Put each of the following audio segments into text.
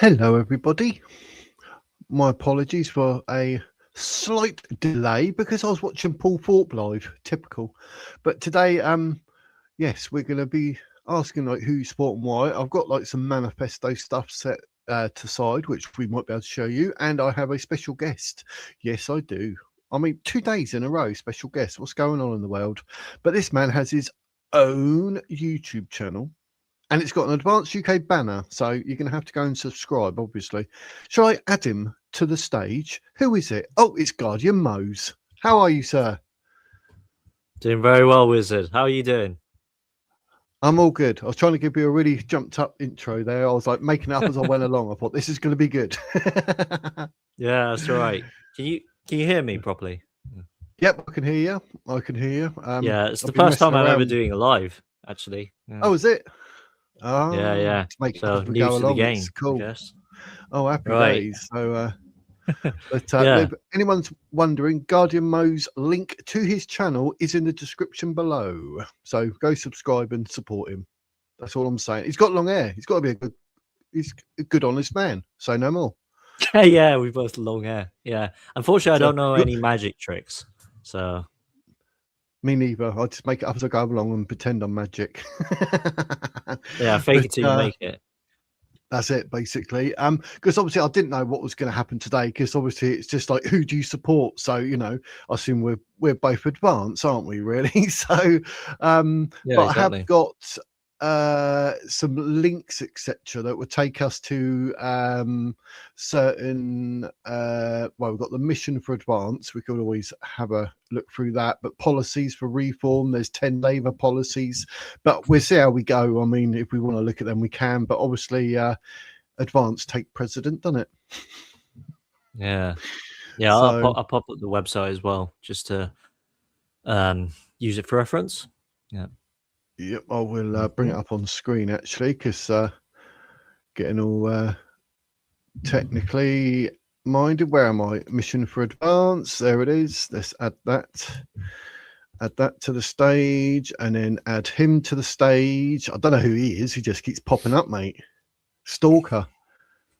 Hello, everybody. My apologies for a slight delay because I was watching Paul Thorpe live. Typical. But today, yes, we're going to be asking like who's supporting why. I've got like some manifesto stuff set to side, which we might be able to show you, and I have a special guest. Yes, I do. I mean, 2 days in a row, special guest. What's going on in the world? But this man has his own YouTube channel. And it's got an advanced UK banner, so you're going to have to go and subscribe, obviously. Shall I add him to the stage? Who is it? Oh, it's Guardian Mose. How are you, sir? Doing very well, Wizard. How are you doing? I'm all good. I was trying to give you a really jumped up intro there. I was like making it up as I went along. I thought this is going to be good. Yeah, that's right. Can you hear me properly? Yep, I can hear you. I can hear you. Yeah, it's I've the been first time messing I'm ever around. doing a live, actually. Yeah. Oh, is it? Yeah. Let's make it So up as we new go to the along. game, It's cool. I guess. Oh, happy Right. days. So, but Yeah. if anyone's wondering, Guardian Mo's link to his channel is in the description below. So go subscribe and support him. That's all I'm saying. He's got long hair. He's got to be he's a good, honest man. Say no more. Yeah, we both long hair. Yeah. Unfortunately, I So don't know any magic tricks. So me neither. I just make it up as I go along and pretend I'm magic. yeah, fake it till you make it. That's it, basically. Because obviously I didn't know what was going to happen today. Because obviously it's just like, who do you support? So I assume we're both advanced, aren't we? Really? So, Yeah, but exactly. I have got some links, etc., that would take us to certain. Well, we've got the mission for advance. We could always have a look through that. But policies for reform. There's 10 Labour policies. But we'll see how we go. I mean, if we want to look at them, we can. But obviously, advance take precedent, doesn't it? Yeah. So, I'll pop up the website as well, just to use it for reference. Yeah. yep, I will bring it up on screen actually, because getting all technically minded. Where am I? Mission for advance. There it is. Let's add that. Add that to the stage, and then add him to the stage. I don't know who he is. He just keeps popping up, mate. Stalker.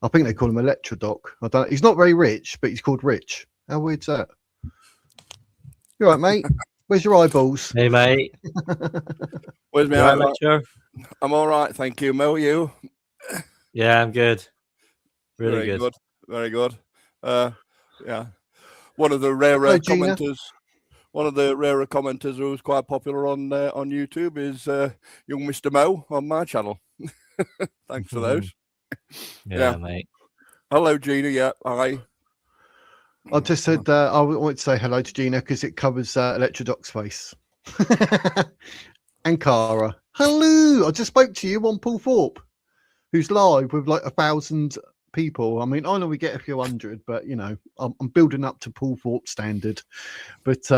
I think they call him Electrodoc. I don't. He's not very rich, but he's called Rich. How weird's that? You all right, mate? Where's your eyeballs? Hey, mate. Where's my right, lecture? I'm all right, thank you. Mo, you? Yeah, I'm good. Really Very good. Very good. Yeah. One of the rarer commenters. One of the rarer commenters who's quite popular on YouTube is young Mr. Mo on my channel. Thanks for those. Yeah, mate. Hello, Gina. Yeah, hi. I just said I wanted to say hello to Gina because it covers Electrodoc's face. And Cara. Hello. I just spoke to you on Paul Thorpe, who's live with like 1,000 people. I mean, I know we get a few hundred, but I'm building up to Paul Thorpe standard. But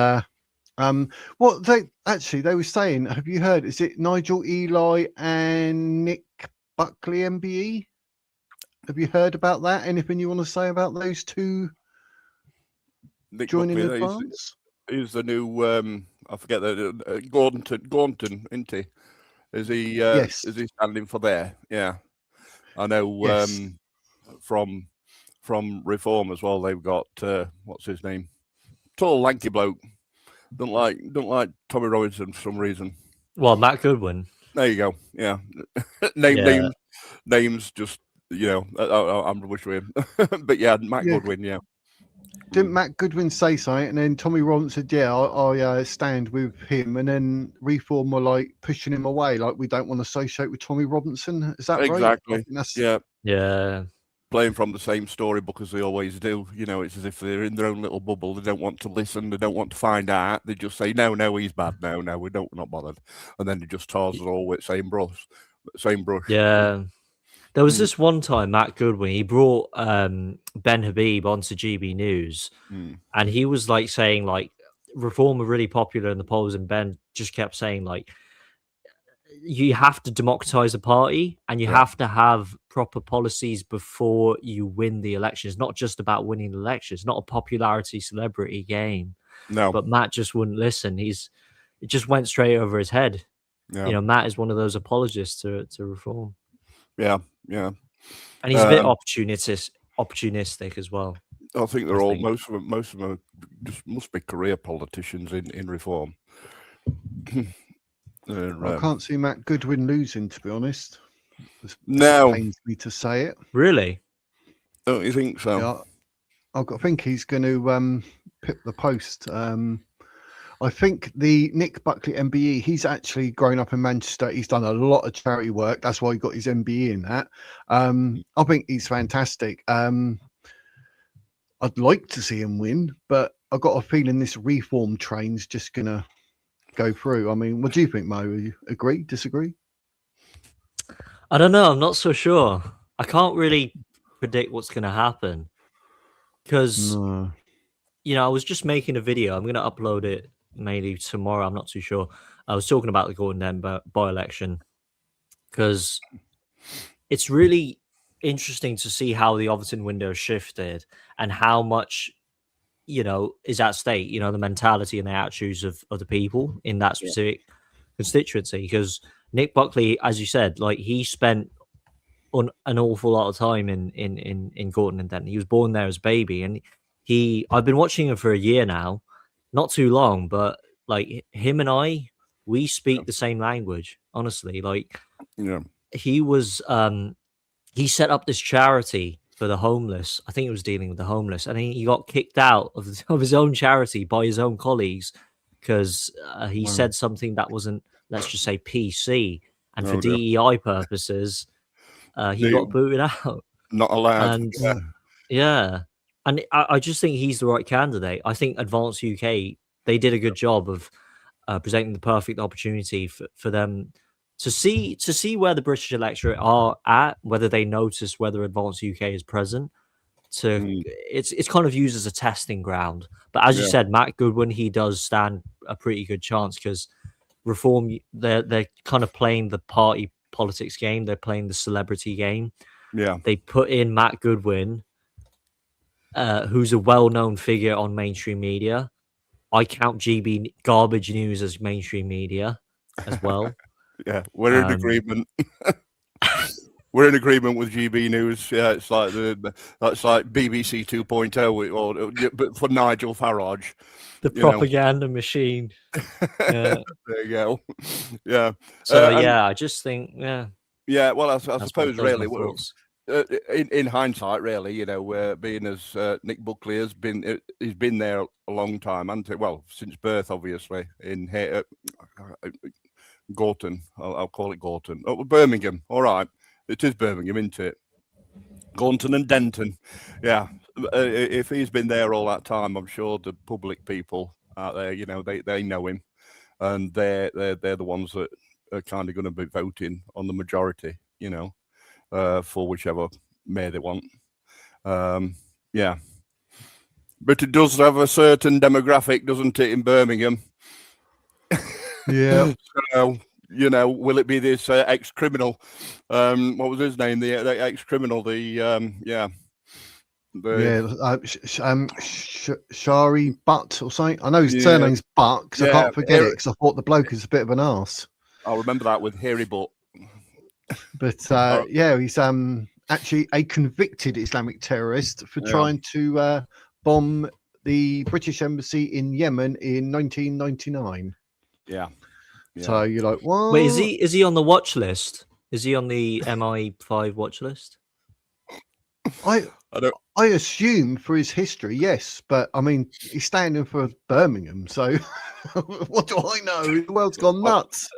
what they were saying, have you heard? Is it Nigel Eli and Nick Buckley MBE? Have you heard about that? Anything you want to say about those two Nick joining Buckley, advance? He's the new I forget the Gaunton, isn't he? Is he yes. Is he standing for there? Yeah. I know yes. From Reform as well, they've got what's his name? Tall, lanky bloke. Don't like Tommy Robinson for some reason. Well, Matt Goodwin. There you go. Yeah. Names just I'm rubbish with him. But yeah, Matt Goodwin, yeah. Didn't Matt Goodwin say something, and then Tommy Robinson said, "Yeah, I stand with him," and then Reform were like pushing him away, like we don't want to associate with Tommy Robinson. Is that exactly? Right? Yeah. Playing from the same storybook as they always do. It's as if they're in their own little bubble. They don't want to listen. They don't want to find out. They just say, no, he's bad. No, we're not bothered. And then they just tar us all with same brush. Yeah. There was this one time, Matt Goodwin, he brought Ben Habib onto GB News, and he was like saying like Reform were really popular in the polls, and Ben just kept saying like you have to democratize the party and you have to have proper policies before you win the election. It's not just about winning the election. It's not a popularity celebrity game. No. But Matt just wouldn't listen. It just went straight over his head. Yeah. Matt is one of those apologists to Reform. Yeah. And he's a bit opportunistic as well. I think they're all most of them are just must be career politicians in reform. I can't see Matt Goodwin losing, to be honest. No, pains me to say it. Really? Don't you think so? Yeah, I think he's going to pick the post. I think the Nick Buckley MBE, he's actually grown up in Manchester. He's done a lot of charity work. That's why he got his MBE in that. I think he's fantastic. I'd like to see him win, but I've got a feeling this reform train's just going to go through. I mean, what do you think, Mo? You agree, disagree? I don't know. I'm not so sure. I can't really predict what's going to happen because, I was just making a video. I'm going to upload it maybe tomorrow. I'm not too sure. I was talking about the Gordon Denver by-election because it's really interesting to see how the Overton window shifted and how much, is at stake, the mentality and the attitudes of the people in that specific constituency. Because Nick Buckley, as you said, like he spent an awful lot of time in Gorton and Denton. He was born there as a baby, and I've been watching him for a year now, not too long, but like him and we speak the same language, honestly. Like, he was, he set up this charity for the homeless. I think it was dealing with the homeless, and he got kicked out of his own charity by his own colleagues because he said something that wasn't, let's just say, PC, and for DEI purposes, he got booted out. Not allowed. And and I just think he's the right candidate. I think Advance UK, they did a good job of presenting the perfect opportunity for them to see where the British electorate are at, whether they notice whether Advance UK is present. It's kind of used as a testing ground. But as you said, Matt Goodwin, he does stand a pretty good chance because Reform, they're kind of playing the party politics game. They're playing the celebrity game. Yeah, they put in Matt Goodwin, who's a well-known figure on mainstream media. I count GB Garbage News as mainstream media as well. Yeah, we're in agreement. We're in agreement with GB News. Yeah, it's like that's like BBC 2.0, or but for Nigel Farage, the propaganda machine. Yeah. There you go. Yeah. So I just think yeah. Well, I suppose really, in hindsight, really, being as Nick Buckley has been, he's been there a long time, hasn't he? Well, since birth, obviously, in Gorton. I'll call it Gorton. Oh, Birmingham. All right. It is Birmingham, isn't it? Gorton and Denton. Yeah. If he's been there all that time, I'm sure the public people out there, they know him, and they're the ones that are kind of going to be voting on the majority, for whichever mayor they want. Yeah. But it does have a certain demographic, doesn't it, in Birmingham? Yeah. So, will it be this ex-criminal? What was his name? The ex-criminal. Shari Butt or something. I know his surname's Butt because I can't forget it because I thought the bloke is a bit of an arse. I'll remember that with Hairy Butt. But he's actually a convicted Islamic terrorist for trying to bomb the British embassy in Yemen in 1999. Yeah. So you're like, what? Wait, is he on the watch list? Is he on the MI5 watch list? I assume for his history, yes, but I mean he's standing for Birmingham, so what do I know? The world's gone nuts.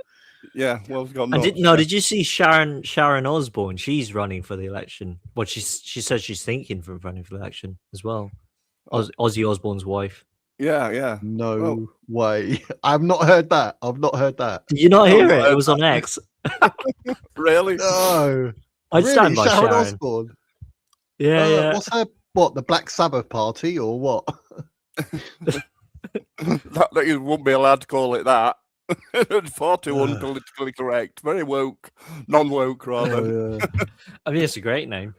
Yeah, world's gone nuts. Did you see Sharon Osbourne? She's running for the election. Well, she said she's thinking of running for the election as well. Ozzy Osbourne's wife. Yeah. No way. I've not heard that. Did you not hear it? It was on X. Really? No. I'd stand by Sharon. Osbourne. Yeah. What's her? What, the Black Sabbath party or what? that you wouldn't be allowed to call it that. It's far too unpolitically correct. Very woke, non-woke rather. Oh, yeah. I mean, it's a great name.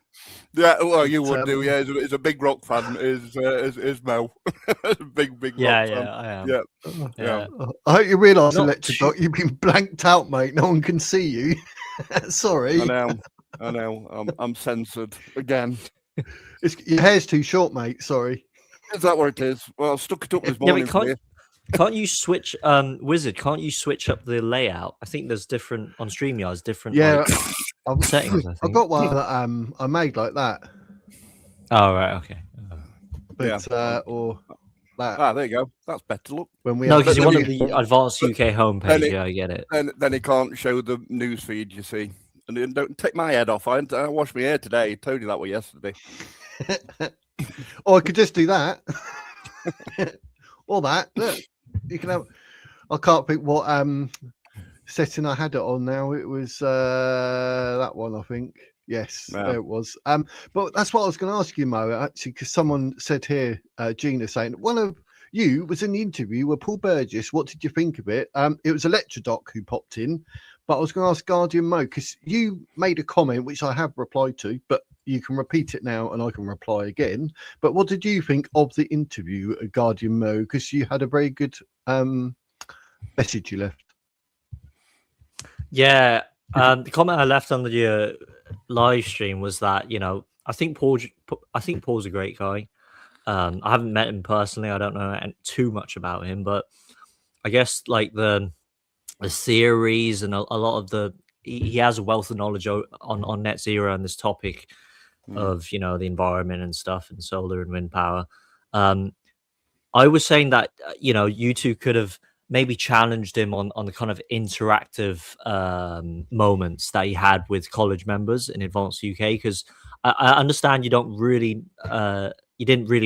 Yeah, well, you would do. Yeah, he's a big rock fan. Is Mel? big rock fan. Yeah, I am. Yeah. I hope you realise, Electric Dot, you've been blanked out, mate. No one can see you. Sorry. I know. I know. I'm censored again. Your hair's too short, mate. Sorry. Is that what it is? Well, I stuck it up this Yeah, morning. but can't you switch, Wizard? Can't you switch up the layout? I think there's different on StreamYard's different. Yeah, like, settings. I've got one that I made like that. Oh right, okay. But or that. Ah, there you go. That's better. Look. When we No, because you then wanted the advanced UK homepage. Yeah, I get it. Then he can't show the news feed. You see, and don't take my head off. I washed my hair today. I told you that was yesterday. Or I could just do that. Or that. Look, you can have. I can't think what setting I had it on now. It was that one, I think. Yes, Yeah. there it was. But that's what I was going to ask you, Mo, actually, because someone said here, Gina saying one of you was in the interview with Paul Burgess. What did you think of it? It was Electrodoc who popped in, but I was going to ask Guardian Mo because you made a comment which I have replied to, but you can repeat it now and I can reply again. But what did you think of the interview, Guardian Mo? Because you had a very good message you left. Yeah, the comment I left on the live stream was that, you know, I think Paul's a great guy. I haven't met him personally. I don't know too much about him, but I guess like the theories and a lot of he has a wealth of knowledge on net zero and this topic of, you know, the environment and stuff and solar and wind power. I was saying that, you know, you two could have maybe challenged him on the kind of interactive moments that he had with college members in Advanced UK, because I understand you didn't really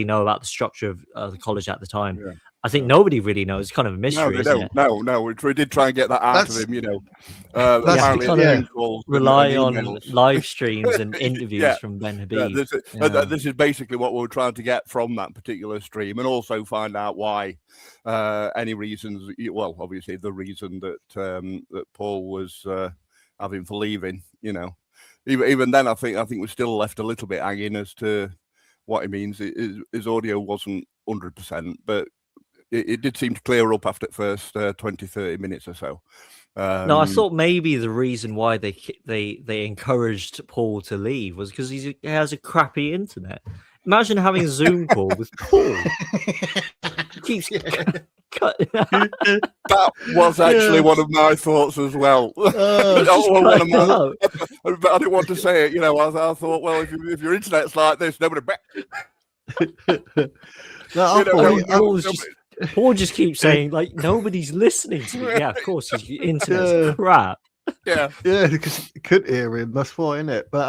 know about the structure of the college at the time. Yeah. I think nobody really knows. It's kind of a mystery. No. We did try and get that out of him, you know. Apparently, kind of rely on live streams and interviews from Ben Habib. This is basically what we're trying to get from that particular stream, and also find out why any reasons. Well, obviously the reason that Paul was having for leaving. You know, even then, I think we're still left a little bit hanging as to what he means. His audio wasn't 100%, but it did seem to clear up after the first 20-30 minutes or so. No, I thought maybe the reason why they encouraged Paul to leave was because he has a crappy internet. Imagine having a Zoom call with Paul. He keeps cutting out. That was actually one of my thoughts as well. But I didn't want to say it. You know, I thought, well, if your internet's like this, nobody. Paul just keeps saying, like, nobody's listening to me. Yeah, of course, his internet's crap. Yeah, because you could hear him. That's why, isn't it? But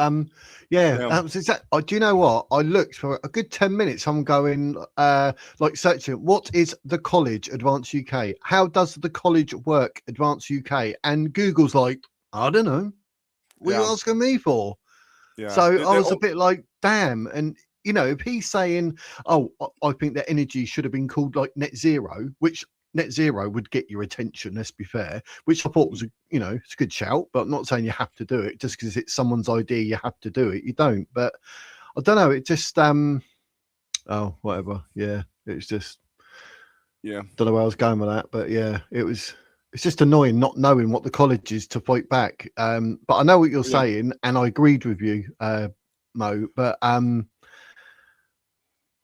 that was exactly. Do you know what? I looked for a good 10 minutes. I'm going like searching. What is the college Advanced UK? How does the college work Advanced UK? And Google's like, I don't know. What are you asking me for? Yeah. So I was a bit like, damn. And you know, if he's saying, oh, I think that energy should have been called like net zero, which net zero would get your attention, let's be fair, which I thought was, it's a good shout, but I'm not saying you have to do it just because it's someone's idea, you have to do it. You don't. But I don't know. It just, whatever. Yeah. It's just, don't know where I was going with that, but yeah, it's just annoying not knowing what the college is to fight back. But I know what you're saying, and I agreed with you, Mo, but,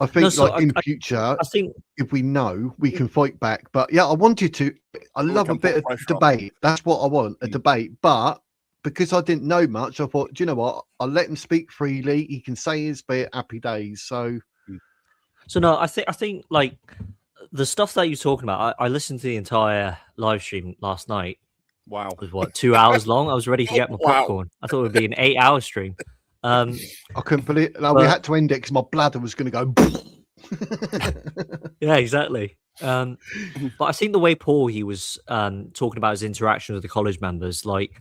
I think in future, I think if we know, we can fight back. But yeah, I wanted to. I love a bit of debate. That's what I want, a debate. But because I didn't know much, I thought, do you know what? I'll let him speak freely. He can say his bit. Happy days. So no, I think like the stuff that you're talking about. I listened to the entire live stream last night. Wow, it was 2 hours long. I was ready to get my popcorn. I thought it would be an 8-hour stream. I couldn't believe it. We had to end it because my bladder was going to go. Yeah, exactly. But I think the way Paul he was talking about his interaction with the college members, like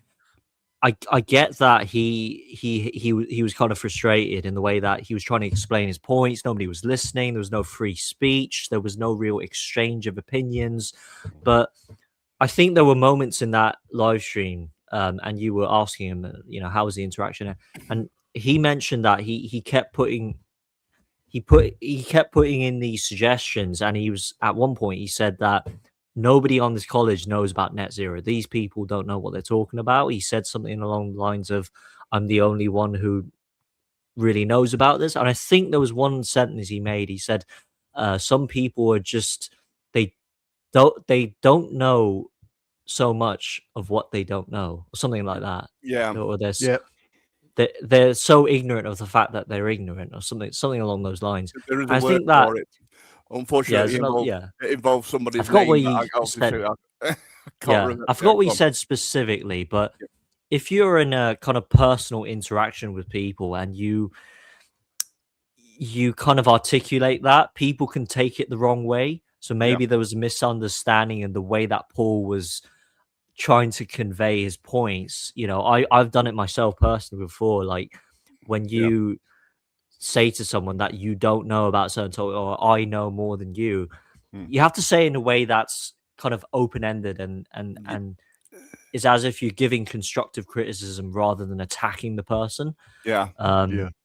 I get that he was kind of frustrated in the way that he was trying to explain his points. Nobody was listening. There was no free speech. There was no real exchange of opinions. But I think there were moments in that live stream, and you were asking him, how was the interaction, and he mentioned that he kept putting in these suggestions, and he was at one point he said that nobody on this college knows about net zero. These people don't know what they're talking about. He said something along the lines of, I'm the only one who really knows about this. And I think there was one sentence he made. He said, some people are just they don't know so much of what they don't know, or something like that. Yeah. Or Yeah. they're so ignorant of the fact that they're ignorant, or something along those lines. There is And a I word think that for it. Unfortunately, it involves I somebody's forgot what name. he said. I can't Yeah, remember. I forgot what Go he on. said specifically, but Yeah. if you're in a kind of personal interaction with people and you kind of articulate that, people can take it the wrong way. So maybe there was a misunderstanding in the way that Paul was trying to convey his points. You know, I've done it myself personally before. Like when you say to someone that you don't know about certain topic, or I know more than you, you have to say it in a way that's kind of open-ended and is as if you're giving constructive criticism rather than attacking the person. Yeah.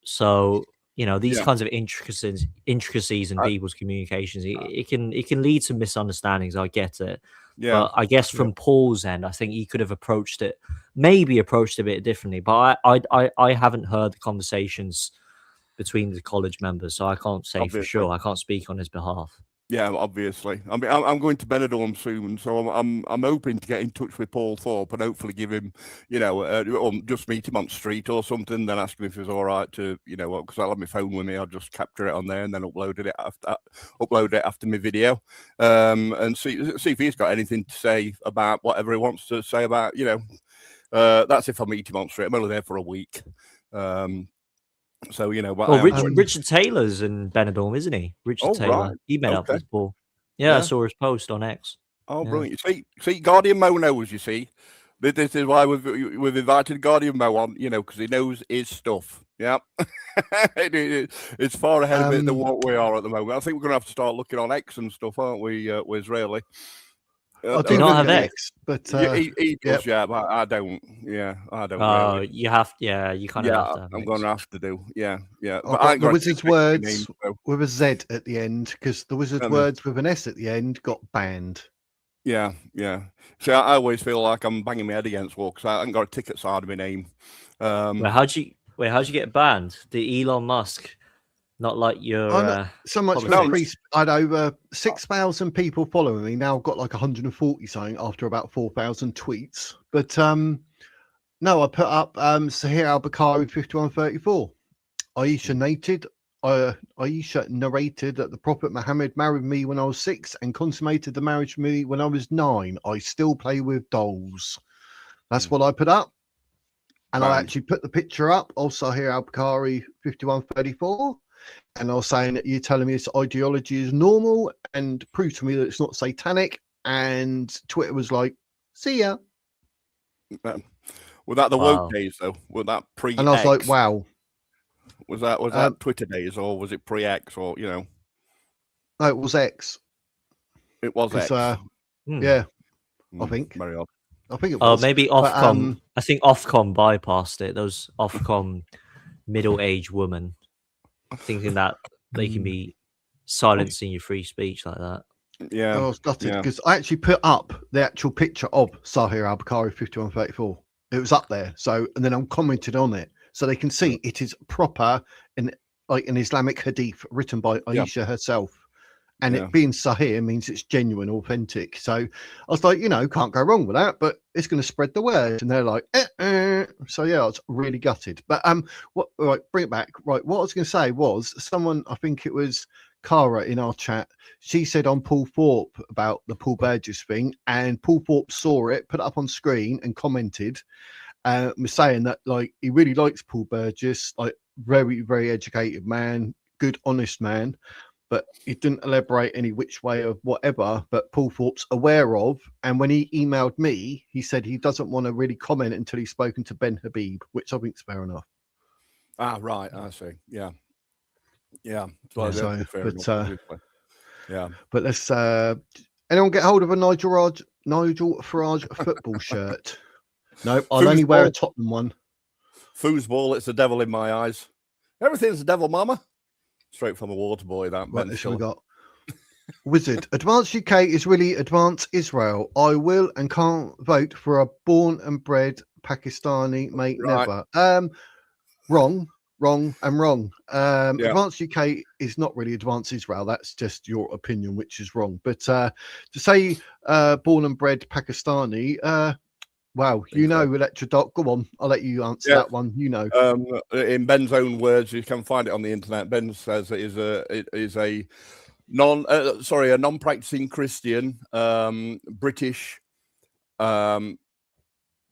So you know, these kinds of intricacies in people's communications, it can lead to misunderstandings. I get it. Yeah. But I guess from Paul's end, I think he could have approached it a bit differently. But I haven't heard the conversations between the college members, so I can't say for sure. I can't speak on his behalf. Yeah, obviously. I mean, I'm going to Benidorm soon, so I'm hoping to get in touch with Paul Thorpe and hopefully give him, you know, or just meet him on the street or something, then ask him if it's all right to, you know, because I'll have my phone with me, I'll just capture it on there and then upload it after my video, and see if he's got anything to say about whatever he wants to say about, you know, that's if I meet him on the street. I'm only there for a week. So, you know, well, Richard Taylor's in Benidorm, isn't he? Richard Taylor. Right. He met up with Paul. Yeah, I saw his post on X. Oh, brilliant. See, Guardian Mo knows, you see. This is why we've invited Guardian Mo on, you know, because he knows his stuff. Yeah. It's far ahead of it than what we are at the moment. I think we're going to have to start looking on X and stuff, aren't we, Israeli? I do not have X, but he does, but I don't. Yeah, I don't. Oh, really. You have, you kind of have to. I'm going to have to do. Yeah. But the Wizard's words with a Z at the end, because the Wizard's words with an S at the end got banned. Yeah. See, I always feel like I'm banging my head against wall because I haven't got a ticket side of my name. How'd you get banned? The Elon Musk. Not like your so much for the priest. I had over 6,000 people following me. Now I've got like 140 something after about 4,000 tweets. But no, I put up Sahir al-Bukhari 5134. Aisha narrated that the Prophet Muhammad married me when I was 6 and consummated the marriage with me when I was 9. I still play with dolls. That's what I put up. And I actually put the picture up of Sahir al-Bukhari 5134. And I was saying that you're telling me this ideology is normal and prove to me that it's not satanic. And Twitter was like, see ya. Was that the woke days, though? Was that pre-X? And I was like, wow. Was that Twitter days, or was it pre-X, or, you know? No, it was X. It was X. Yeah, I think. Very odd. I think it was. Maybe Ofcom. I think Ofcom bypassed it. Those Ofcom middle-aged women thinking that they can be silencing your free speech like that. Yeah, I was gutted because I actually put up the actual picture of Sahir al-Bukhari 5134. It was up there, so and then I'm commented on it, so they can see it is proper in like an Islamic hadith written by Aisha herself, and it being Sahih means it's genuine, authentic. So I was like, can't go wrong with that, but it's going to spread the word. And they're like, So yeah, I was really gutted. But bring it back. Right, what I was going to say was someone, I think it was Cara in our chat, she said on Paul Thorpe about the Paul Burgess thing, and Paul Thorpe saw it, put it up on screen, and commented, was saying that like he really likes Paul Burgess, like very, very educated man, good, honest man. But he didn't elaborate any which way of whatever, but Paul Thorpe's aware of. And when he emailed me, he said he doesn't want to really comment until he's spoken to Ben Habib, which I think is fair enough. Ah, right. I see. Yeah. But let's, anyone get hold of a Nigel Farage football shirt? No, I'll only wear a Tottenham one. Foosball, it's the devil in my eyes. Everything's the devil, mama. Straight from a water boy, that. Right, this we got. Wizard. Advance UK is really advance Israel. I will and can't vote for a born and bred Pakistani, mate, Right. never. Wrong. Yeah. Advanced UK is not really advanced Israel. That's just your opinion, which is wrong. But to say born and bred Pakistani, wow, you know, Electrodoc. Go on, I'll let you answer that one. You know, in Ben's own words, you can find it on the internet. Ben says it is a non-practicing Christian, British,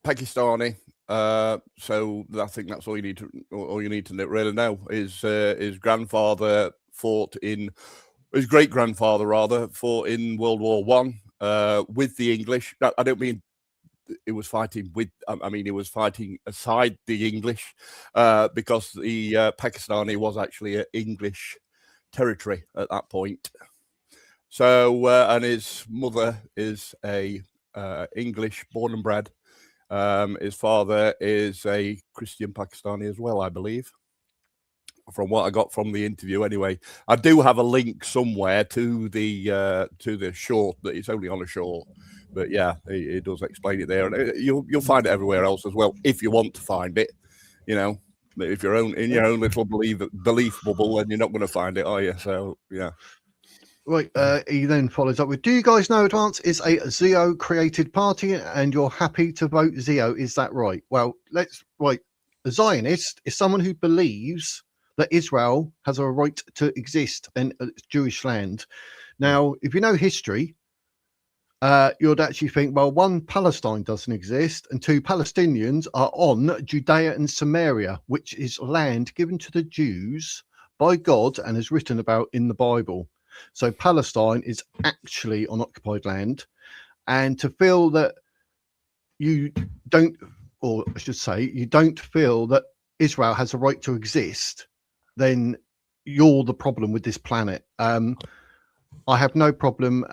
Pakistani. So I think that's all you need to really know is his grandfather fought in, his great grandfather rather fought in World War One with the English. I don't mean it was fighting with. I mean it was fighting aside the English because the Pakistani was actually an English territory at that point. So and his mother is a English born and bred. His father is a Christian Pakistani as well, I believe, from what I got from the interview. Anyway, I do have a link somewhere to the short, that it's only on a short, but yeah, it does explain it there, and you'll find it everywhere else as well if you want to find it. You know, if you're in your own little belief bubble, then you're not going to find it, are you? So yeah. Right, he then follows up with, do you guys know Advance is a Zio created party and you're happy to vote Zio? Is that right? Well, a Zionist is someone who believes that Israel has a right to exist in Jewish land. Now, if you know history, you'd actually think, well, one, Palestine doesn't exist, and two, Palestinians are on Judea and Samaria, which is land given to the Jews by God and is written about in the Bible. So Palestine is actually on occupied land, and to feel that you don't, or I should say, you don't feel that Israel has a right to exist, then you're the problem with this planet. I have no problem,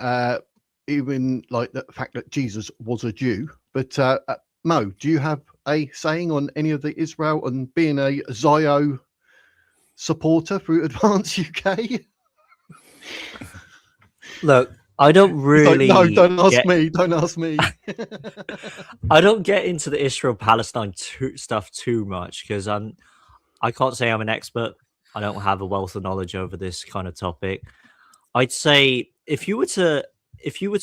even like the fact that Jesus was a Jew. But Mo, do you have a saying on any of the Israel and being a Zio supporter through Advance UK? Look, I don't really. No, don't ask me. Don't ask me. I don't get into the Israel-Palestine stuff too much because I can't say I'm an expert. I don't have a wealth of knowledge over this kind of topic. I'd say if you were to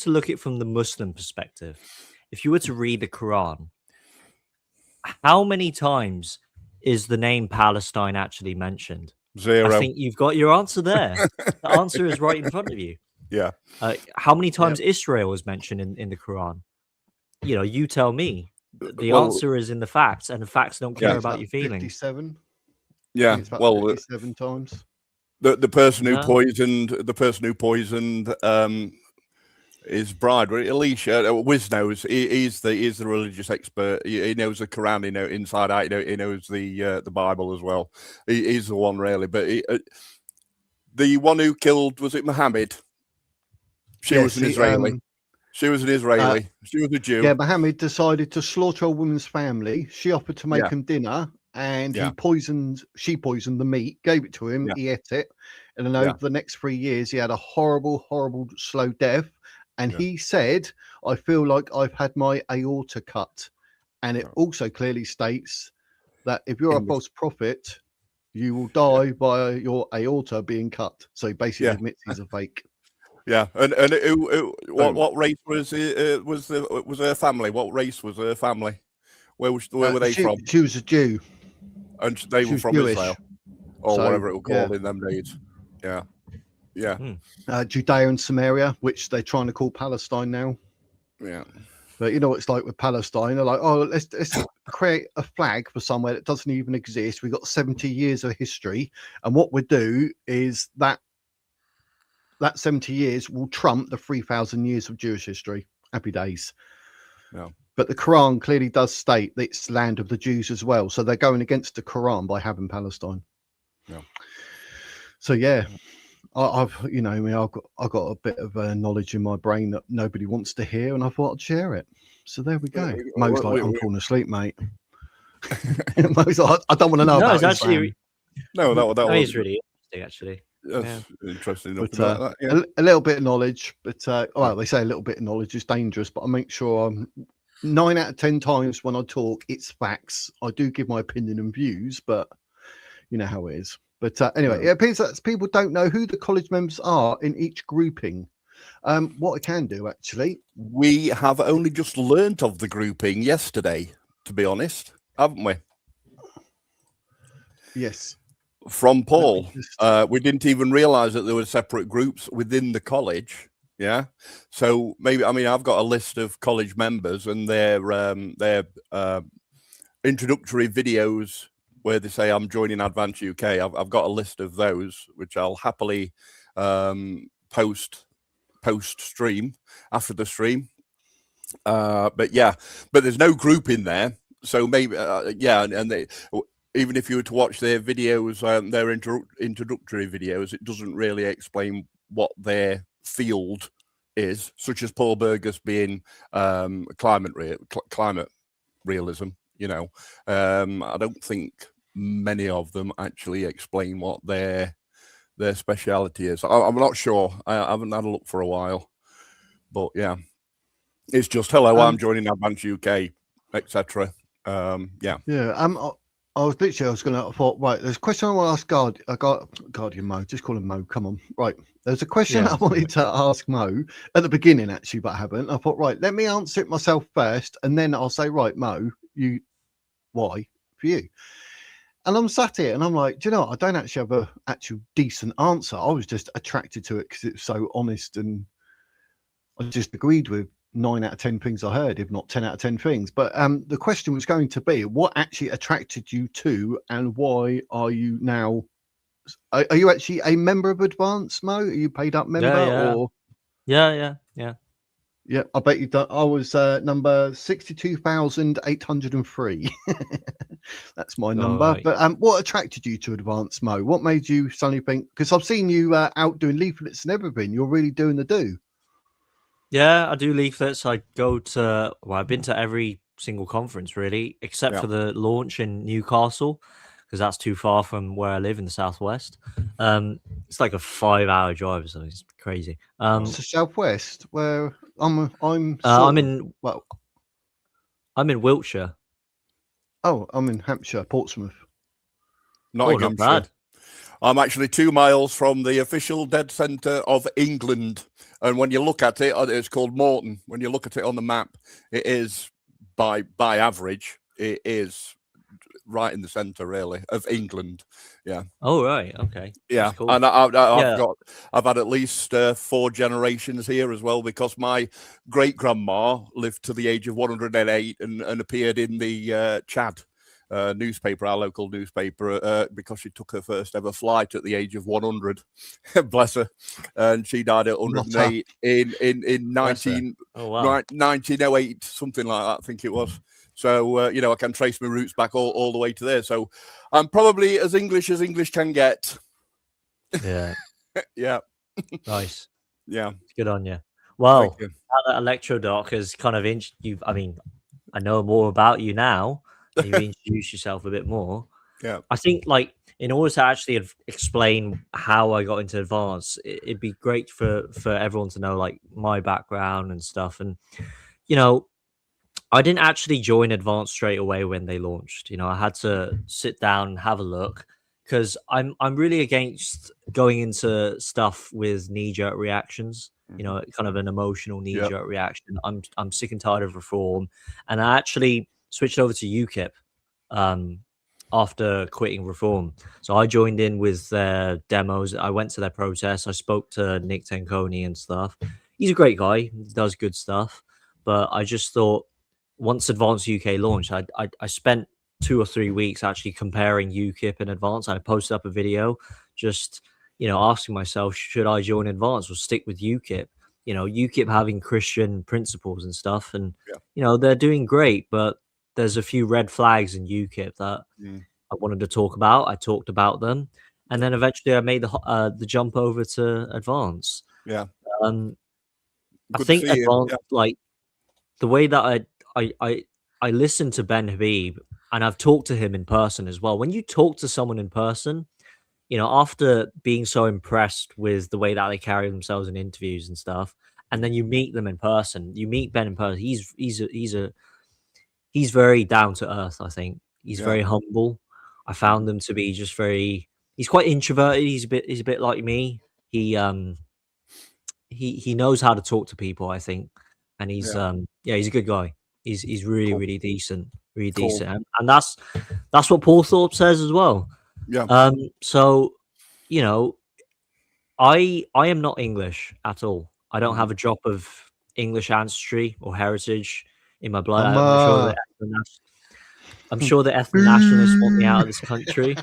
look at it from the Muslim perspective, if you were to read the Quran, how many times is the name Palestine actually mentioned? 0. I think you've got your answer there. The answer is right in front of you. Yeah. How many times Israel is mentioned in the Quran? You know, you tell me. The answer is in the facts, and the facts don't care about your feelings. 57. Yeah. Well, 57 times. The person who poisoned his bride, Alicia, Wiz knows. He's the religious expert. He knows the Quran. He knows inside out. He knows the Bible as well. He's the one really. But the one who killed, was it Muhammad? She was an Israeli. She was an Israeli. She was a Jew. Yeah, Muhammad decided to slaughter a woman's family. She offered to make him dinner, and she poisoned the meat, gave it to him. He ate it, and then over the next 3 years, he had a horrible, horrible slow death. And he said, "I feel like I've had my aorta cut," and it also clearly states that if you're a false prophet, you will die by your aorta being cut. So he basically admits he's a fake. Yeah, and what race was her family? What race was her family? Where were they from? She was a Jew, and they were from Jewish. Israel, or whatever it was called in them days. Yeah, yeah. Judea and Samaria, which they're trying to call Palestine now. Yeah, but you know what it's like with Palestine. They're like, oh, let's create a flag for somewhere that doesn't even exist. We've got 70 years of history, and what we do is that 70 years will trump the 3,000 years of Jewish history. Happy days. Yeah. But the Quran clearly does state that it's land of the Jews as well. So they're going against the Quran by having Palestine. Yeah. So I've got a bit of knowledge in my brain that nobody wants to hear, and I thought I'd share it. So there we go. Mo's like, I'm falling asleep, mate. Mo's like, I don't want to know about it's actually. That is really interesting, actually. That's interesting enough. But, a little bit of knowledge, but well, they say a little bit of knowledge is dangerous, but I make sure I'm 9 out of 10 times when I talk, it's facts. I do give my opinion and views, but you know how it is. But anyway, it appears that people don't know who the college members are in each grouping. What I can do, actually. We have only just learnt of the grouping yesterday, to be honest, haven't we? Yes. From Paul. We didn't even realise that there were separate groups within the college. Yeah. So maybe, I mean, I've got a list of college members and their introductory videos where they say I'm joining Advance UK. I've got a list of those, which I'll happily post stream after the stream. But there's no group in there. So maybe, and they, even if you were to watch their videos, their introductory videos, it doesn't really explain what their field is, such as Paul Burgess being climate realism. You know, I don't think many of them actually explain what their speciality is. I'm not sure. I haven't had a look for a while, but yeah, it's just hello. I'm joining Advance UK, etc. I was going to thought, right, there's a question I want to ask Guardian Mo, just call him Mo, come on. Right, there's a question I wanted to ask Mo at the beginning, actually, but I haven't. I thought, right, let me answer it myself first, and then I'll say, right, Mo, why for you? And I'm sat here, and I'm like, do you know what? I don't actually have a actual decent answer. I was just attracted to it because it was so honest, and I just agreed with 9 out of 10 things I heard, if not 10 out of 10 things. But the question was going to be, what actually attracted you to, and why are you now? Are you actually a member of Advance, Mo? Are you paid up member? Or Yeah. I bet you don't. I was number 62,803. That's my number. Right. But what attracted you to Advance, Mo? What made you suddenly think? Because I've seen you out doing leaflets and everything. You're really doing the do. Yeah, I do leaflets. I go to, I've been to every single conference really, except for the launch in Newcastle, because that's too far from where I live in the southwest. It's like a 5-hour drive or something. It's crazy. It's the southwest, where I'm in Wiltshire. Oh, I'm in Hampshire, Portsmouth. Not bad. I'm actually 2 miles from the official dead centre of England. And when you look at it, it's called Morton. When you look at it on the map, it is by average, it is right in the centre, really, of England. Yeah. Oh, right. Okay. Yeah. Cool. And I've had at least 4 generations here as well, because my great grandma lived to the age of 108 and appeared in the Chad newspaper, our local newspaper, because she took her first ever flight at the age of 100. Bless her. And she died at 108 in 1908, something like that, I think it was. So, I can trace my roots back all the way to there. So I'm probably as English can get. Yeah. Yeah. Nice. Yeah. Good on you. Well, now that Electrodoc has kind of I know more about you now. You introduce yourself a bit more. Yeah. I think, like, in order to actually explain how I got into Advance, it'd be great for everyone to know, like, my background and stuff. And, I didn't actually join Advance straight away when they launched. I had to sit down and have a look, because I'm really against going into stuff with knee-jerk reactions. Kind of an emotional knee-jerk reaction. I'm sick and tired of reform, and I actually switched over to Ukip after quitting reform. So I joined in with their demos. I went to their protests. I spoke to Nick Tenconi and stuff. He's a great guy. He does good stuff. But I just thought, once Advance UK launched, I spent 2 or 3 weeks actually comparing Ukip and Advance. I posted up a video just, asking myself, should I join Advance or stick with Ukip? Ukip having Christian principles and stuff, and they're doing great, but there's a few red flags in Ukip that I wanted to talk about. I talked about them, and then eventually I made the jump over to Advance. Yeah. I think Advance, like, the way that I listened to Ben Habib, and I've talked to him in person as well. When you talk to someone in person, after being so impressed with the way that they carry themselves in interviews and stuff, and then you meet them in person. You meet Ben in person. He's very down to earth. I think he's very humble. I found him to be just very. He's quite introverted. He's a bit like me. He knows how to talk to people. I think, and he's he's a good guy. He's really really decent, really decent, and that's what Paul Thorpe says as well. Yeah. So, you know, I am not English at all. I don't have a drop of English ancestry or heritage in my blood. I'm sure the ethno nationalists want me out of this country.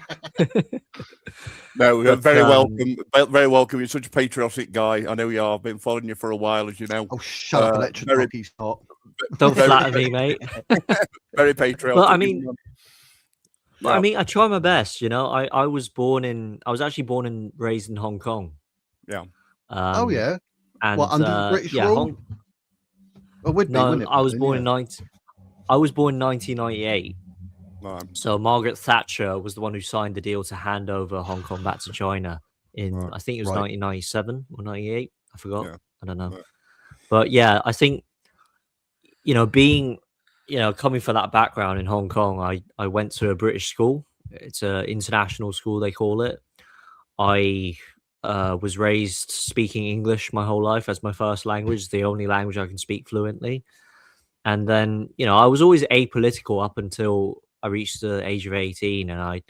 No, very welcome. Very welcome. You're such a patriotic guy. I know you are. I've been following you for a while, as you know. Oh, shut up, electric he's not. Don't flatter me, mate. Very patriotic. Well, I mean, I try my best. You know, I was actually born and raised in Hong Kong. Yeah. Oh yeah. And what, under the British rule? I was born in 1998. Right. So Margaret Thatcher was the one who signed the deal to hand over Hong Kong back to China in I think it was 1997 or 98. I forgot. Yeah. I don't know. Right. But yeah, I think, you know, being, you know, coming from that background in Hong Kong, I went to a British school. It's an international school, they call it. I was raised speaking English my whole life as my first language, the only language I can speak fluently. And then, you know, I was always apolitical up until I reached the age of 18, and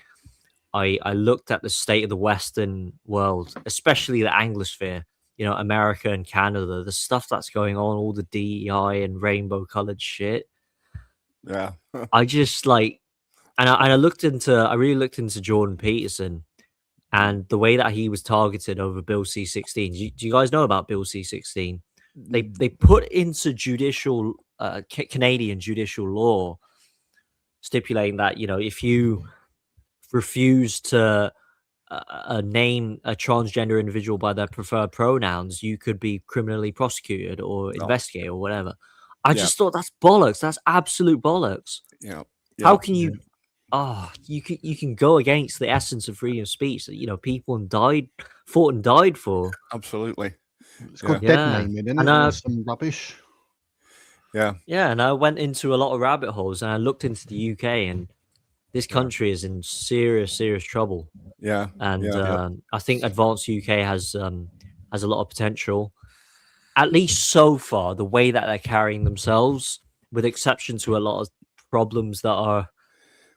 I looked at the state of the Western world, especially the Anglosphere, you know, America and Canada, the stuff that's going on, all the DEI and rainbow colored shit. Yeah. I just like, and I really looked into Jordan Peterson and the way that he was targeted over Bill C-16. Do you guys know about Bill C-16? They put into judicial Canadian judicial law, stipulating that, you know, if you refuse to name a transgender individual by their preferred pronouns, you could be criminally prosecuted or investigated or whatever. I just thought that's bollocks. That's absolute bollocks. Yeah. How can you? Oh, you can go against the essence of freedom of speech that, you know, people fought and died for. Absolutely. It's called dead naming, isn't it? Some rubbish. Yeah. Yeah, and I went into a lot of rabbit holes and I looked into the UK, and this country is in serious trouble. Yeah. And I think Advanced UK has a lot of potential. At least so far, the way that they're carrying themselves, with exception to a lot of problems that are,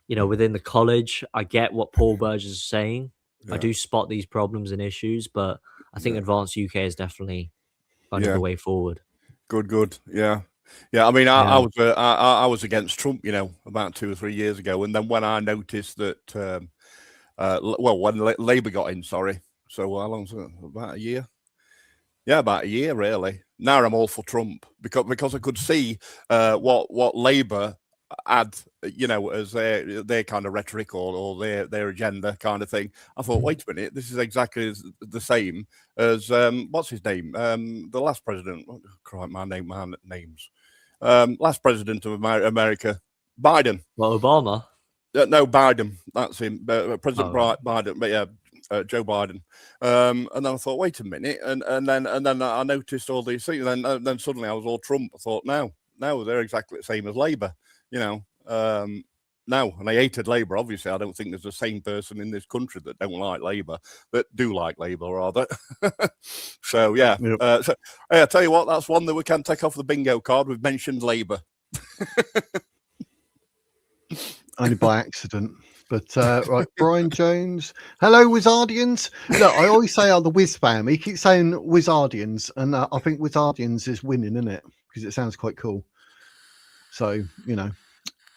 you know, within the college. I get what Paul Burgess is saying. I do spot these problems and issues, but I think Advanced UK is definitely the way forward. Good. Yeah. I mean, I was against Trump, you know, about 2 or 3 years ago, and then when I noticed that, when Labour got in, so how long was it? About a year. Yeah, about a year, really. Now I'm all for Trump because I could see what Labour had, you know, as their kind of rhetoric or their agenda kind of thing. I thought, wait a minute, this is exactly the same as what's his name? The last president. My names. Last president of America, Biden. Well, Obama. No, Biden. That's him. President Biden. But yeah. Joe Biden, and then I thought, wait a minute, and then I noticed all these things, and then suddenly I was all Trump. I thought, now they're exactly the same as Labour, you know. Now, and I hated Labour. Obviously, I don't think there's a sane person in this country that don't like Labour, that do like Labour rather. So yeah, so I tell you what, that's one that we can take off the bingo card. We've mentioned Labour. Only by accident. But right, Brian Jones. Hello, Wizardians. Look, I always say the Wiz fam. He keeps saying Wizardians, and I think Wizardians is winning, isn't it? Because it sounds quite cool. So, you know,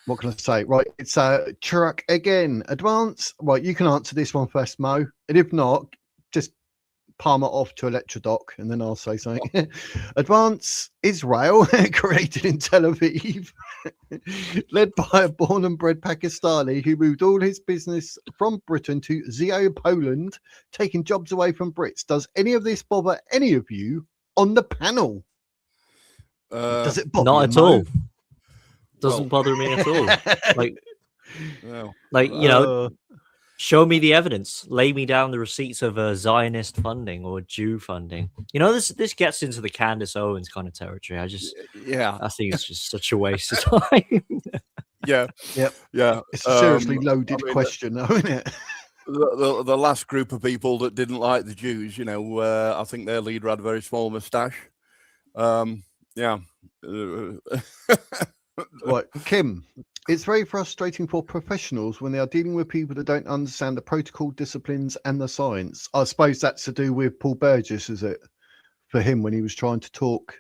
what can I say? Right, it's Chuck again. Advance. Right, you can answer this one first, Mo. And if not, just palm it off to Electrodoc, and then I'll say something. Advance Israel, created in Tel Aviv, led by a born and bred Pakistani who moved all his business from Britain to Zio, Poland, taking jobs away from Brits. Does any of this bother any of you on the panel? Does it bother not at all? Doesn't bother me at all. Like, no. like, you know, Show me the evidence. Lay me down the receipts of Zionist funding or Jew funding. You know, this gets into the Candace Owens kind of territory. I think it's just such a waste of time. Yeah. It's a seriously loaded question, though, isn't it? The last group of people that didn't like the Jews, you know, I think their leader had a very small moustache. Yeah. Right, Kim. It's very frustrating for professionals when they are dealing with people that don't understand the protocol, disciplines, and the science. I suppose that's to do with Paul Burgess, is it? For him when he was trying to talk.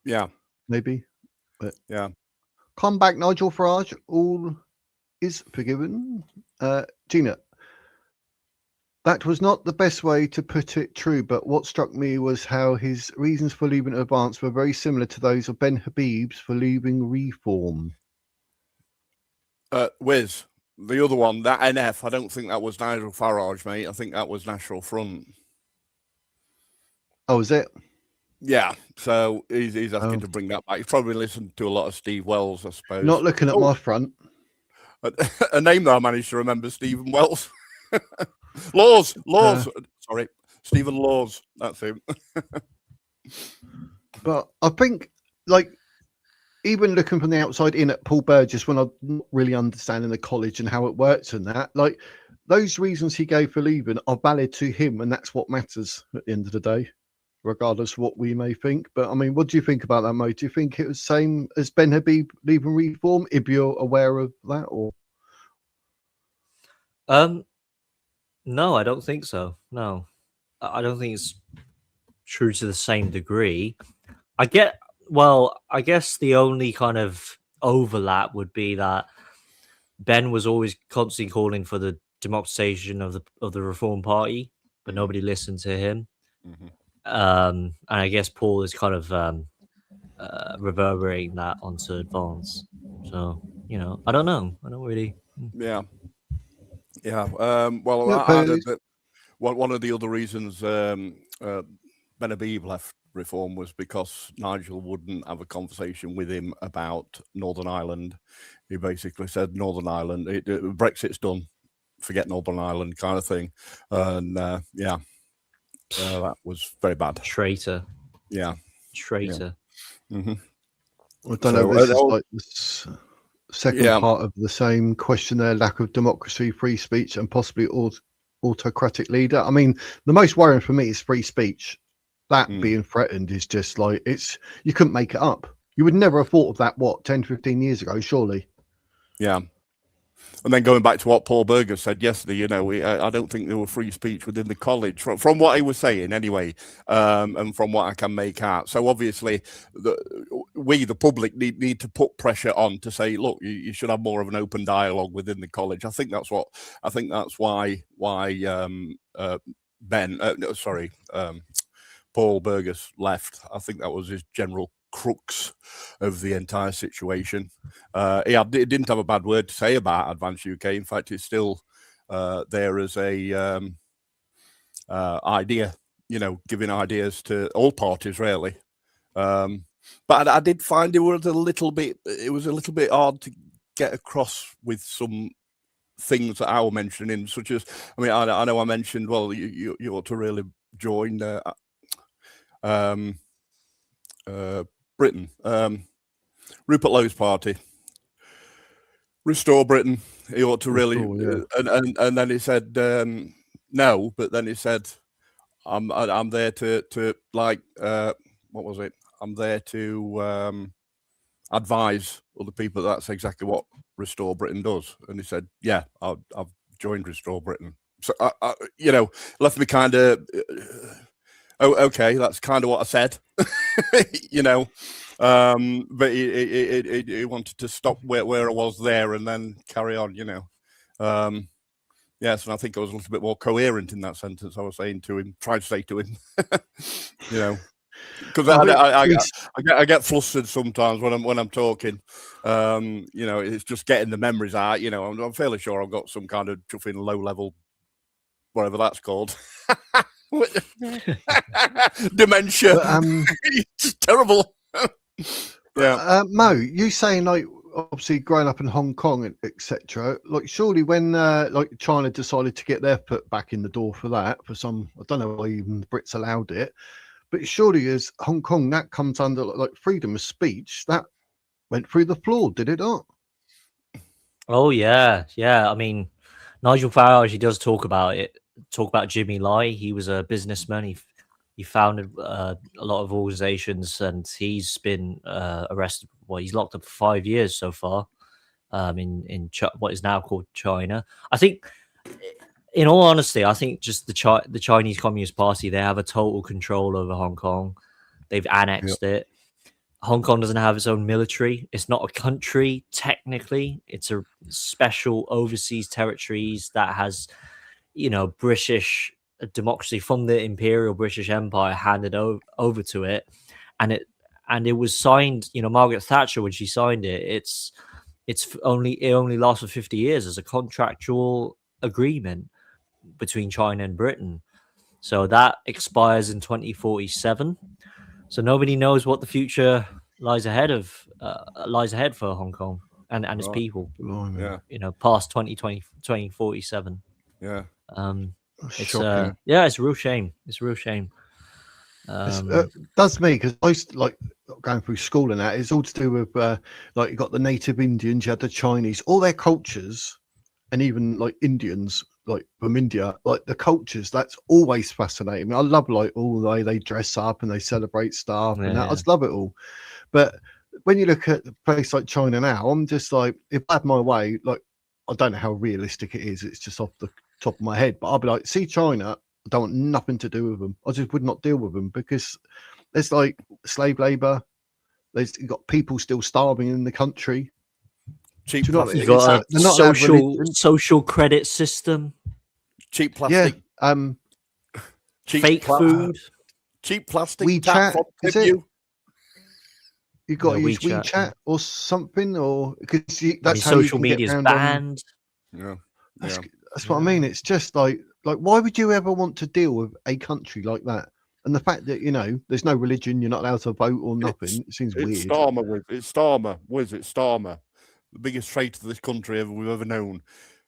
Yeah. Maybe. But yeah. Come back, Nigel Farage. All is forgiven. Gina. That was not the best way to put it, true, but what struck me was how his reasons for leaving Advance were very similar to those of Ben Habib's for leaving Reform. Wiz, the other one, that NF, I don't think that was Nigel Farage, mate. I think that was National Front. Oh, is it? Yeah, so he's asking to bring that back. He's probably listened to a lot of Steve Wells, I suppose. Not looking at my front. A name that I managed to remember, Stephen Wells. Laws. Sorry, Stephen Laws. That's him. But I think, like, even looking from the outside in at Paul Burgess, when I'm not really understanding the college and how it works and that, like, those reasons he gave for leaving are valid to him, and that's what matters at the end of the day, regardless of what we may think. But I mean, what do you think about that, Mo? Do you think it was the same as Ben Habib leaving Reform, if you're aware of that, or? No, I don't think so. No, I don't think it's true to the same degree. I guess the only kind of overlap would be that Ben was always constantly calling for the democratization of the Reform Party, but nobody listened to him. Mm-hmm. And I guess Paul is kind of reverberating that onto Advance. So, you know, I don't know. I don't really. Yeah. Well, one of the other reasons Ben Habib left Reform was because Nigel wouldn't have a conversation with him about Northern Ireland. He basically said Northern Ireland, Brexit's done, forget Northern Ireland kind of thing. And that was very bad. Traitor. Yeah. Traitor. Yeah. Mm-hmm. I don't know if this is like this second part of the same question there, lack of democracy, free speech, and possibly autocratic leader. I mean, the most worrying for me is free speech. That being threatened is just like, you couldn't make it up. You would never have thought of that, 10, 15 years ago, surely. Yeah. And then going back to what Paul Burgess said yesterday, you know, I don't think there were free speech within the college, from what he was saying anyway, and from what I can make out. So obviously, we, the public, need to put pressure on to say, look, you should have more of an open dialogue within the college. I think that's why Paul Burgess left. I think that was his general crux of the entire situation. He didn't have a bad word to say about Advance UK. In fact, it's still there as a idea, you know, giving ideas to all parties, really. But I did find it was a little bit hard to get across with some things that I was mentioning, such as, I mean, I know I mentioned, well, you ought to really join Britain, Rupert Lowe's party, Restore Britain. He ought to really, and then he said no, but then he said, I'm there to like, what was it? I'm there to advise other people. That's exactly what Restore Britain does. And he said, yeah, I've joined Restore Britain. So you know, left me kind of. Oh, okay, that's kind of what I said, you know, but he wanted to stop where I was there and then carry on, you know. Yes, and I think I was a little bit more coherent in that sentence I was saying to him, trying to say to him, you know, because I get flustered sometimes when I'm talking. You know, it's just getting the memories out. You know, I'm fairly sure I've got some kind of chuffing low level, whatever that's called. Dementia. But, it's terrible. Mo, you saying like obviously growing up in Hong Kong, etc. Like, surely when like China decided to get their foot back in the door for that, for some, I don't know why even the Brits allowed it, but surely as Hong Kong, that comes under like freedom of speech. That went through the floor, did it not? Oh yeah. I mean, Nigel Farage, he does talk about it. Talk about Jimmy Lai. He was a businessman. He founded a lot of organizations, and he's been arrested. Well, he's locked up for 5 years so far. In what is now called China. I think, in all honesty, I think just the Chinese Communist Party, they have a total control over Hong Kong. They've annexed it. Hong Kong doesn't have its own military. It's not a country technically. It's a special overseas territories that has, British democracy from the Imperial British Empire handed over to it, and it was signed. Margaret Thatcher, when she signed it, it only lasts for 50 years as a contractual agreement between China and Britain. So that expires in 2047. So nobody knows what the future lies ahead for Hong Kong and its people. Yeah. Past 2047. Yeah. It's it's a real shame. It's a real shame. That's me, because I used to, like, going through school and that, it's all to do with like, you got the native Indians, you had the Chinese, all their cultures, and even like Indians, like from India, like the cultures, that's always fascinating me. I love like all the way they dress up and they celebrate stuff and that. I just love it all. But when you look at a place like China now, I'm just like, if I had my way, like, I don't know how realistic it is, it's just off the top of my head, but I'll be like, see China, I don't want nothing to do with them. I just would not deal with them, because there's like slave labor. You've got people still starving in the country. Cheap plastic. You've got a social credit system. Cheap plastic. Yeah. Cheap fake food. Cheap plastic. WeChat, is it? You've got to use WeChat. WeChat or something, or because that's how social you can media is get banned. That's what I mean. It's just like why would you ever want to deal with a country like that? And the fact that there's no religion, you're not allowed to vote or nothing. It seems weird. It's Starmer. It's Starmer. The biggest traitor to this country we've ever known.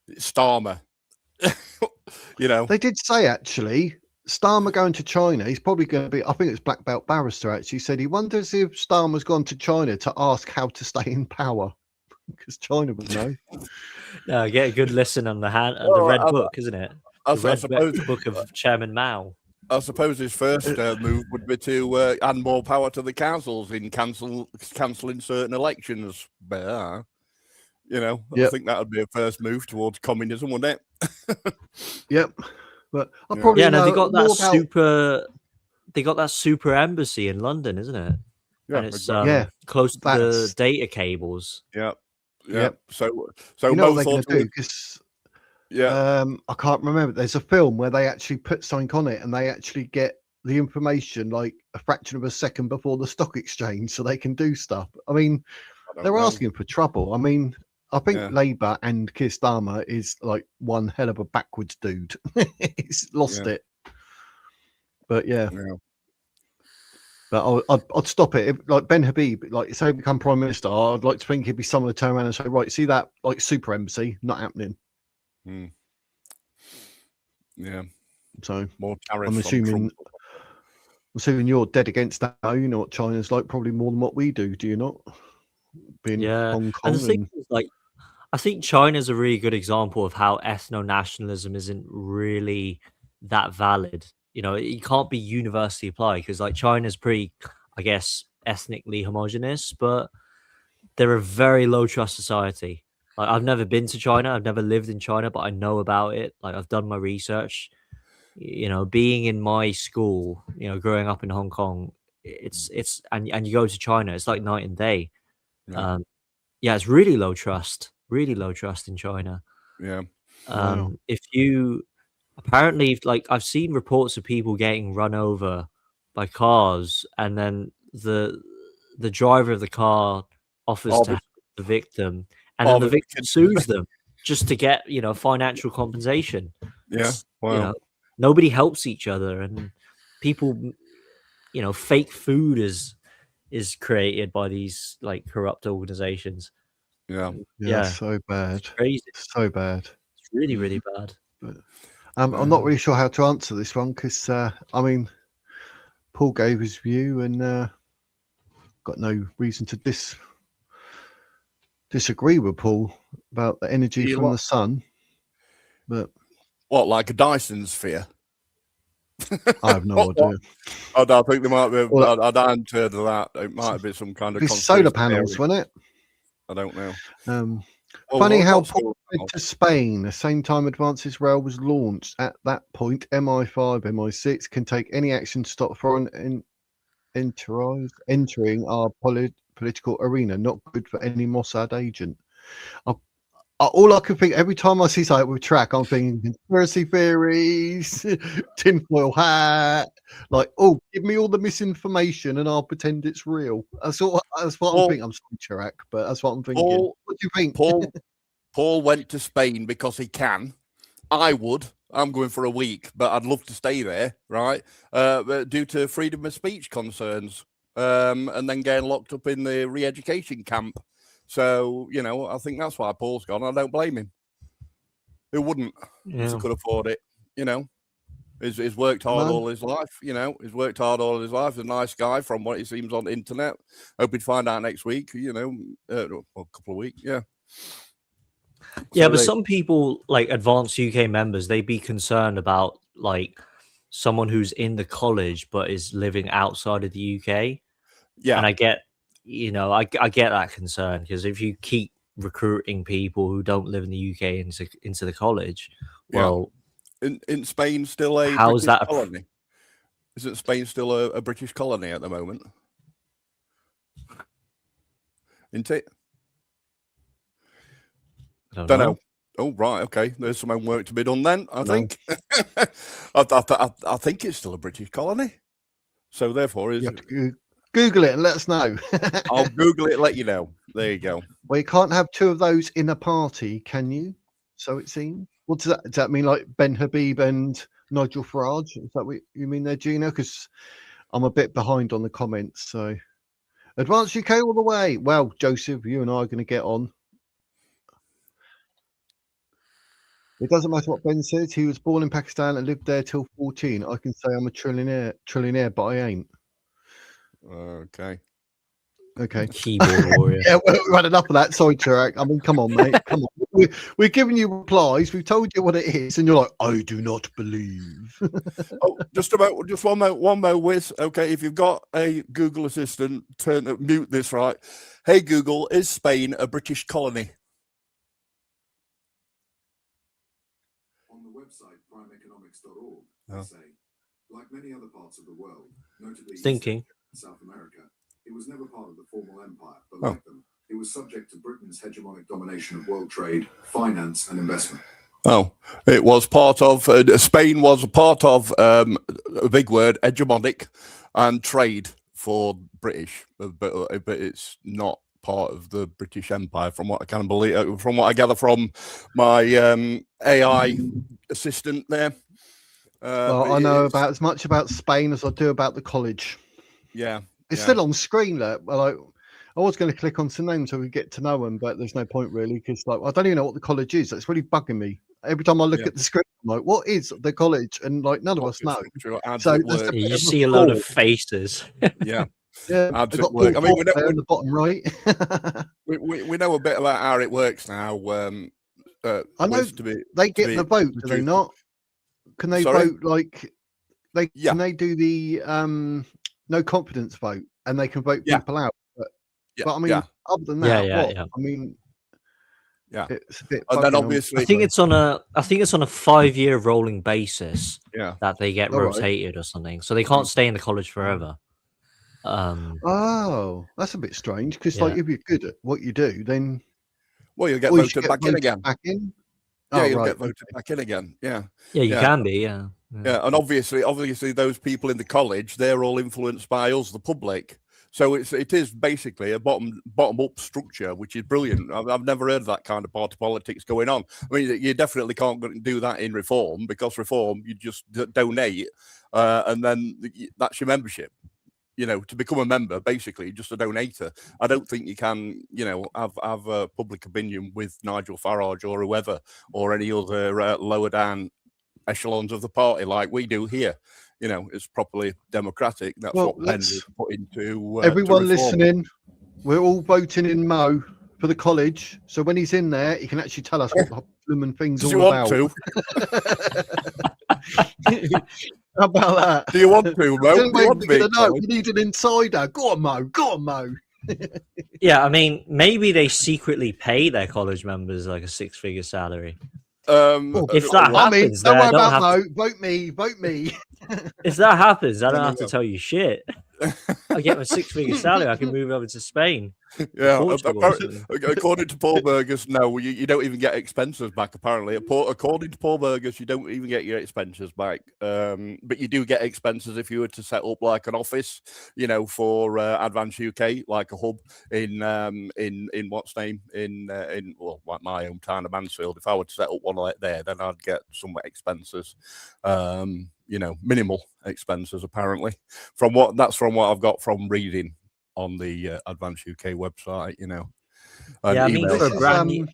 It's Starmer. They did say, actually, Starmer going to China, he's probably going to be, I think it's Black Belt Barrister actually said he wonders if Starmer's gone to China to ask how to stay in power, because China would know. No, get a good listen on the Red Book, isn't it? The Red Book of Chairman Mao. I suppose his first move would be to add more power to the councils in cancelling certain elections. But, I think that would be a first move towards communism, wouldn't it? Yep. But I probably they got that super embassy in London, isn't it? Yeah, and it's close to the data cables. Yeah. So you know what they're going most to do? Because I can't remember. There's a film where they actually put something on it, and they actually get the information like a fraction of a second before the stock exchange, so they can do stuff. I mean, they're asking for trouble. I mean, I think Labour and Keir Starmer is like one hell of a backwards dude. He's lost it. But but I'd stop it. If, like Ben Habib, like say become Prime Minister, I'd like to think he'd be someone to turn around and say, right, see that like super embassy, not happening. Yeah. So more tariffs. I'm assuming you're dead against that. You know what China's like, probably more than what we do. Do you not? Being Hong Kong. And the thing is, like, I think China's a really good example of how ethno-nationalism isn't really that valid. It can't be universally applied, because like China's pretty, I guess, ethnically homogenous, but they're a very low trust society. Like, I've never been to China, I've never lived in China, but I know about it. Like, I've done my research. Being in my school, growing up in Hong Kong, it's and you go to China, it's like night and day. It's really low trust in China. If you apparently, like, I've seen reports of people getting run over by cars, and then the driver of the car offers to help the victim, and then the victim sues them just to get financial compensation. Nobody helps each other, and people, fake food is created by these like corrupt organizations. Yeah, so bad. It's crazy. So bad. It's really, really bad. But, I'm not really sure how to answer this one because, I mean, Paul gave his view and got no reason to disagree with Paul about the energy from the sun. But what, like a Dyson sphere? I have no idea. I think there might be. I hadn't heard of that. It might be some kind of solar panels, theory. wasn't it? I don't know. Funny how Paul went to Spain the same time Advance's Rail was launched. At that point, MI5, MI6 can take any action to stop foreign entering our political arena. Not good for any Mossad agent. All I can think every time I see something with track, I'm thinking conspiracy theories, tinfoil hat. Like, oh, give me all the misinformation and I'll pretend it's real. That's what I'm thinking. I'm sorry, Chirac, but that's what I'm thinking. What do you think? Paul went to Spain because he can. I would. I'm going for a week, but I'd love to stay there, right? Due to freedom of speech concerns, and then getting locked up in the re-education camp. So, I think that's why Paul's gone. I don't blame him. Who wouldn't if he could afford it? He's worked hard all his life. He's worked hard all his life. He's a nice guy from what he seems on the internet. Hope he'd find out next week, a couple of weeks. Yeah. Yeah, but some people, like advanced UK members, they'd be concerned about like someone who's in the college but is living outside of the UK. Yeah. And I get, I get that concern because if you keep recruiting people who don't live in the UK into the college, well, in Spain still a how British is that colony? Isn't Spain still a British colony at the moment? Isn't it? I don't know. Oh, right. Okay. There's some homework to be done then, I think. I think it's still a British colony. So therefore, Google it and let us know. I'll Google it and let you know. There you go. Well, you can't have two of those in a party, can you? So it seems. What does that mean? Like Ben Habib and Nigel Farage? Is that what you mean there, Gina? Because I'm a bit behind on the comments. So Advance UK all the way. Well, Joseph, you and I are going to get on. It doesn't matter what Ben says. He was born in Pakistan and lived there till 14. I can say I'm a trillionaire, but I ain't. Okay. Keyboard warrior. Yeah, we've had enough of that. Sorry, Chirac. I mean, come on, mate. Come on. We're giving you replies. We've told you what it is, and you're like, I do not believe. Just one more whiz. Okay, if you've got a Google Assistant, mute this, right? Hey, Google, is Spain a British colony? On the website primeeconomics.org, they say, like many other parts of the world, notably Thinking. South America, it was never part of the formal empire, but like them, it was subject to Britain's hegemonic domination of world trade, finance, and investment. Oh, it was part of, Spain was a part of, a big word, hegemonic, and trade for British, but it's not part of the British Empire, from what I can believe, from what I gather from my AI assistant there. Well, I know about as much about Spain as I do about the college. Yeah. It's still on screen. Look, I was going to click on some names so we get to know them, but there's no point really because I don't even know what the college is. It's really bugging me. Every time I look at the screen, I'm like, what is the college? And none of us know. So you just see a load of faces. Yeah. Yeah, I mean, we know on the bottom right. we know a bit about how it works now. I know they get the vote, do they not? Can they vote like can they do the no confidence vote and they can vote people out? But I mean, other than that, I mean, it's a bit. And then obviously, I think it's on a 5-year rolling basis. Yeah, that they get rotated or something, so they can't stay in the college forever. Oh, that's a bit strange because like if you're good at what you do, then you'll get voted back in again. Yeah, you'll get voted back in again. Yeah, you can be. Yeah, and obviously, those people in the college, they're all influenced by us, the public. So it is basically a bottom up structure, which is brilliant. I've never heard of that kind of party politics going on. I mean, you definitely can't do that in Reform because Reform, you just donate, and then that's your membership. to become a member, basically just a donator. I don't think you can, have a public opinion with Nigel Farage or whoever, or any other lower down echelons of the party like we do here. It's properly democratic. That's what Ben was put into. Everyone listening, we're all voting in Mo for the college. So when he's in there, he can actually tell us what the blooming thing's all about. Do you want to? How about that? Do you want to, Mo? We need an insider. Go on, Mo. Go on, Mo. Yeah, I mean, maybe they secretly pay their college members like a 6-figure salary. If that happens, don't worry about Mo. Vote me. Vote me. If that happens, I don't have to tell you shit. I get my 6-figure salary. I can move over to Spain. Yeah, according to Paul Burgess, no, you don't even get expenses back. Apparently, according to Paul Burgess, you don't even get your expenses back. But you do get expenses if you were to set up like an office, for Advance UK, like a hub in what's name in like my hometown of Mansfield. If I were to set up one like there, then I'd get some expenses. Minimal expenses apparently. From what I've got from reading on the Advance UK website, Yeah, I mean, for a brand new,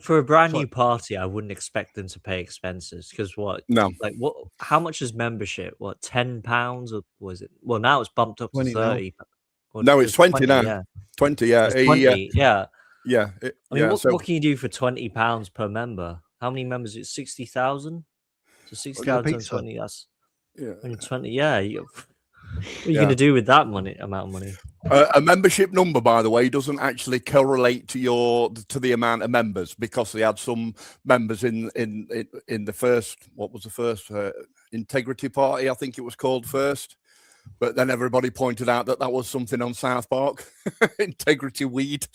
for a brand new party, I wouldn't expect them to pay expenses because how much is membership? What, £10 or was it? Well, now it's bumped up to 30. No, it's 20 now. Yeah. 20, yeah. It's 20, yeah. Yeah. What can you do for £20 per member? How many members? It's 60,000. So 60,000 times 20. That's 20. Yeah. What are you going to do with that amount of money? A membership number, by the way, doesn't actually correlate to the amount of members, because they had some members in the first, what was the first Integrity Party, I think it was called first. But then everybody pointed out that was something on South Park, Integrity Weed.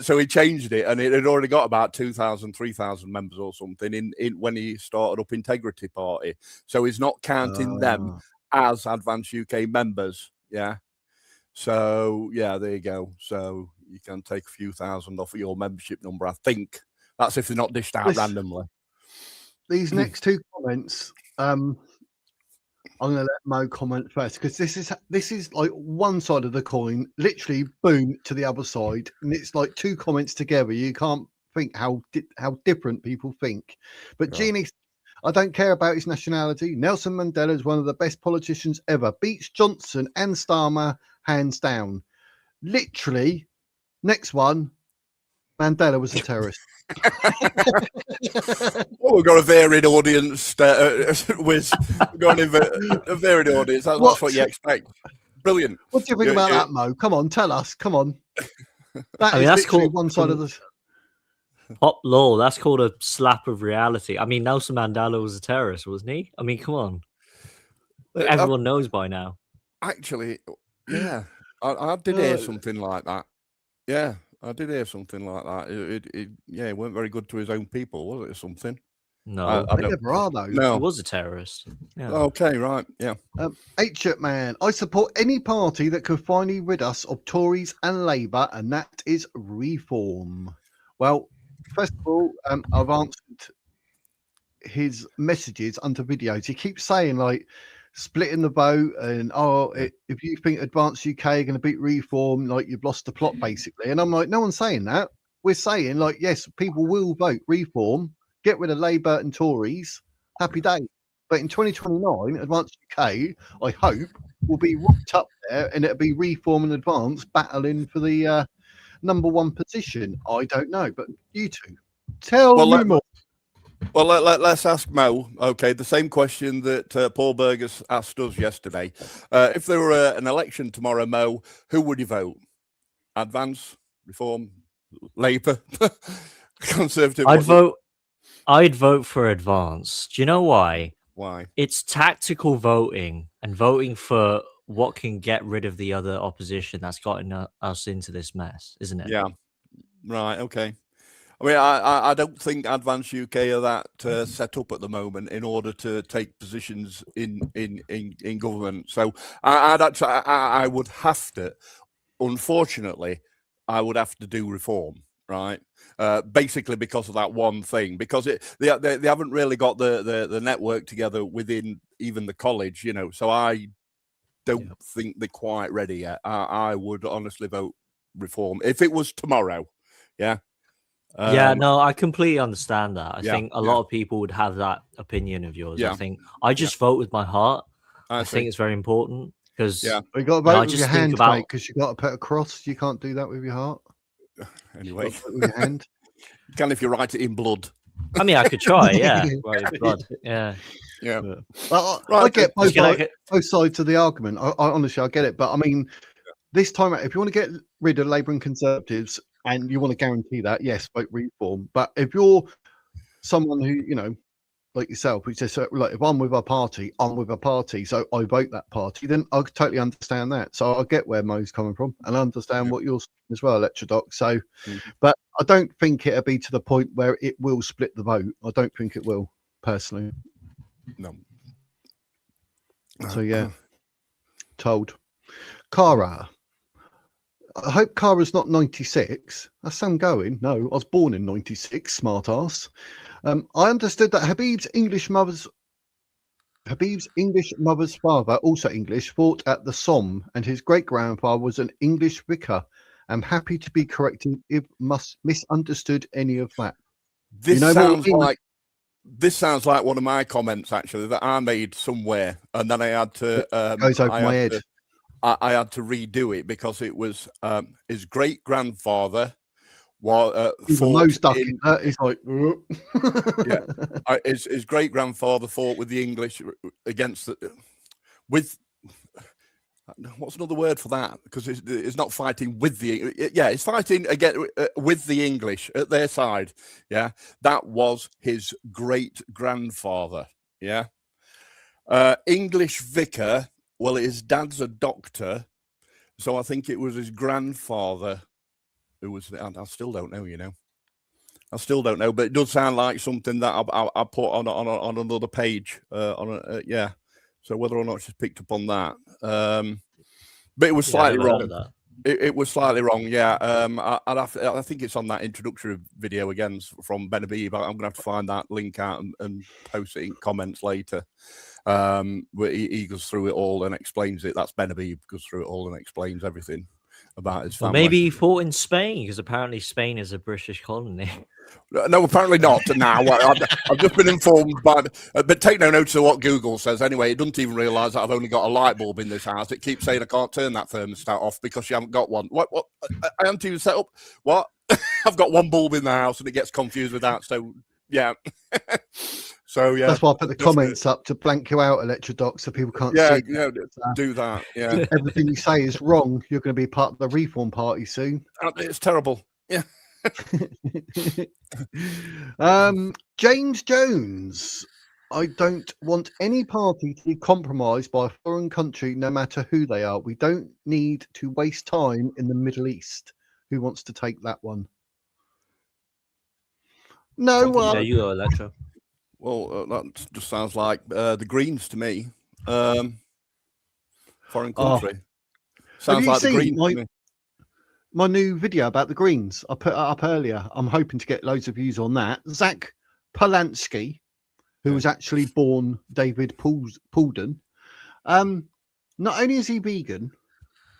So he changed it, and it had already got about 2,000, 3,000 members or something in when he started up Integrity Party. So he's not counting them as Advance UK members. Yeah. So, yeah, there you go. So you can take a few thousand off of your membership number, I think. That's if they're not dished out randomly. These next two comments, I'm going to let Mo comment first, because this is like one side of the coin, literally boom to the other side, and it's like two comments together. You can't think how different people think. But Jeannie, I don't care about his nationality. Nelson Mandela is one of the best politicians ever. Beats Johnson and Starmer hands down. Literally, next one, Mandela was a terrorist. Well, we've got a varied audience. We've got a varied audience. That's what you expect. Brilliant. What do you think about that, Mo? Come on, tell us. Come on. That's called one side of the pop law. That's called a slap of reality. I mean, Nelson Mandela was a terrorist, wasn't he? I mean, come on. Everyone knows by now. Actually, yeah, I did hear something like that. Yeah. I did hear something like that. It weren't very good to his own people, was it, or something? No, they never are, though. No, he was a terrorist. Yeah. Okay, right, yeah. H-Shirt Man, I support any party that could finally rid us of Tories and Labour, and that is Reform. Well, first of all, I've answered his messages under videos. He keeps saying, like, splitting the vote and if you think Advance UK are going to beat Reform, like, you've lost the plot, basically. And I'm like, no one's saying that. We're saying, like, yes, people will vote Reform, get rid of Labour and Tories, happy day. But in 2029, Advance UK, I hope, will be rocked up there, and it'll be Reform and Advance battling for the number one position. I don't know, but you two, tell me more. Well, let's ask Mo. Okay, the same question that Paul Burgess asked us yesterday. If there were an election tomorrow, Mo, who would you vote? Advance, Reform, Labour, Conservative? I'd vote for Advance. Do you know why? Why? It's tactical voting and voting for what can get rid of the other opposition that's gotten us into this mess, isn't it? Yeah. Right. Okay. I mean, I don't think Advance UK are that set up at the moment in order to take positions in government. So I would have to, unfortunately, I would have to do Reform, right? Basically because of that one thing, because they haven't really got the network together within even the college, So I don't think they're quite ready yet. I would honestly vote reform if it was tomorrow. Yeah. No, I completely understand that. I think a lot of people would have that opinion of yours. Yeah. I think I just vote with my heart. I see. think it's very important because you got to vote with your hand, mate, because you got to put a cross. You can't do that with your heart. Anyway, with your hand. You can if you write it in blood. I mean, I could try, yeah. Blood. Yeah. Well, I get both sides of the argument. I honestly, I get it. But I mean, this time, if you want to get rid of Labour and Conservatives and you want to guarantee that, yes, vote reform. But if you're someone who, like yourself, who says, like, if I'm with a party, I'm with a party, so I vote that party, then I totally understand that. So I get where Mo's coming from and I understand what you're saying as well, Electrodoc. So, but I don't think it'll be to the point where it will split the vote. I don't think it will, personally. No. So, yeah. Told. Cara. I hope Cara's not 96. That's Sam going. No, I was born in 96, smart ass. I understood that Habib's English mother's father, also English, fought at the Somme, and his great-grandfather was an English vicar. I'm happy to be corrected if misunderstood any of that. This sounds like one of my comments, actually, that I made somewhere, and then I had to goes over my head. I had to redo it because it was his great-grandfather was he's like his great-grandfather fought with the English against with what's another word for that, because it's not fighting with the it's fighting again with the English at their side. That was his great-grandfather. English vicar, well, his dad's a doctor, so I think it was his grandfather who was. I still don't know, I still don't know, but it does sound like something that I put on another page. So whether or not she's picked up on that, but it was slightly wrong. It was slightly wrong. I think it's on that introductory video again from Ben Habib. I'm gonna have to find that link out and post it in comments later. Where he goes through it all and explains it. That's Ben Habib goes through it all and explains everything about his family. Well, maybe he fought in Spain, because apparently Spain is a British colony. No, apparently not. Now I've just been informed by, but take no notice of what Google says. Anyway, it doesn't even realise that I've only got a light bulb in this house. It keeps saying I can't turn that thermostat off because you haven't got one. What? I haven't even set up. What? I've got one bulb in the house and it gets confused with that. So yeah. So that's why I put the comments up to blank you out, Electrodoc, so people can't see. Do that. Yeah. Everything you say is wrong. You're going to be part of the reform party soon. It's terrible. Yeah. James Jones. I don't want any party to be compromised by a foreign country, no matter who they are. We don't need to waste time in the Middle East. Who wants to take that one? No one. Yeah, you go, Electro. Well, that just sounds like the Greens to me. Foreign country. Sounds like the Greens to me. My new video about the Greens, I put it up earlier. I'm hoping to get loads of views on that. Zach Polanski, who was actually born David Poulden. Not only is he vegan,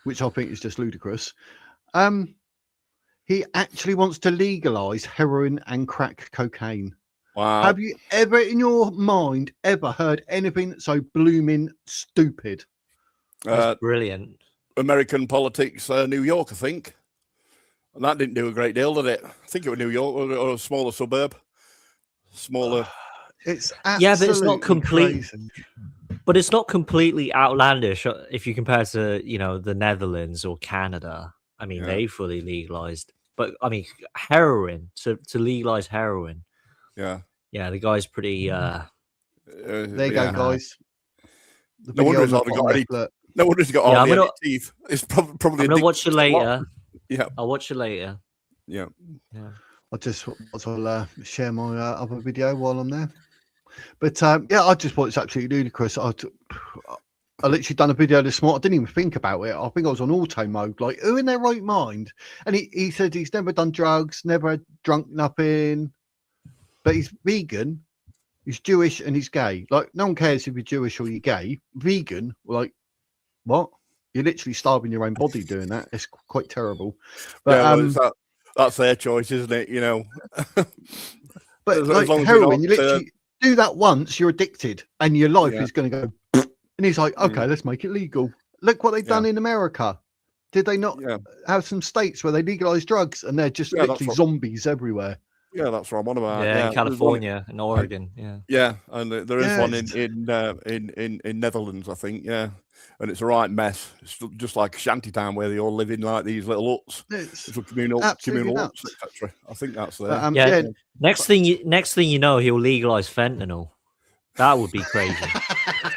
which I think is just ludicrous, he actually wants to legalize heroin and crack cocaine. Wow. Have you ever in your mind ever heard anything so blooming stupid? That's brilliant. American politics, New York, I think. And that didn't do a great deal, did it? I think it was New York or a smaller suburb. Smaller. It's but it's not complete. crazy. But it's not completely outlandish if you compare to, the Netherlands or Canada. I mean, they fully legalized. But I mean, heroin, to legalize heroin. Yeah, the guy's pretty. There you go, guys. No wonder he's not got any. No wonder he's got any teeth. It's probably. I'm gonna watch it later. Yeah, I'll watch it later. Yeah. I'll share my other video while I'm there. But I just thought it's absolutely ludicrous. I literally done a video this morning. I didn't even think about it. I think I was on auto mode. Like, who in their right mind? And he said he's never done drugs, never drunk nothing. But he's vegan, he's Jewish, and he's gay. Like, no one cares if you're Jewish or you're gay. Vegan, like, what? You're literally starving your own body doing that. It's quite terrible. But yeah, well, that's their choice, isn't it? You know. But as like long as heroin, you're you not, literally do that once, you're addicted, and your life Yeah. is going to go. And he's like, okay, let's make it legal. Look what they've done in America. Did they not have some states where they legalize drugs and they're just literally zombies everywhere? Yeah, that's what I'm on about. Yeah, in California and Oregon. Yeah, and there is one in Netherlands, I think. Yeah, and it's a right mess. It's just like a shanty town where they all live in like these little huts. It's communal nuts. huts, etc. I think that's there. Yeah. Next thing you know, he'll legalize fentanyl. That would be crazy.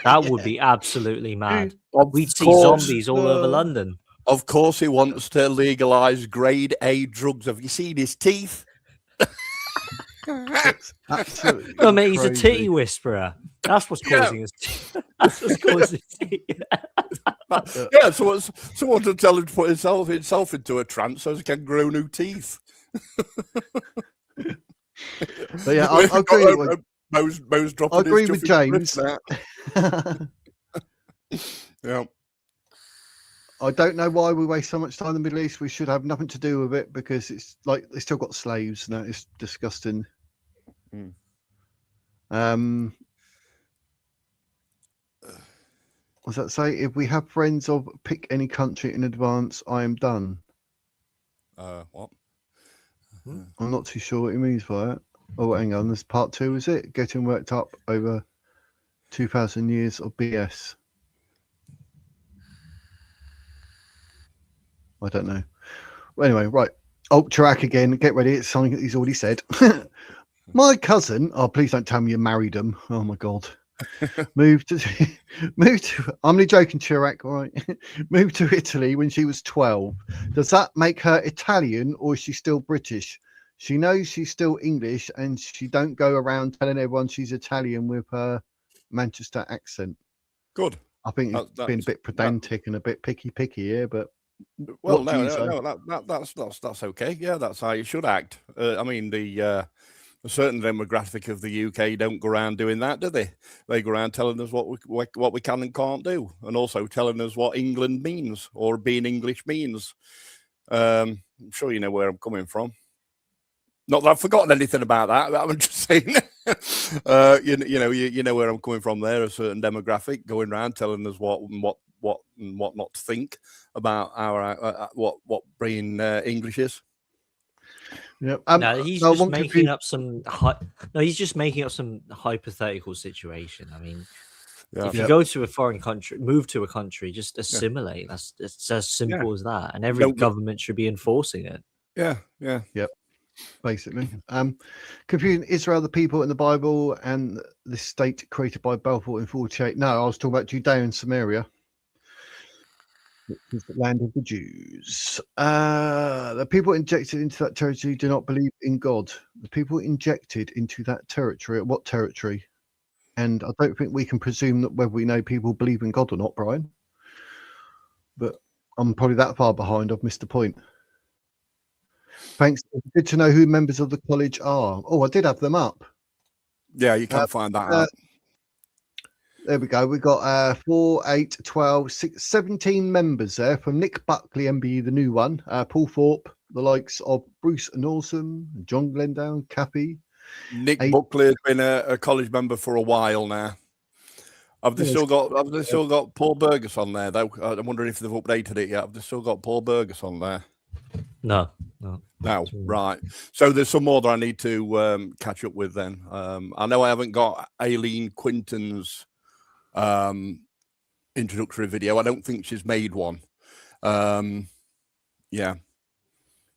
That would be absolutely mad. We'd see zombies all over London. Of course, he wants to legalize grade A drugs. Have you seen his teeth? Absolutely. No, mate, he's a titty whisperer. That's what's causing his teeth. That's what's causing his teeth. Yeah, someone to tell him to put himself into a trance so he can grow new teeth. But yeah, I agree with Mo's dropping. I agree with James. Yeah. I don't know why we waste so much time in the Middle East. We should have nothing to do with it because it's like they still got slaves and that is disgusting. What's that say? If we have friends of pick any country in advance, I am done. What? I'm not too sure what he means by it. Oh, hang on. This part 2, is it? Getting worked up over 2,000 years of BS. I don't know. Well, anyway, right. Oh, Chirac again. Get ready. It's something that he's already said. My cousin. Oh, please don't tell me you married him. Oh my God. moved to. I'm only joking, Chirac. All right. Moved to Italy when she was 12. Does that make her Italian or is she still British? She knows she's still English and she don't go around telling everyone she's Italian with her Manchester accent. Good. I think it's been a bit pedantic and a bit picky here, but. Well, no, that's okay. Yeah, that's how you should act. I mean, a certain demographic of the UK don't go around doing that, do they? They go around telling us what we can and can't do, and also telling us what England means or being English means. I'm sure you know where I'm coming from. Not that I've forgotten anything about that. I'm just saying. You know where I'm coming from. There, a certain demographic going around telling us what not to think about our what being English is. Yeah. No, he's just making up some. He's just making up some hypothetical situation. I mean, if you go to a foreign country, move to a country, just assimilate. It's as simple as that, and every government should be enforcing it. Yep. Basically, confusing Israel, the people in the Bible, and the state created by Balfour in 48. No, I was talking about Judea and Samaria. Which is the land of the Jews. The people injected into that territory do not believe in God. The people injected into that territory, what territory? And I don't think we can presume that whether we know people believe in God or not, Brian. But I'm probably that far behind. I've missed the point. Thanks. Good to know who members of the college are. Oh, I did have them up. Yeah, you can find that out. There we go. We got 4, 8, 12, 6, 17 members there from Nick Buckley, MBE, the new one, Paul Thorpe, the likes of Bruce Norsom, John Glendown, Cappy. Nick Buckley has been a college member for a while now. Have they still got Paul Burgess on there though? I'm wondering if they've updated it yet. Have they still got Paul Burgess on there? No. Right. So there's some more that I need to catch up with then. I know I haven't got Aileen Quinton's introductory video. I don't think she's made one. Yeah.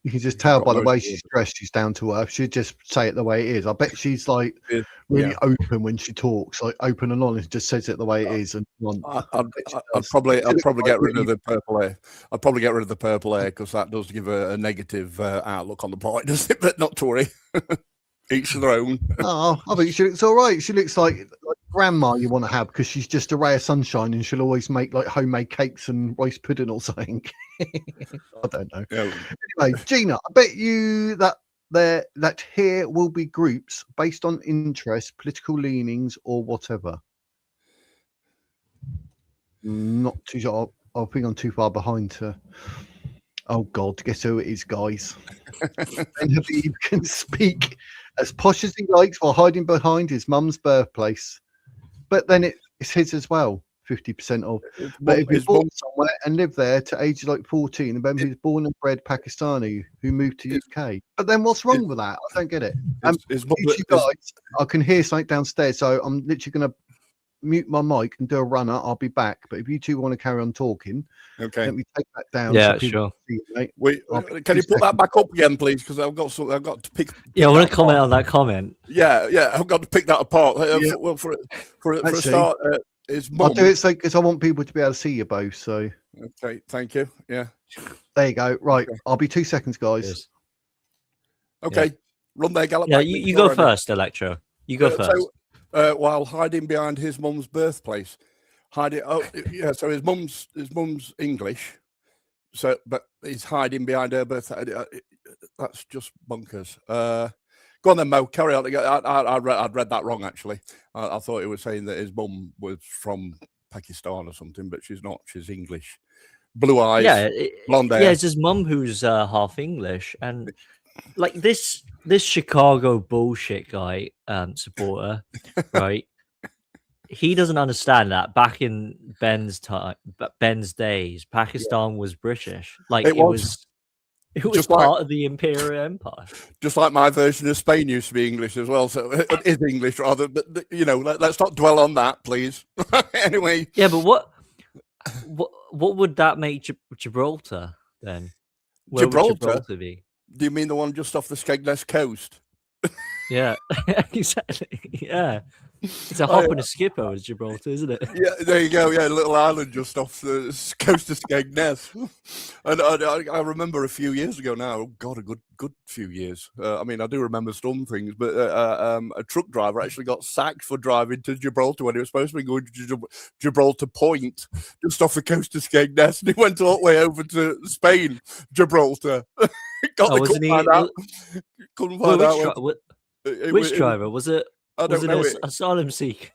You can just tell by the way she's dressed, she's down to earth. She'd just say it the way it is. I bet she's like really open when she talks, like open and honest, just says it the way it is. And I'd probably get rid of the purple hair. I'd probably get rid of the purple hair because that does give a negative outlook on the party, doesn't it? But not to worry. Each their own. Oh, I think she looks all right. She looks like grandma you want to have because she's just a ray of sunshine and she'll always make like homemade cakes and rice pudding or something. I don't know. Yeah. Anyway, Gina, I bet you that here will be groups based on interest, political leanings, or whatever. Not too sure. I've been on too far behind to. Oh God, guess who it is, guys? Ben Habib can speak as posh as he likes while hiding behind his mum's birthplace. But then it's his as well, 50% off. But if he's born somewhere and lived there to age like 14, and then he's born and bred Pakistani who moved to UK. But then what's wrong with that? I don't get it. You guys, I can hear something downstairs, so I'm literally going to mute my mic and do a runner. I'll be back. But if you two want to carry on talking, okay, let me take that down. Yeah, sure. Can you put that back up again, please? Because I've got to pick. Yeah, I want to comment on that comment. Yeah, I've got to pick that apart. Well, for a start, his mum. I'll do it because I want people to be able to see you both. So okay, thank you. Yeah, there you go. Right, okay. I'll be 2 seconds, guys. Yes. Okay, yeah. run there, Gallop. Yeah, you go first, Electro. You go first. So, while hiding behind his mum's birthplace, hiding. Oh, yeah. So his mum's English. So, but he's hiding behind her birth. That's just bonkers. Go on then, Mo. Carry on. I'd read that wrong, actually. I thought it was saying that his mum was from Pakistan or something, but she's not. She's English. Blue eyes, blonde hair. Yeah, it's his mum who's half English. And like this Chicago bullshit guy supporter, right? He doesn't understand that back in Ben's days, Pakistan was British. Like it was part of the Imperial Empire. Just like my version of Spain used to be English as well. So it is English rather, but let's not dwell on that, please. Anyway. Yeah, but what would that make Gibraltar then? Where would Gibraltar be? Do you mean the one just off the Skegness coast? Yeah, exactly. Yeah. It's a hop and a skip over Gibraltar, isn't it? Yeah, there you go. Yeah, a little island just off the coast of Skegness. And I remember a few years ago now. Oh God, a good few years. I mean, I do remember some things, but a truck driver actually got sacked for driving to Gibraltar when he was supposed to be going to Gibraltar Point, just off the coast of Skegness, and he went all the way over to Spain, Gibraltar. Couldn't find out. Which driver was it? I don't know. Asylum seeker.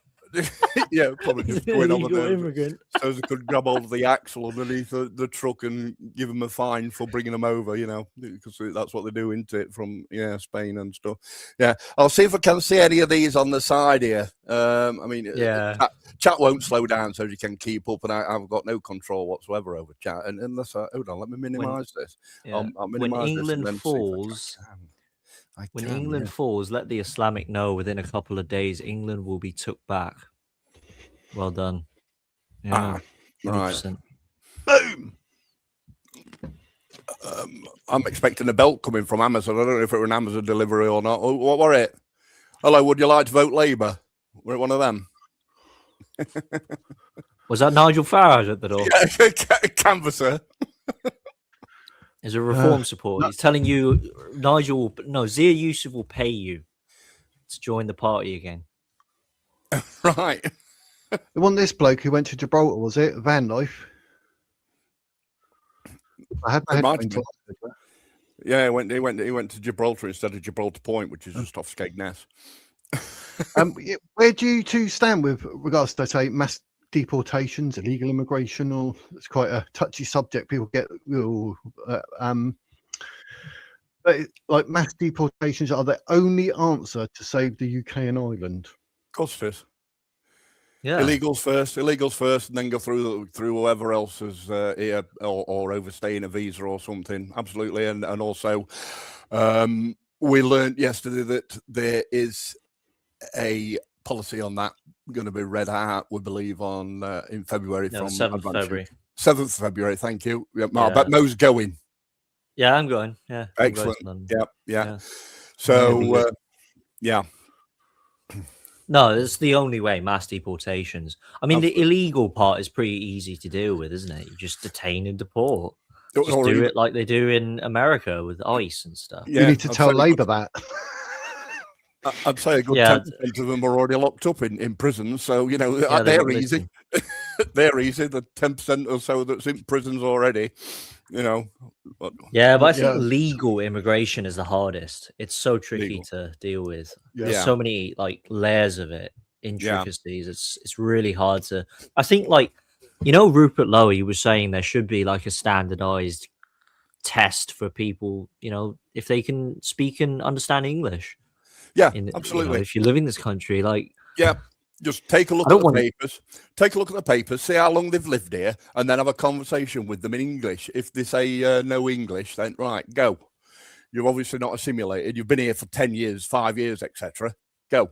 Yeah, probably just going on with immigrant. So they could grab hold of the axle underneath the truck and give them a fine for bringing them over, because that's what they do, isn't it? From Spain and stuff. Yeah, I'll see if I can see any of these on the side here. I mean, chat won't slow down, so you can keep up, and I've got no control whatsoever over chat. And unless hold on, let me minimise this. Yeah. I'll minimize when England falls. When England falls, let the Islamic know within a couple of days England will be took back. Well done. Yeah, right. Boom. I'm expecting a belt coming from Amazon. I don't know if it were an Amazon delivery or not. What were it? Hello, would you like to vote Labour? We're one of them. Was that Nigel Farage at the door? Yeah, canvasser. As a reform support, he's telling you Zia Yusuf will pay you to join the party again. Right. The one, this bloke who went to Gibraltar, was it? Van Life. Yeah, he went to Gibraltar instead of Gibraltar Point, which is just off Skegness. Where do you two stand with regards to, say, mass deportations, illegal immigration? Or it's quite a touchy subject. People get but like mass deportations are the only answer to save the UK and Ireland. Of course it is. Yeah, illegals first, and then go through whoever else is here or overstaying a visa or something. Absolutely, and also we learned yesterday that there is a policy on that going to be read out, we believe, on in February. From 7th February. 7th February. Thank you. Yeah, I bet Mo's going. Yeah, I'm going. Yeah, excellent. Yeah. So yeah. No, it's the only way, mass deportations. I mean, the illegal part is pretty easy to deal with, isn't it? You just detain and deport. Just do it like they do in America with ICE and stuff. Yeah, you need to tell Labour that. I'd say a good 10% of them are already locked up in prisons, so they're easy. They're easy. The 10% or so that's in prisons already, Yeah, but I think legal immigration is the hardest. It's so tricky to deal with. There's so many layers of it, intricacies. It's really hard to. I think You know, Rupert Lowe, he was saying there should be like a standardized test for people, you know, if they can speak and understand English. Yeah, You know, absolutely. if you live in this country, like, Yeah, just take a look I at don't the want- papers. Take a look at the papers. See how long they've lived here, and then have a conversation with them in English. If they say no English, then right, go. You're obviously not assimilated. You've been here for 10 years, 5 years, etc. Go.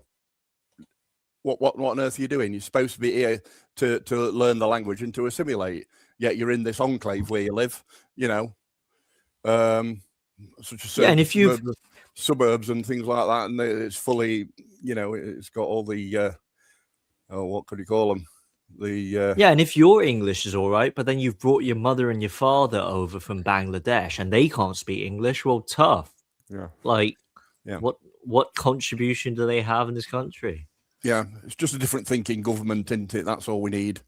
What on earth are you doing? You're supposed to be here to learn the language and to assimilate. Yet you're in this enclave where you live. You know, such as yeah, and if you've suburbs and things like that, and it's fully, you know, it's got all the what could you call them? Yeah, and if your English is all right, but then you've brought your mother and your father over from Bangladesh and they can't speak English, well, tough. Yeah. Like, yeah. What contribution do they have in this country? Yeah, it's just a different thinking government, isn't it? That's all we need.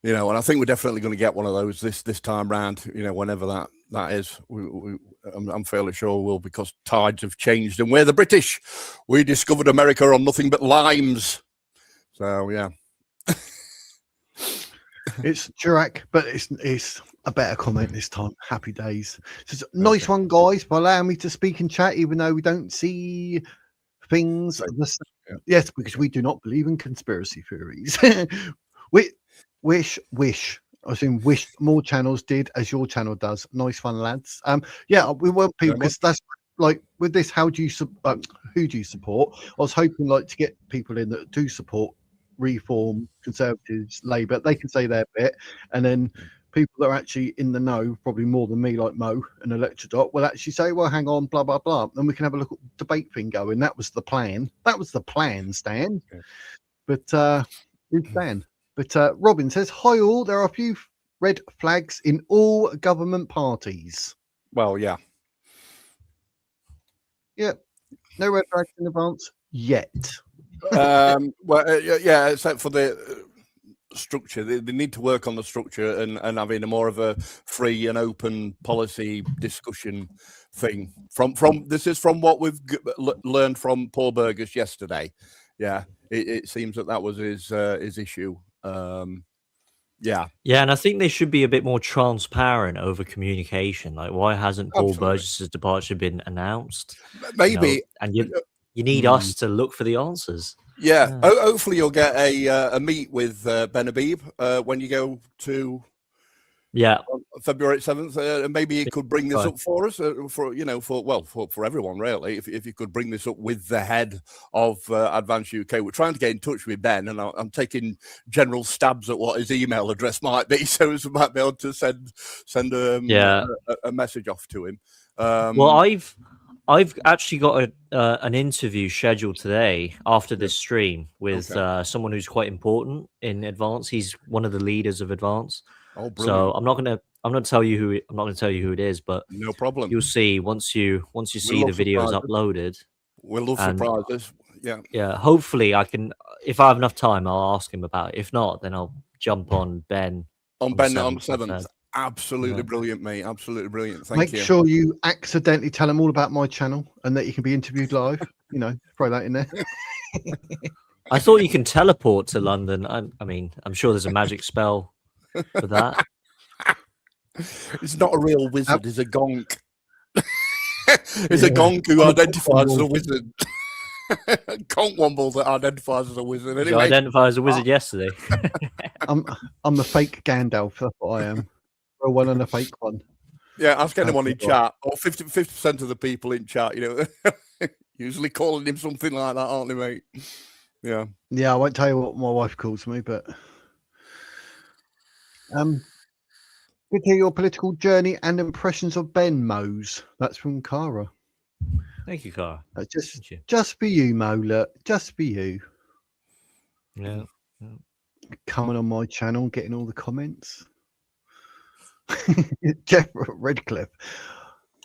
You know, and I think we're definitely going to get one of those this time round, you know, whenever that is. I'm fairly sure we'll, because tides have changed. And we're the British. We discovered America on nothing but limes. So, yeah. It's Chirac, but it's a better comment this time. Happy days. So nice one, guys, for allowing me to speak and chat, even though we don't see things. Yeah. Yes, because we do not believe in conspiracy theories. we wish more channels did as your channel does. Nice fun, lads. Yeah, we want people, because that's like with this. Who do you support? I was hoping like to get people in that do support Reform, Conservatives, Labour. They can say their bit, and then people that are actually in the know, probably more than me, like Mo and Electrodot, will actually say, well, hang on, blah blah blah, and we can have a look at the debate thing going. That was the plan, Stan. Okay. But it's Stan. But Robin says, hi all, there are a few red flags in all government parties. Well, yeah. No red flags in advance yet. Well, yeah, except for the structure. They need to work on the structure and having a more of a free and open policy discussion thing. From this is from what we've learned from Paul Burgess yesterday. Yeah, it seems that was his issue. Yeah, and I think they should be a bit more transparent over communication. Like, why hasn't Paul Burgess's departure been announced? Maybe, you know, and you need us to look for the answers. Yeah. Hopefully you'll get a meet with Ben Habib when you go to February 7th, and maybe he could bring this up for us, for everyone really. If you could bring this up with the head of Advance UK, we're trying to get in touch with Ben, and I'm taking general stabs at what his email address might be, so we might be able to send a message off to him. Well, I've actually got an interview scheduled today after this stream with someone who's quite important in Advance. He's one of the leaders of Advance. Oh, brilliant. So I'm not gonna tell you who it is, but no problem. You'll see once you see the videos uploaded. We'll love surprises. Yeah. Hopefully, I can. If I have enough time, I'll ask him about it. If not, then I'll jump on Ben. On the 7th. Absolutely brilliant, mate. Absolutely brilliant. Thank you. Make sure you accidentally tell them all about my channel and that you can be interviewed live. You know, throw that in there. I thought you can teleport to London. I mean, I'm sure there's a magic spell for that. It's not a real wizard. He's a gonk. He's a gonk who identifies as a wizard. Conk Womble that identifies as a wizard. Anyway. You identified as a wizard yesterday. I'm the fake Gandalf. That's what I am. A one and a fake one. Yeah, ask anyone in chat, or 50% of the people in chat, you know, usually calling him something like that, aren't they, mate? Yeah. Yeah, I won't tell you what my wife calls me, but good to hear your political journey and impressions of Ben Mose. That's from Cara. Thank you, Cara. Just for you, Mo. Look, just for you. Yeah. Coming on my channel, getting all the comments. Jeff Redcliffe.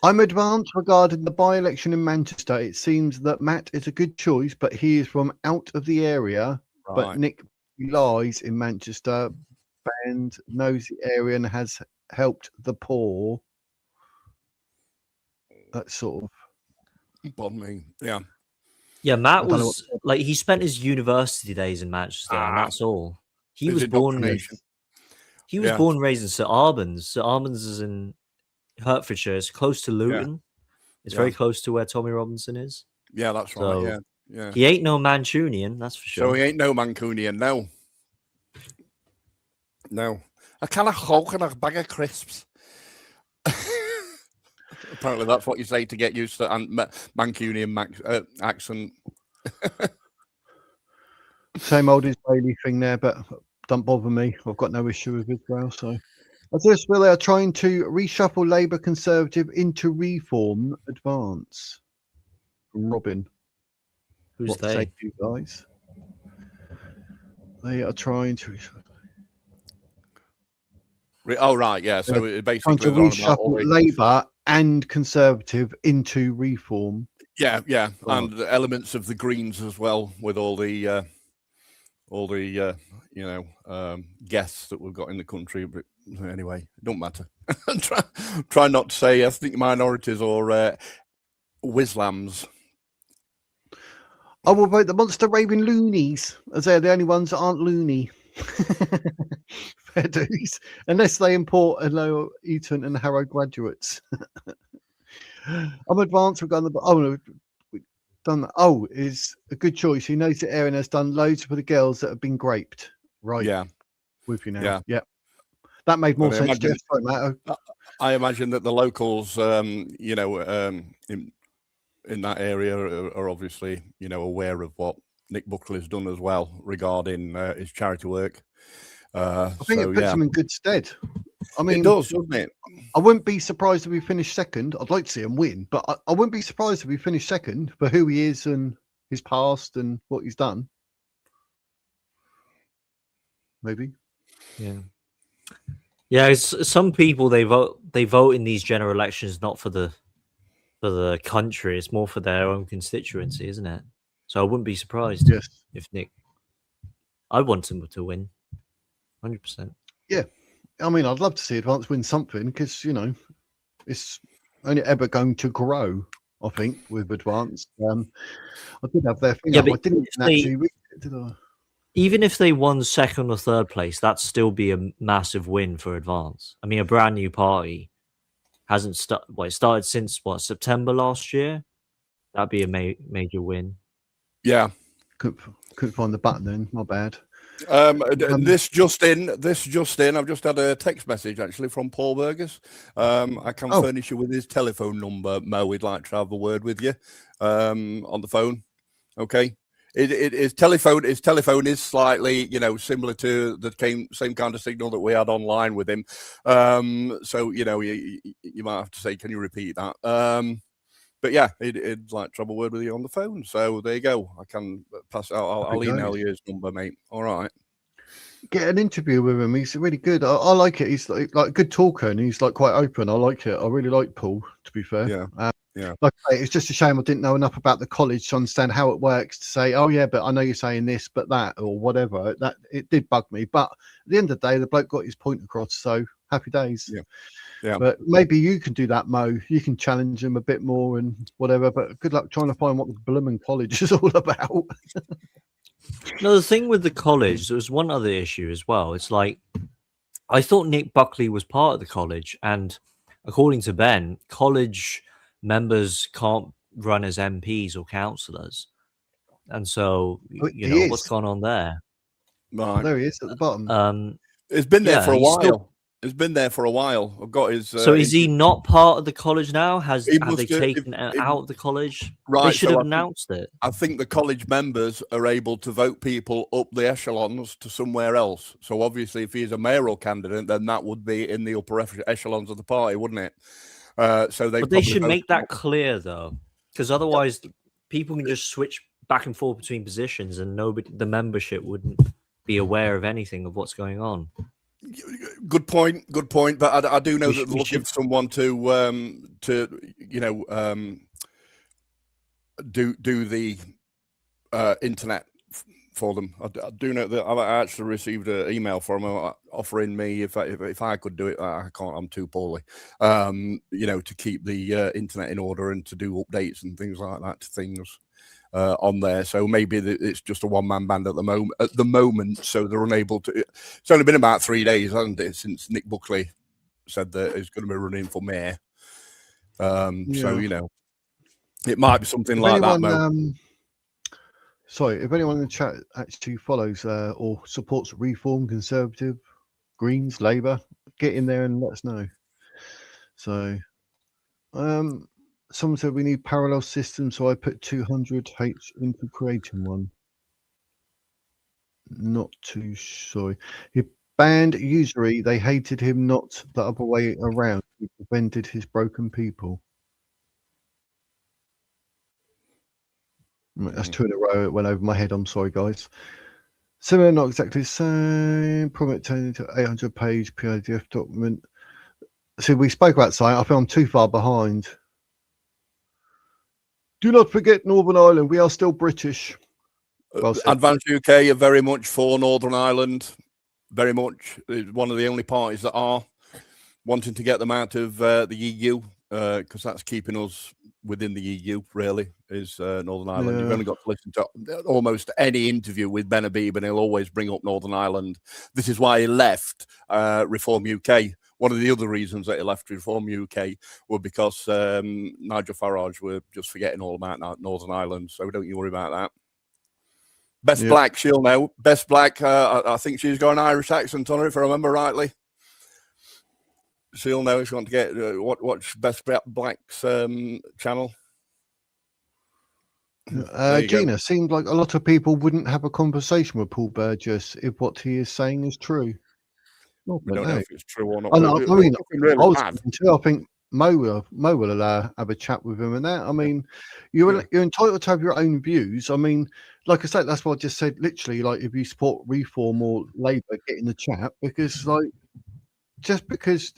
I'm advanced regarding the by-election in Manchester. It seems that Matt is a good choice, but he is from out of the area. Right. But Nick lies in Manchester and knows the area and has helped the poor. That's sort of. Pardon me. Yeah. Yeah, Matt was like, he spent his university days in Manchester, and that's all. He was born in. He was born and raised in St Albans. St Albans is in Hertfordshire. It's close to Luton. It's very close to where Tommy Robinson is. Yeah, that's right. Yeah. He ain't no Mancunian, that's for sure. So he ain't no Mancunian, no. No. A can of Coke and a bag of crisps. Apparently that's what you say to get used to Mancunian accent. Same old Israeli thing there, but don't bother me. I've got no issue with Israel. So I just feel they are trying to reshuffle Labour Conservative into Reform Advance. From Robin. Who's what they? Say you guys? They are trying to. Oh right, yeah. So it basically trying to reshuffle Labour and Conservative into Reform. Yeah, and the elements of the Greens as well, with all the guests that we've got in the country. But anyway, it don't matter. try not to say ethnic minorities or Wislams. Oh, what about the monster raving loonies? As they're the only ones that aren't loony. Fair dues. Unless they import Hello Eton and Harrow graduates. I'm advanced. We've done we've done that. Oh, is a good choice. He knows that Erin has done loads for the girls that have been graped. Right. Yeah. With you now. Yeah. That made more sense. I imagine that the locals, in that area are obviously, aware of what Nick Buckley's done as well regarding his charity work. I think it puts him in good stead. I mean, it does, doesn't it? I wouldn't be surprised if we finish second. I'd like to see him win, but I wouldn't be surprised if we finish second for who he is and his past and what he's done. Maybe. Yeah. Some people they vote in these general elections not for the country. It's more for their own constituency, isn't it? So I wouldn't be surprised if Nick. I want him to win, 100%. Yeah, I mean, I'd love to see Advance win something because it's only ever going to grow. I think with Advance, I did have their thing. Yeah, I didn't actually read it, did I? Even if they won second or third place, that'd still be a massive win for Advance. I mean, a brand new party hasn't started. It started since September last year. That'd be a major win. Yeah, couldn't find the button then. My bad. This just in. I've just had a text message actually from Paul Burgess. I can furnish you with his telephone number, Mo. We'd like to have a word with you on the phone. Okay. His telephone is slightly, similar to the same kind of signal that we had online with him. So you might have to say, can you repeat that? But yeah, he'd like to have a word with you on the phone. So there you go. I can pass. I'll email you his number, mate. All right. Get an interview with him. He's really good. I like it. He's like a good talker and he's like quite open. I like it. I really like Paul, to be fair. Yeah. Like I say, it's just a shame I didn't know enough about the college to understand how it works to say, oh yeah, but I know you're saying this, but that, or whatever. That it did bug me. But at the end of the day, the bloke got his point across. So happy days. Yeah. But maybe you can do that, Mo. You can challenge him a bit more and whatever. But good luck trying to find what the blooming college is all about. No, the thing with the college, there was one other issue as well. It's like, I thought Nick Buckley was part of the college, and according to Ben, college members can't run as MPs or councillors. And so, what's going on there? Right. There he is at the bottom. It's been there for a while. It's been there for a while. I've got his. So is he not part of the college now? Have they taken out of the college? Right. They should have announced it. I think the college members are able to vote people up the echelons to somewhere else. So obviously, if he's a mayoral candidate, then that would be in the upper echelons of the party, wouldn't it? So they should make that clear, though, because otherwise, people can just switch back and forth between positions, and the membership wouldn't be aware of anything of what's going on. Good point. But I do know that they're looking for someone to do the internet for them. I do know that I actually received an email from them offering me if I could do it. I can't. I'm too poorly. To keep the internet in order and to do updates and things like that to things. on there. So maybe it's just a one-man band at the moment. So they're unable to. It's only been about 3 days, hasn't it, since Nick Buckley said that he's going to be running for mayor. So it might be something like that. Mo. Sorry, if anyone in the chat actually follows or supports Reform, Conservative, Greens, Labour, get in there and let us know. So, someone said we need parallel systems, so I put 200H into creating one. Not too sorry. He banned usury. They hated him, not the other way around. He prevented his broken people. That's 2 in a row. It went over my head. I'm sorry, guys. Similar, not exactly the same. Promote turning to 800-page PDF document. See, we spoke about something. I feel I'm too far behind. Do not forget Northern Ireland. We are still British. Well said. Advanced UK are very much for Northern Ireland. Very much. It's one of the only parties that are wanting to get them out of the EU, because that's keeping us within the EU, really, is Northern Ireland. Yeah. You've only got to listen to almost any interview with Ben Habib and he'll always bring up Northern Ireland. This is why he left Reform UK. One of the other reasons that he left Reform UK were because Nigel Farage were just forgetting all about Northern Ireland, so don't you worry about that. Best Black, she'll know. Best Black, I think she's got an Irish accent on her, if I remember rightly. She'll know if you want to get watch Best Black's channel. Gina, seemed like a lot of people wouldn't have a conversation with Paul Burgess if what he is saying is true. We don't know if it's true or not. I mean, I think Mo will have a chat with him and that. I mean, you're entitled to have your own views. I mean, like I said, that's what I just said. Literally, like if you support Reform or Labour, get in the chat, because like just because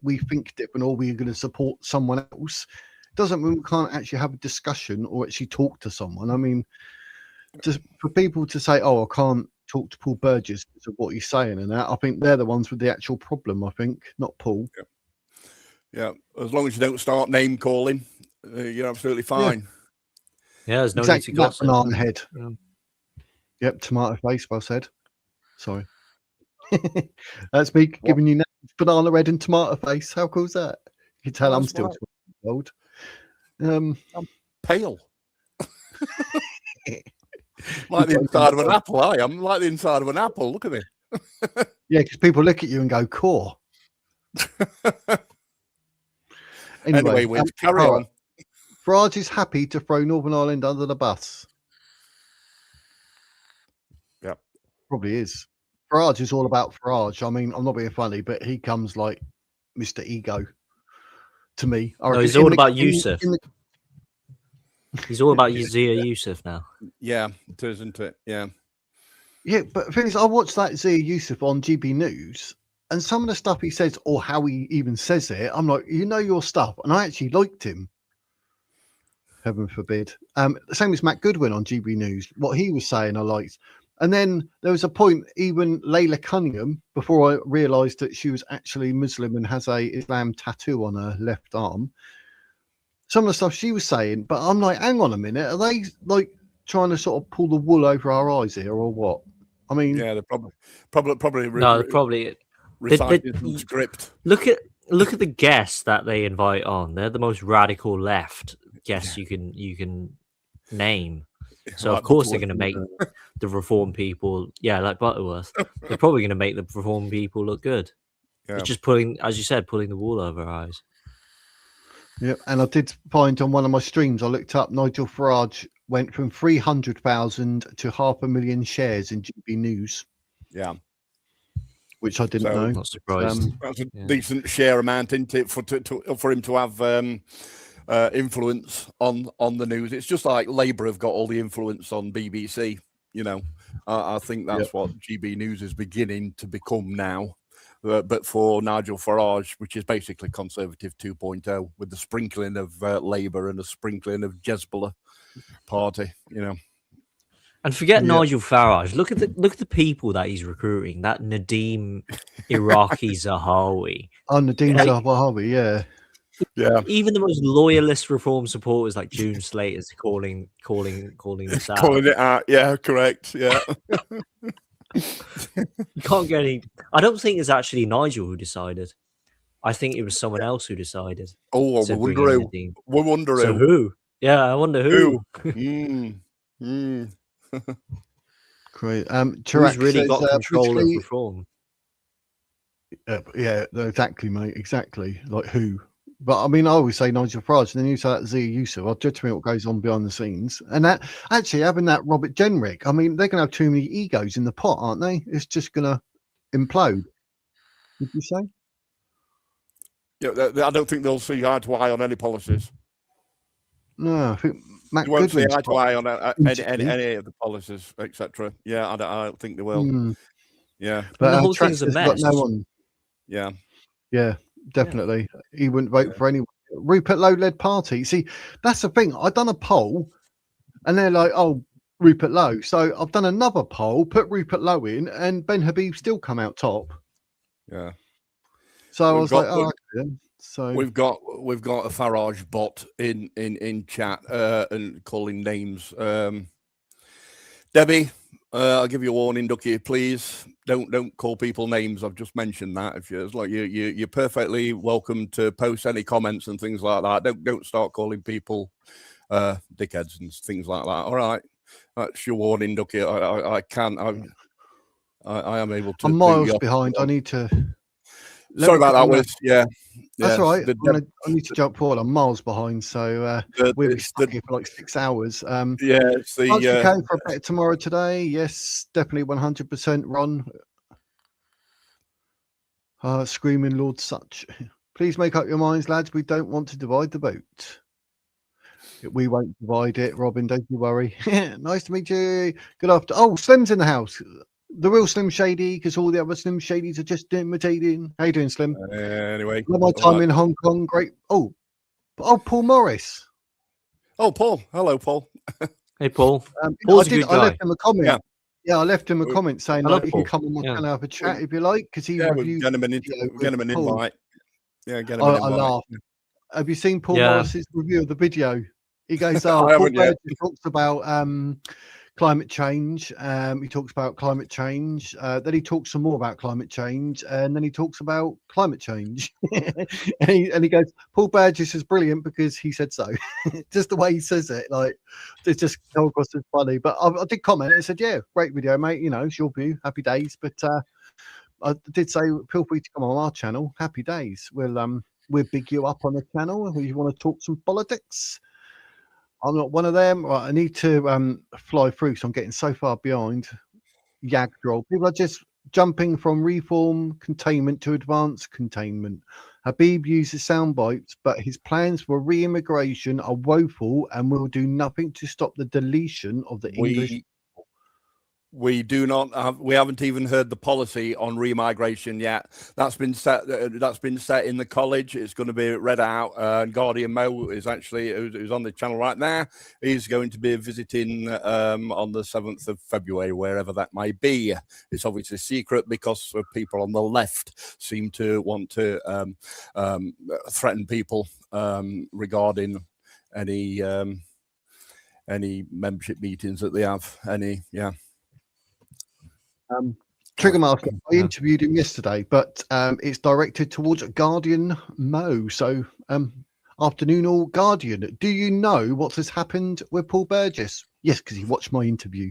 we think different or we're going to support someone else doesn't mean we can't actually have a discussion or actually talk to someone. I mean, just for people to say, "Oh, I can't talk to Paul Burgess because of what he's saying," and that, I think they're the ones with the actual problem. I think, not Paul. Yeah, as long as you don't start name calling, you're absolutely fine. Yeah, there's no need to gossip. Banana head. Yeah. Yep, tomato face. Well said. Sorry. That's me giving you names, banana red and tomato face. How cool is that? You can tell I'm still 12 years old. I'm pale. Like the inside of an apple. I'm like the inside of an apple. Look at me. Yeah, because people look at you and go, "Core." Anyway, we'll carry on. Farage is happy to throw Northern Ireland under the bus. Yeah, probably is. Farage is all about Farage. I mean, I'm not being funny, but he comes like Mr. Ego to me. No, he's all about Yusuf. He's all about Zia Yusuf now. Yeah, it is, isn't it? Yeah. Yeah, but the thing is, I watched that Zia Yusuf on GB News, and some of the stuff he says, or how he even says it, I'm like, you know your stuff, and I actually liked him. Heaven forbid. The same as Matt Goodwin on GB News. What he was saying, I liked. And then there was a point, even Layla Cunningham, before I realised that she was actually Muslim and has a Islam tattoo on her left arm. Some of the stuff she was saying, but I'm like, hang on a minute, are they like trying to sort of pull the wool over our eyes here, or what? I mean, yeah, they're probably reciting some script. Look at the guests that they invite on. They're the most radical left guests you can name. So like of course they're going to make the Reform people, like Butterworth. They're probably going to make the Reform people look good. Yeah. It's just pulling, as you said, pulling the wool over our eyes. Yeah, and I did find on one of my streams, I looked up Nigel Farage went from 300,000 to 500,000 shares in GB News. Yeah, which I didn't know. Not surprised. That's a decent share amount, isn't it, for him to have influence on the news. It's just like Labour have got all the influence on BBC. I think that's what GB News is beginning to become now. But for Nigel Farage, which is basically Conservative 2.0, with the sprinkling of Labour and a sprinkling of Hezbollah party, And forget Nigel Farage. Look at the people that he's recruiting. That Nadeem Iraqi Zahawi. Oh, Nadeem Zahawi, yeah. Yeah. Even the most loyalist reform supporters like June Slater's calling this out. Calling it out. Yeah, correct. Yeah. You can't get any. I don't think it's actually Nigel who decided. I think it was someone else who decided. Oh, we to bring wonder in who. Nadine. We wonder So who. who? Yeah, I wonder who. Great. Who's Chirac really says, got control of politically- reform? yeah, exactly, mate. Exactly. Like who? But I mean, I always say Nigel Farage, and then you say that Zia Yusuf. I'll judge me what goes on behind the scenes. And that actually having that Robert Jenrick, I mean, they're going to have too many egos in the pot, aren't they? It's just going to implode. Would you say? Yeah, I don't think they'll see eye to eye on any policies. No, I think Matt They won't see Goodwin's eye to got- eye on interview. any of the policies, etc. Yeah, I don't think they will. Mm, Yeah, but the whole Trax thing's a has got mess. no one. yeah. Yeah, definitely. He wouldn't vote for anyone. Rupert Lowe led party. See, that's the thing. I've done a poll and they're like, oh, Rupert Lowe. So I've done another poll, put Rupert Lowe in, and Ben Habib still come out top. Yeah. So I We've was got- like, oh, okay. Then. So We've got a Farage bot in chat and calling names. Debbie, I'll give you a warning, Ducky. Please don't call people names. I've just mentioned that. If you're like you're perfectly welcome to post any comments and things like that. Don't start calling people dickheads and things like that. All right, that's your warning, Ducky. I am able to. I'm miles behind. I need to. Sorry about that, Wiz. Yeah. That's all right. The I need to jump forward. I'm miles behind, so we'll be stuck here for like 6 hours. it's the Aren't you going for a better tomorrow today? Yes, definitely 100%. Ron, screaming Lord Such. Please make up your minds, lads. We don't want to divide the vote. We won't divide it, Robin. Don't you worry. Nice to meet you. Good afternoon. Oh, Slim's in the house. The real Slim Shady, because all the other Slim Shadies are just imitating. How you doing, Slim? anyway. All my time in Hong Kong. Great. Oh, Paul Morris. Oh, Paul. Hello, Paul. Hey, Paul. I Paul's a good guy. left him a comment. Yeah, I left him a We- comment saying Hello, like, you can Paul. come on my Yeah. channel have a chat if you like, because he Yeah, we'll reviewed. get him an video with get him an Paul. invite. Yeah, get him I an invite. laughed. Have you seen Paul Yeah. Morris's review of the video? He goes, I "Oh, Paul haven't yet. Burgess talks about climate change. He talks about climate change. Then he talks some more about climate change, and then he talks about climate change. and he goes, Paul Burgess is brilliant because he said so. Just the way he says it, like it's just come across as funny. But I did comment and said, "Yeah, great video, mate. You know, it's your view. Happy days." But I did say, feel free to come on our channel. Happy days. We'll big you up on the channel if you want to talk some politics. I'm not one of them. Right, I need to fly through, so I'm getting so far behind. Yagdrol. People are just jumping from reform containment to advanced containment. Habib uses sound bites, but his plans for re-immigration are woeful and will do nothing to stop the deletion of the English. We do not have. We haven't even heard the policy on remigration yet. That's been set. That's been set in the college. It's going to be read out. And Guardian Mo is actually who's on the channel right now. He's going to be visiting on the 7th of February, wherever that may be. It's obviously secret because people on the left seem to want to threaten people regarding any membership meetings that they have. Triggermaster, I interviewed him yesterday, but it's directed towards Guardian Mo. So, afternoon, all Guardian. Do you know what has happened with Paul Burgess? Yes, because he watched my interview.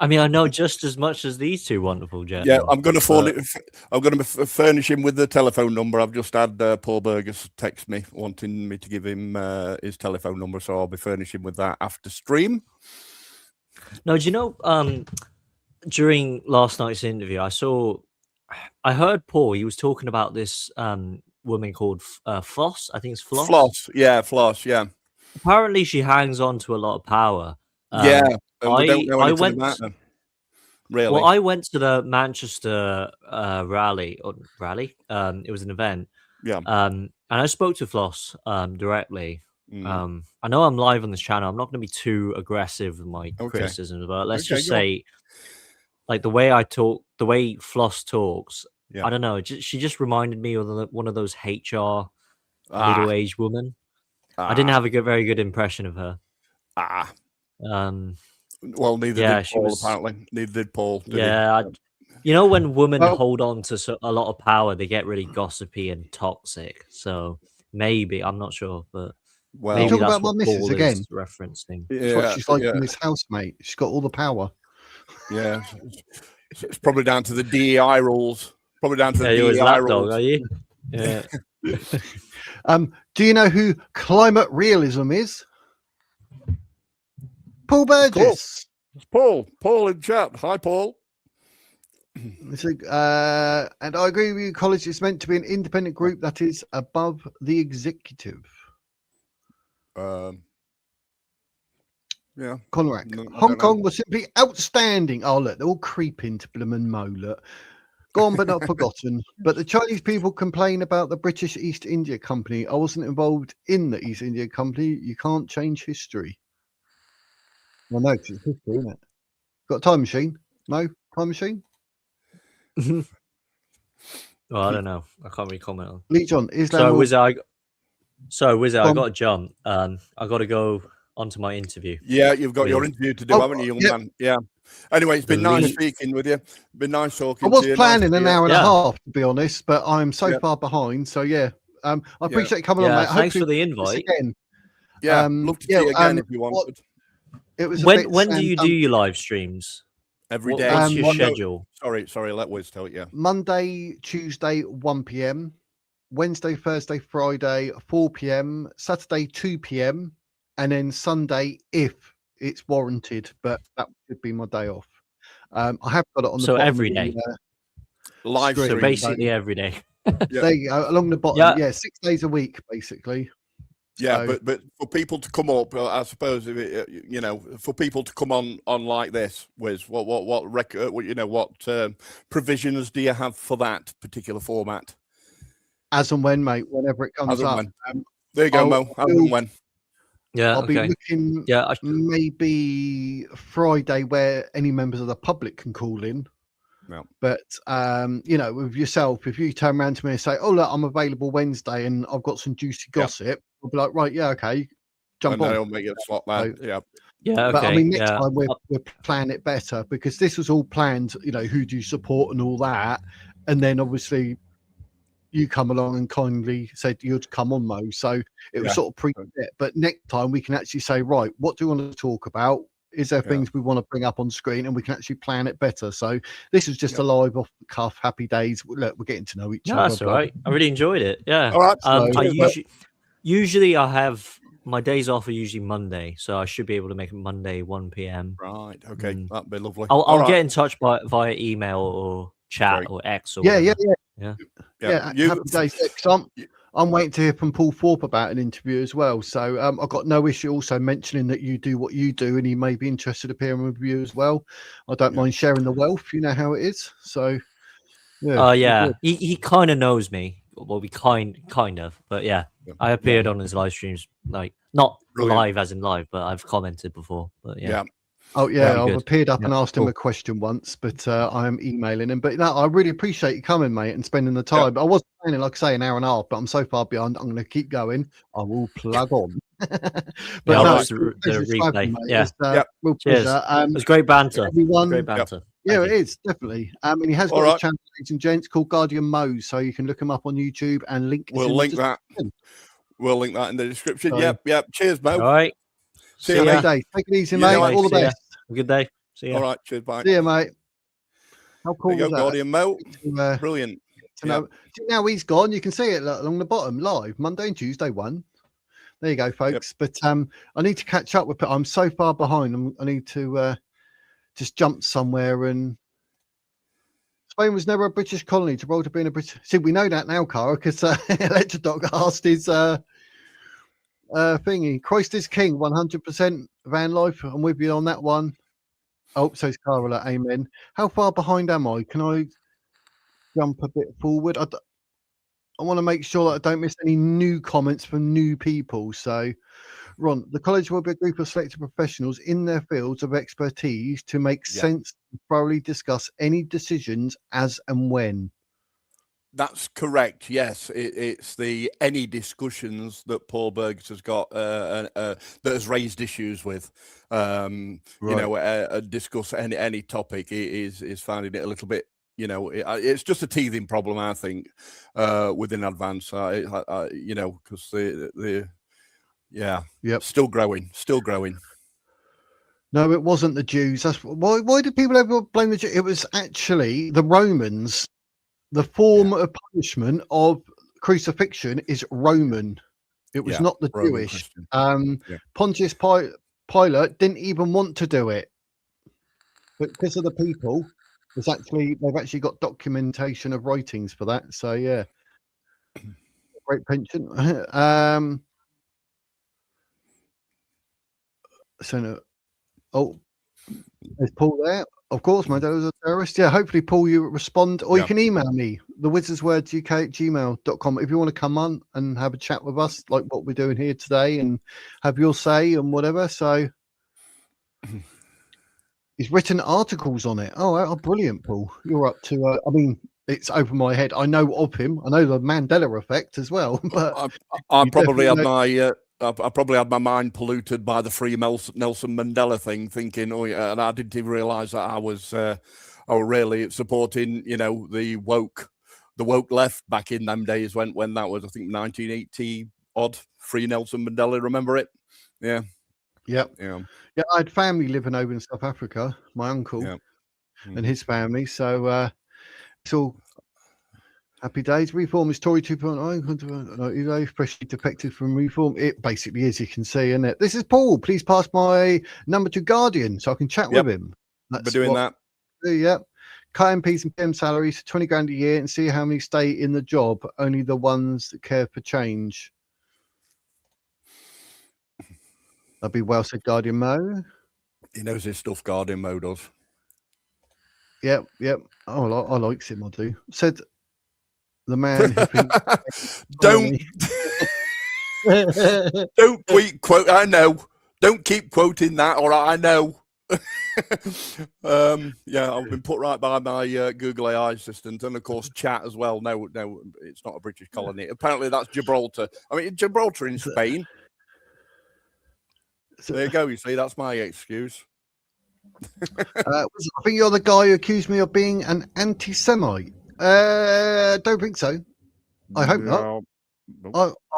I mean, I know just as much as these two wonderful gentlemen. Yeah, I'm going to furnish him with the telephone number. I've just had Paul Burgess text me wanting me to give him his telephone number, so I'll be furnishing with that after stream. No, do you know? During last night's interview, I heard Paul. He was talking about this woman called Floss. I think it's Floss. Floss. Yeah. Apparently, she hangs on to a lot of power. And we don't know anything went. about them. Really? Well, I went to the Manchester rally. It was an event. Yeah. And I spoke to Floss directly. Mm. I know I'm live on this channel. I'm not going to be too aggressive with my criticisms, but let's just say, like the way I talk, the way Floss talks, I don't know. She just reminded me of one of those HR middle-aged woman. I didn't have a very good impression of her. Well, neither Yeah, did she Paul, was- apparently. Neither did Paul, did he? Yeah, you know, when women Well- hold on to a lot of power, they get really gossipy and toxic. So maybe, I'm not sure, but Well, maybe talking that's about my what missus Paul again. is referencing. That's what she's like yeah, in this housemate. She's got all the power. yeah. It's probably down to the DEI rules. Probably down to the You're his DEI lapdog, rules. are you? Yeah. Do you know who climate realism is? Paul course. Burgess. It's Paul. Paul in chat. Hi, Paul. So, and I agree with you, college is meant to be an independent group that is above the executive. Yeah. Conrack. No, I Hong don't know. Kong was simply outstanding. Oh, look, they're all creeping to Bloomin' Mo. Look. Gone but not forgotten. But the Chinese people complain about the British East India Company. I wasn't involved in the East India Company. You can't change history. Well, no, 'cause it's history, isn't it? Got a time machine? No? Time machine? Well, I don't know. I can't really comment on. Lee John, Islam. So, will- Wizard, I Tom. got to jump. I got to go onto my interview. Yeah, you've got your With- interview to do, Oh, haven't you, young yeah. man? Yeah. Anyway, it's been The nice lead- speaking with you. Been nice talking I was to you. planning nice an to hour and Yeah. a half, to be honest, but I'm so Yeah. far behind. So, yeah. I appreciate you coming on, Yeah, mate. thanks Hopefully for the we'll do this invite. again. Yeah, Um, love to yeah, see you again um, if you wanted. It was a When bit do slam you do dunk. your live streams? Every What- day. What's your Well, no, schedule? sorry, let Wiz tell you. Monday, Tuesday, 1 p.m. Wednesday, Thursday, Friday, 4 p.m. Saturday, 2 p.m. And then Sunday, if it's warranted, but that would be my day off. I have got it on the So bottom every of the, day? Live Stream. So stream. basically every day. Yeah. There you go, along the bottom. Yeah. Yeah, 6 days a week, basically. Yeah, So- but for people to come up, I suppose if it, for people to come on like this, Wiz, what record, what provisions do you have for that particular format? As and when, mate, whenever it comes As and up. when. There you go, I'll- Mo. As and when. Yeah. I'll be Okay. looking Yeah. maybe Friday where any members of the public can call in. Yeah. But with yourself, if you turn around to me and say, "Oh look, I'm available Wednesday and I've got some juicy Yeah. gossip," I'll be like, "Right, yeah, okay, jump And on." they'll make it slot that. Yeah. Yeah. But Okay. I mean, next yeah. time we're planning it better because this was all planned. Who do you support and all that, and then obviously you come along and kindly said you'd come on, Mo. So it was Yeah. sort of pre-set. But next time we can actually say, right, what do you want to talk about? Is there Yeah. things we want to bring up on screen, and we can actually plan it better? So this is just Yeah. a live off the cuff, happy days. Look, we're getting to know each No, other. that's all right. I really enjoyed it. Yeah. All right. I So- usually I have my days off are usually Monday, so I should be able to make it Monday 1 p.m. Right. Okay. Mm. That'd be lovely. I'll All right. get in touch via email or chat Great. or X or Yeah, whatever. yeah. Happy days. Yeah, 'cause I'm waiting to hear from Paul Thorpe about an interview as well. So I've got no issue also mentioning that you do what you do, and he may be interested in appearing with you as well. I don't Yeah. mind sharing the wealth. You know how it is. So yeah. Yeah. He kind of knows me. Well, we kind of, but yeah. Yeah. I appeared on his live streams, like not Brilliant. live as in live, but I've commented before. But yeah. Yeah. Oh yeah, Very I've good. appeared up Yeah, and asked him cool. a question once, but I am emailing him. But no, I really appreciate you coming, mate, and spending the time. I was planning, like I say, an hour and a half, but I'm so far behind. I'm going to keep going. I will plug on. But Yeah, I'll no, watch it's the been a pleasure to have replay. you, mate. Yeah. It's, Yep. real Cheers. pleasure. It was great banter. Everyone, Great banter. yeah, Thank it you. is definitely. And he has All got right. a channel, ladies and gents, called Guardian Mo, so you can look him up on YouTube and link. is We'll in the link that. description. We'll link that in the description. So- Yep. Cheers, Mo. All right. See See you, ya. Happy days. Take it easy, You mate. too, All the See ya. best. Have a good day. See ya. All right. Cheers. Bye. See you, mate. How cool There you was go, that? Guardian Mo. To, Brilliant. to know. See, now he's gone. You can see it along the bottom live Monday and Tuesday 1. There you go, folks. But I need to catch up with it. I'm so far behind. I need to just jump somewhere. And Spain was never a British colony to roll to being a British. See, we know that now, Cara, because Electrodoc asked his thingy. Christ is King, 100% van life. I'm with you on that one. Oh, so it's Cara. Amen. How far behind am I? Can I jump a bit forward? I want to make sure that I don't miss any new comments from new people. So, Ron, the college will be a group of selected professionals in their fields of expertise to make Yeah. sense and thoroughly discuss any decisions as and when. That's correct. Yes, it's the any discussions that Paul Burgess has got that has raised issues with. You know, discuss any topic is finding it a little bit. You know, it's just a teething problem, I think, within Advance. You know, because still growing. No, it wasn't the Jews. That's why did people ever blame the Jews? It was actually the Romans. The form of punishment of crucifixion is Roman. It was not the Roman Jewish. Christian. Pontius Pilate didn't even want to do it, but because of the people, they've actually got documentation of writings for that. So yeah, great pension. So no, is Paul there? Of course, my dad was a terrorist. Yeah, hopefully, Paul, you respond, or you can email me, thewizardswordsuk@gmail.com, if you want to come on and have a chat with us, like what we're doing here today, and have your say and whatever. So he's written articles on it. Oh, brilliant, Paul. You're up to, I mean, it's over my head. I know of him. I know the Mandela effect as well. But I probably had my... I probably had my mind polluted by the free Nelson Mandela thing, thinking, oh yeah, and I didn't even realise that I was really supporting, you know, the woke left back in them days when that was, I think, 1980 odd. Free Nelson Mandela, remember it? Yeah. Yeah. I had family living over in South Africa. My uncle and his family. So it's all. Happy days. Reform is Tory 2.0. Freshly defected from Reform. It basically is, you can see, isn't it? This is Paul. Please pass my number to Guardian so I can chat with him. That's doing that. Yep. Cut MPs and PM salaries, 20 grand a year, and see how many stay in the job. Only the ones that care for change. That'd be well said, Guardian Mo. He knows his stuff, Guardian Mo does. Yep. Oh, I likes him, I do. Said the man who don't keep quote. I know. Don't keep quoting that, or I know. I've been put right by my Google AI assistant, and of course chat as well. No, it's not a British colony. Apparently, that's Gibraltar. I mean, Gibraltar in Spain. There you go. You see, that's my excuse. I think you're the guy who accused me of being an anti-Semite. Don't think so. I hope not.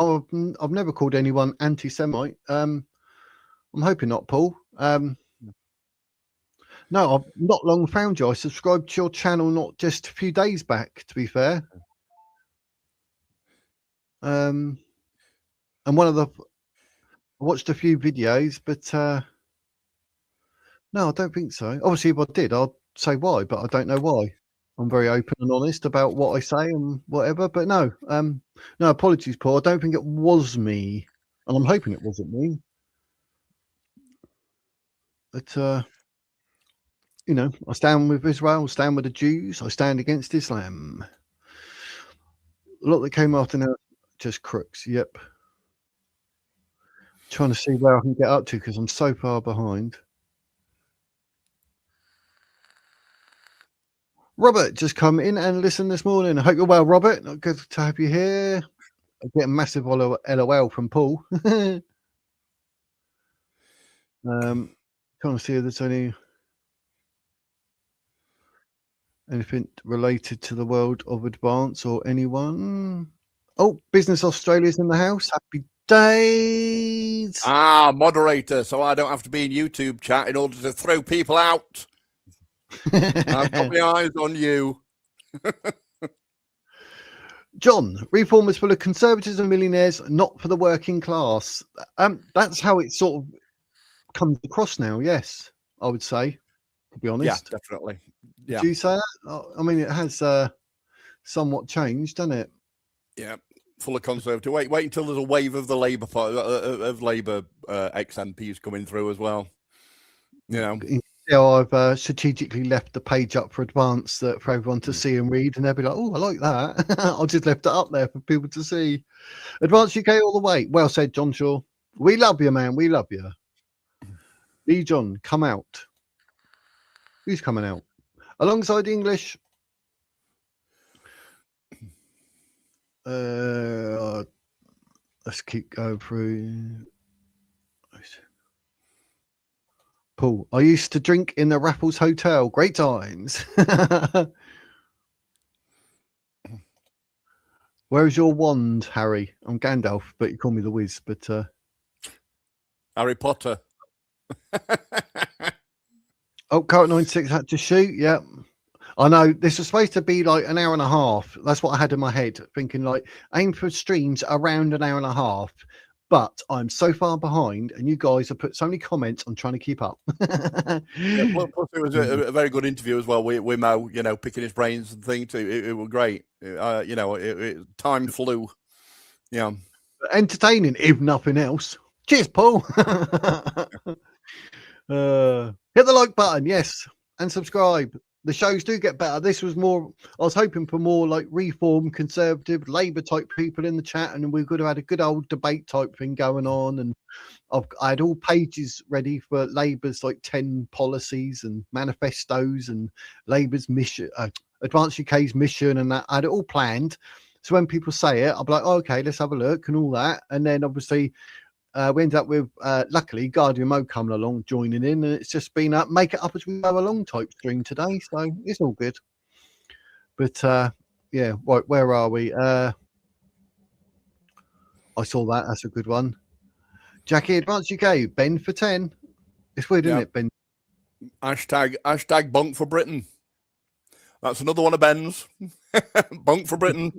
I've never called anyone anti-Semite. I'm hoping not, Paul. No, I've not long found you. I subscribed to your channel not just a few days back, to be fair. And I watched a few videos, but no, I don't think so. Obviously, if I did, I'd say why, but I don't know why. I'm very open and honest about what I say and whatever, but no, apologies, Paul. I don't think it was me, and I'm hoping it wasn't me. But you know, I stand with Israel, I stand with the Jews, I stand against Islam. A lot that came after now, just crooks. Yep. Trying to see where I can get up to because I'm so far behind. Robert, just come in and listen this morning. I hope you're well, Robert. Good to have you here. I get a massive LOL from Paul. Trying to see if there's anything related to the world of Advance or anyone. Oh, Business Australia's in the house. Happy days. Moderator, so I don't have to be in YouTube chat in order to throw people out. I've got my eyes on you. John, Reform is full of conservatives and millionaires, not for the working class. That's how it sort of comes across now. Yes, I would say, to be honest. Yeah, definitely. Yeah. Do you say that? I mean, it has somewhat changed, doesn't it? Yeah, full of conservative. Wait until there's a wave of the Labour ex-MPs coming through as well. You know. I've strategically left the page up for Advance for everyone to see and read, and they'll be like, "Oh, I like that." I'll just left it up there for people to see. Advance UK all the way. Well said, John Shaw. We love you, man. We love you. Lee John, come out. Who's coming out? Alongside English. Let's keep going through. Paul, I used to drink in the Raffles Hotel. Great times. Where's your wand, Harry? I'm Gandalf, but you call me the Wiz. But Harry Potter. Oh, Current 96 had to shoot. Yeah. I know this was supposed to be like an hour and a half. That's what I had in my head, thinking like aim for streams around an hour and a half. But I'm so far behind, and you guys have put so many comments. I'm trying to keep up. Plus it was a very good interview as well with Mo, you know, picking his brains and things. It was great. You know, time flew. Yeah. Entertaining, if nothing else. Cheers, Paul. Hit the like button, yes, and subscribe. The shows do get better. This was more, I was hoping for more like reform, conservative, Labour type people in the chat, and we could have had a good old debate type thing going on. And I had all pages ready for Labour's like 10 policies and manifestos and Labour's mission, Advance UK's mission, and that. I had it all planned. So when people say it, I'll be like, oh, okay, let's have a look and all that. And then obviously we ended up with, luckily, Guardian Mo coming along, joining in. And it's just been make it up as we go along type stream today. So it's all good. But yeah, right, where are we? I saw that. That's a good one. Jackie, Advance UK, Ben for 10. It's weird, isn't it, Ben? Hashtag bunk for Britain. That's another one of Ben's. Bunk for Britain.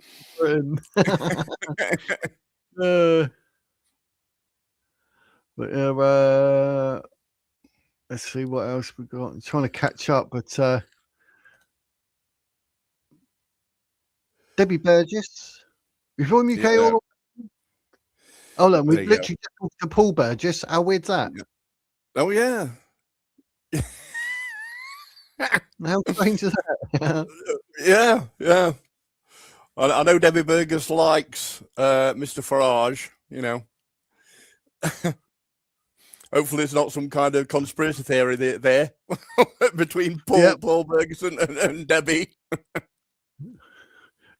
Let's see what else we got. I'm trying to catch up, but Debbie Burgess, Reform UK. Yeah. Oh, look, we've literally just talked to Paul Burgess. How weird's that? Oh, yeah. How strange is that? Yeah. I know Debbie Burgess likes Mr. Farage, you know. Hopefully it's not some kind of conspiracy theory there between Paul Burgess and Debbie.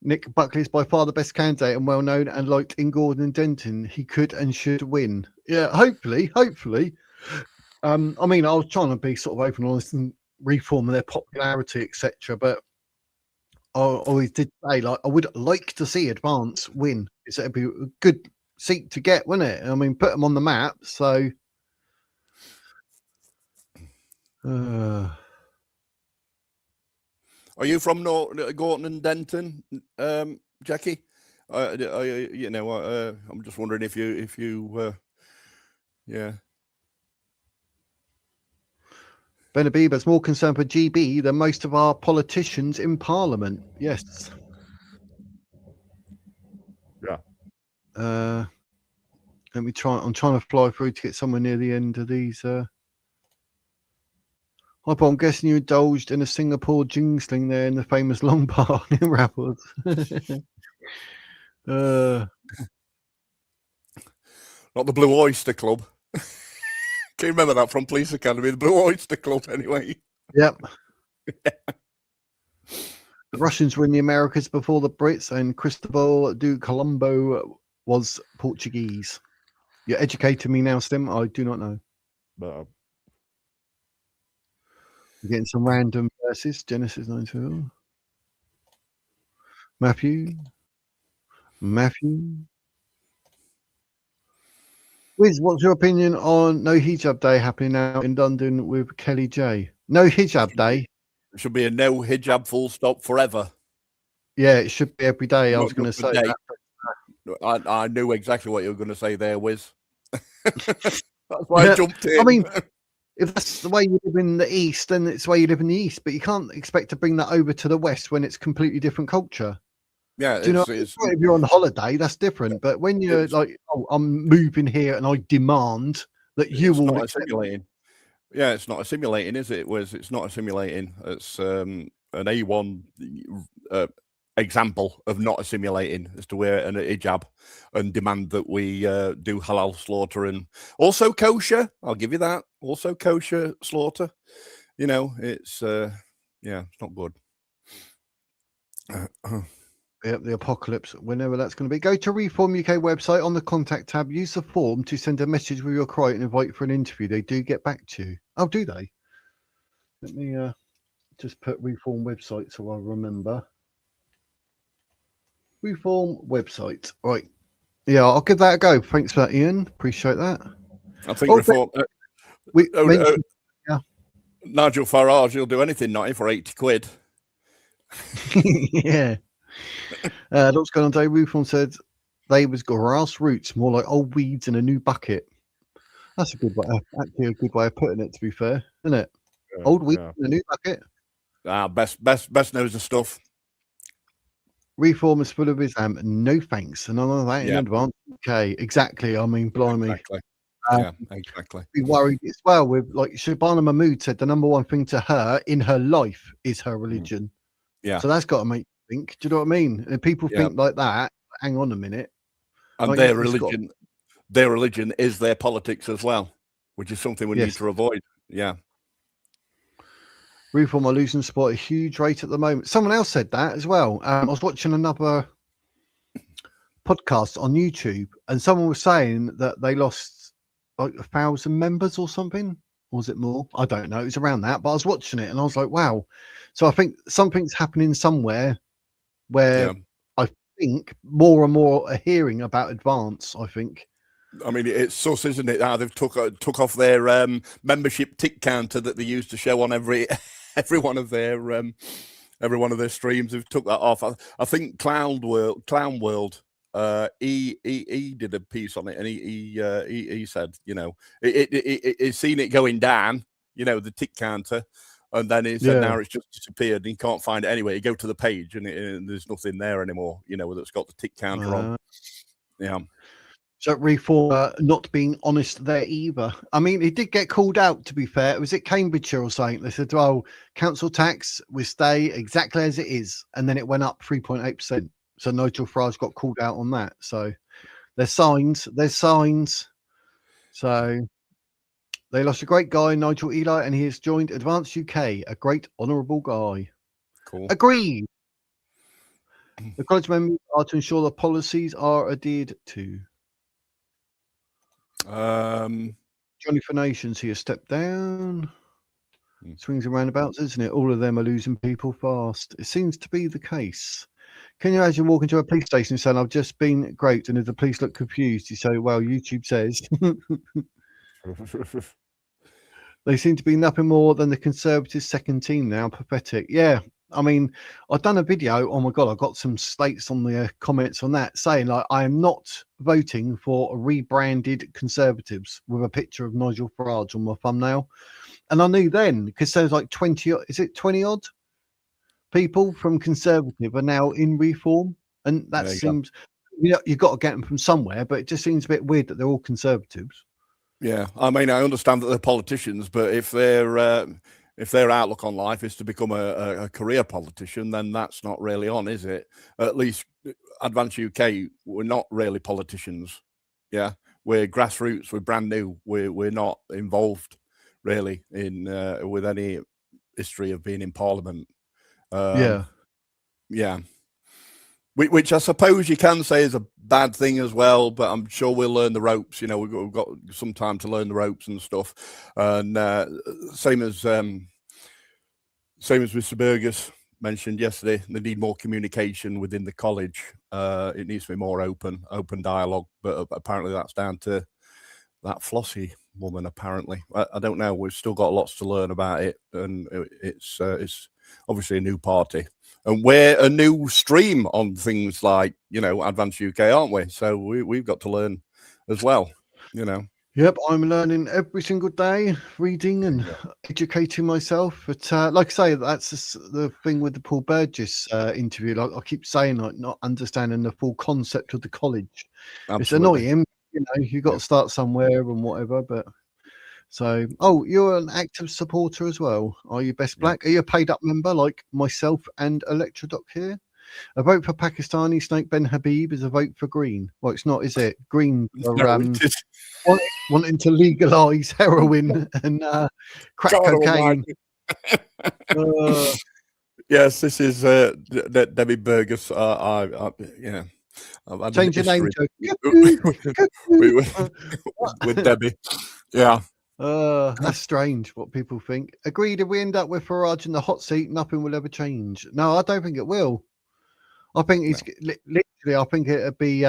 Nick Buckley is by far the best candidate and well known and liked in Gordon and Denton. He could and should win. Yeah, hopefully. I mean, I was trying to be sort of open and honest and reform their popularity, etc. But I always did say, like, I would like to see Advance win. It'd be a good seat to get, wouldn't it? I mean, put them on the map. So, are you from Gorton and Denton, Jackie? You know, I'm just wondering if you, yeah. Benabiba's more concerned for GB than most of our politicians in Parliament. Yes. Yeah. Let me try. I'm trying to fly through to get somewhere near the end of these. Hi, Paul. I'm guessing you indulged in a Singapore jingling there in the famous Long Bar in Raffles. Not the Blue Oyster Club. Can you remember that from Police Academy? The Blue Oyster Club, anyway. Yep. The Russians were in the Americas before the Brits, and Cristobal do Colombo was Portuguese. You're educating me now, Stim. I do not know. But, We're getting some random verses. Genesis 9:2. Matthew. Wiz, what's your opinion on No Hijab Day happening now in London with Kelly J? No Hijab Day. It should be a no hijab full stop forever. Yeah, it should be every day. I was going to say that. I knew exactly what you were going to say there, Wiz. That's why I jumped in. I mean, if that's the way you live in the East, then it's the way you live in the East. But you can't expect to bring that over to the West when it's completely different culture. Yeah, do you know? If you're on holiday, that's different. But when you're like, oh, I'm moving here and I demand that you will. Not assimilating. Yeah, it's not assimilating, is it? It's not assimilating. It's an A1 example of not assimilating, as to wear an hijab and demand that we do halal slaughter and also kosher. I'll give you that. Also kosher slaughter. You know, it's it's not good. Yep, the apocalypse, whenever that's going to be. Go to Reform UK website on the contact tab. Use the form to send a message with your quote and invite for an interview. They do get back to you. Oh, do they? Let me just put Reform website so I remember. Reform website. Right. Yeah, I'll give that a go. Thanks for that, Ian. Appreciate that. I think Reform. We mentioned, Nigel Farage will do anything, not for 80 quid. yeah. What's going on, Dave? Reform said they was grassroots, more like old weeds in a new bucket. That's a good way, actually a good way of putting it, to be fair, isn't it? Old weeds in a new bucket. Best knows the stuff. Reform is full of Islam. No thanks. And none of that in advance. Okay, exactly. I mean, blimey. Exactly. Exactly. Be worried as well with, like, Shabana Mahmood said, the number one thing to her in her life is her religion. Yeah. So that's got to make you think. Do you know what I mean? And people think like that. Hang on a minute. And like, their religion is their politics as well, which is something we need to avoid. Yeah. Reform are losing support at a huge rate at the moment. Someone else said that as well. I was watching another podcast on YouTube, and someone was saying that they lost like 1,000 members or something. Or was it more? I don't know. It was around that, but I was watching it and I was like, wow. So I think something's happening somewhere where I think more and more are hearing about Advance, I think. I mean, it's sus, isn't it? How they've took off their membership tick counter that they used to show on every one of their streams. They've took that off. I think Clown World, he did a piece on it, and he said, you know, he's seen it going down, you know, the tick counter, and then he said now it's just disappeared, and he can't find it anyway. You go to the page, and there's nothing there anymore, you know, that's got the tick counter on. Yeah. So Reform not being honest there either. I mean, he did get called out, to be fair. Was it Cambridgeshire or something? They said, well, council tax will stay exactly as it is. And then it went up 3.8%. So Nigel Farage got called out on that. So there's signs. So they lost a great guy, Nigel Eli, and he has joined Advance UK, a great honourable guy. Cool. Agreed. The college members are to ensure the policies are adhered to. Johnny for Nations here, step down. Swings and roundabouts, isn't it? All of them are losing people fast. It seems to be the case. Can you imagine walking to a police station saying, I've just been great, and if the police look confused, you say, well, YouTube says. They seem to be nothing more than the Conservatives' second team now. Pathetic. Yeah. I mean, I've done a video. Oh my God, I got some slates on the comments on that saying, like, I am not voting for rebranded Conservatives with a picture of Nigel Farage on my thumbnail. And I knew then, because there's like 20 odd people from Conservative are now in Reform. And that seems, you know, you've got to get them from somewhere, but it just seems a bit weird that they're all Conservatives. Yeah. I mean, I understand that they're politicians, but if their outlook on life is to become a career politician, then that's not really on, is it? At least Advance UK, we're not really politicians. Yeah, we're grassroots. We're brand new. We're not involved really in with any history of being in Parliament. Yeah. Which I suppose you can say is a bad thing as well, but I'm sure we'll learn the ropes. You know, we've got some time to learn the ropes and stuff. And same as Mr. Burgess mentioned yesterday, they need more communication within the college. It needs to be more open dialogue. But apparently that's down to that Flossie woman. Apparently, I don't know. We've still got lots to learn about it, and it's obviously a new party. And we're a new stream on things like, you know, Advance UK, aren't we? So we've got to learn as well, you know. Yep, I'm learning every single day, reading and educating myself. But like I say, that's the thing with the Paul Burgess interview. Like I keep saying, like not understanding the full concept of the college. Absolutely. It's annoying, you know. You got to start somewhere and whatever. But so, you're an active supporter as well. Are you Best Black? Are you a paid up member like myself and Electrodoc here? A vote for Pakistani snake Ben Habib is a vote for Green. Well, it's not, is it? Green for wanting to legalise heroin and crack cocaine. Yes, this is Debbie Burgess. Yeah, I've had Change a your name history to with Debbie. Yeah. That's strange what people think. Agreed, if we end up with Farage in the hot seat, nothing will ever change. No, I don't think it will. I think he's literally, I think it'd be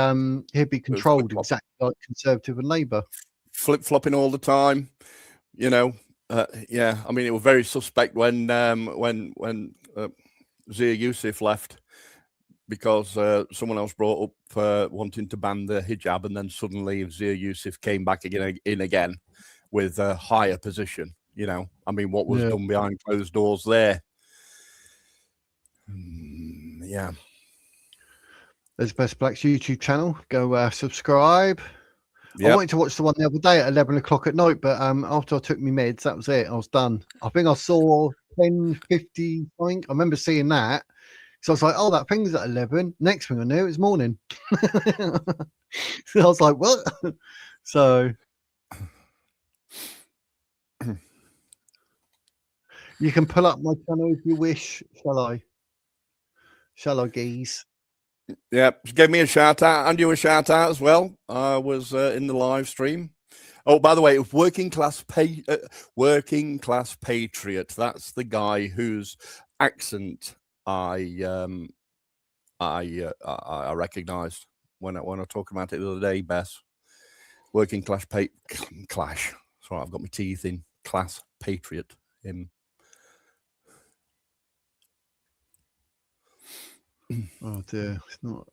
he'd be controlled exactly like Conservative and Labour. Flip-flopping all the time, you know. Yeah, I mean, it was very suspect when Zia Yusuf left, because someone else brought up wanting to ban the hijab, and then suddenly Zia Yusuf came back again with a higher position. You know, I mean, what was done behind closed doors there? Yeah. There's Best Blacks YouTube channel. Go subscribe. Yep. I wanted to watch the one the other day at 11 o'clock at night, but after I took my meds, that was it. I was done. I think I saw 10:50. I remember seeing that. So I was like, oh, that thing's at 11. Next thing I knew, it's morning. So I was like, what? So you can pull up my channel if you wish. Shall I? Shall I, geese? Yeah, give me a shout out, and you a shout out as well. I was in the live stream. Oh, by the way, working class patriot. That's the guy whose accent I recognised when I talked about it the other day. Bess, working class clash. Sorry, I've got my teeth in. Class patriot. Him. Oh dear, it's not.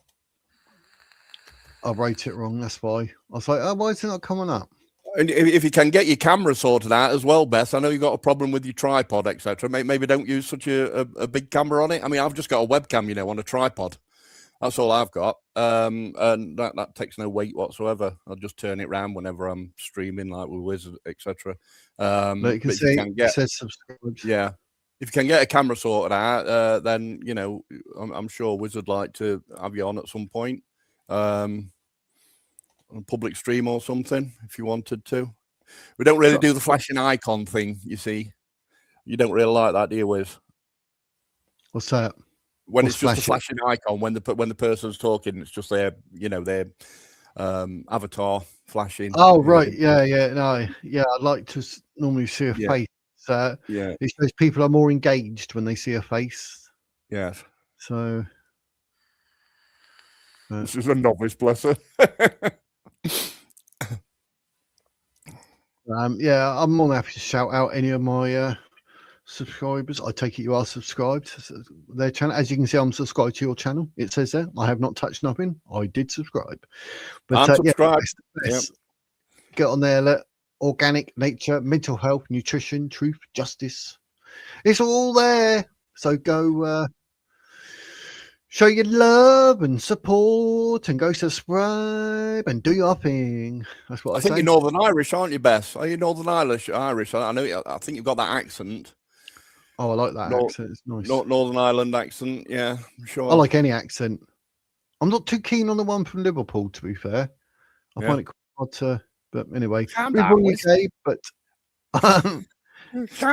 I wrote it wrong. That's why. I was like, oh, why is it not coming up? And if you can get your camera sorted out as well, Bess, I know you've got a problem with your tripod, etc. Maybe don't use such a big camera on it. I mean, I've just got a webcam, you know, on a tripod. That's all I've got. And that takes no weight whatsoever. I'll just turn it around whenever I'm streaming, like with Wizard, etc. But you can see it says subscribe. Yeah. If you can get a camera sorted out, then, you know, I'm sure Wizard like to have you on at some point. On a public stream or something, if you wanted to. We don't really do the flashing icon thing, you see. You don't really like that, do you, Wiz? What's that? When it's just a flashing icon, when the person's talking, it's just their, you know, their avatar flashing. Oh, right. Yeah. No, yeah. I like to normally see a face. Yeah. It shows people are more engaged when they see a face. Yes. So. This is a novice, bless her. Yeah, I'm more than happy to shout out any of my subscribers. I take it you are subscribed to their channel. As you can see, I'm subscribed to your channel. It says there. I have not touched nothing. I did subscribe. But I'm subscribed. Get on there. Look, organic nature, mental health, nutrition, truth, justice. It's all there. So go show your love and support and go subscribe and do your thing. That's what I think say. you're Northern Irish, aren't you, Bess? Are you Northern Irish? I know. I think you've got that accent. Oh, I like that accent. It's nice. Northern Ireland accent. Yeah, sure. I like any accent. I'm not too keen on the one from Liverpool, to be fair. I find it quite hard to. But anyway, calm down, UK, but calm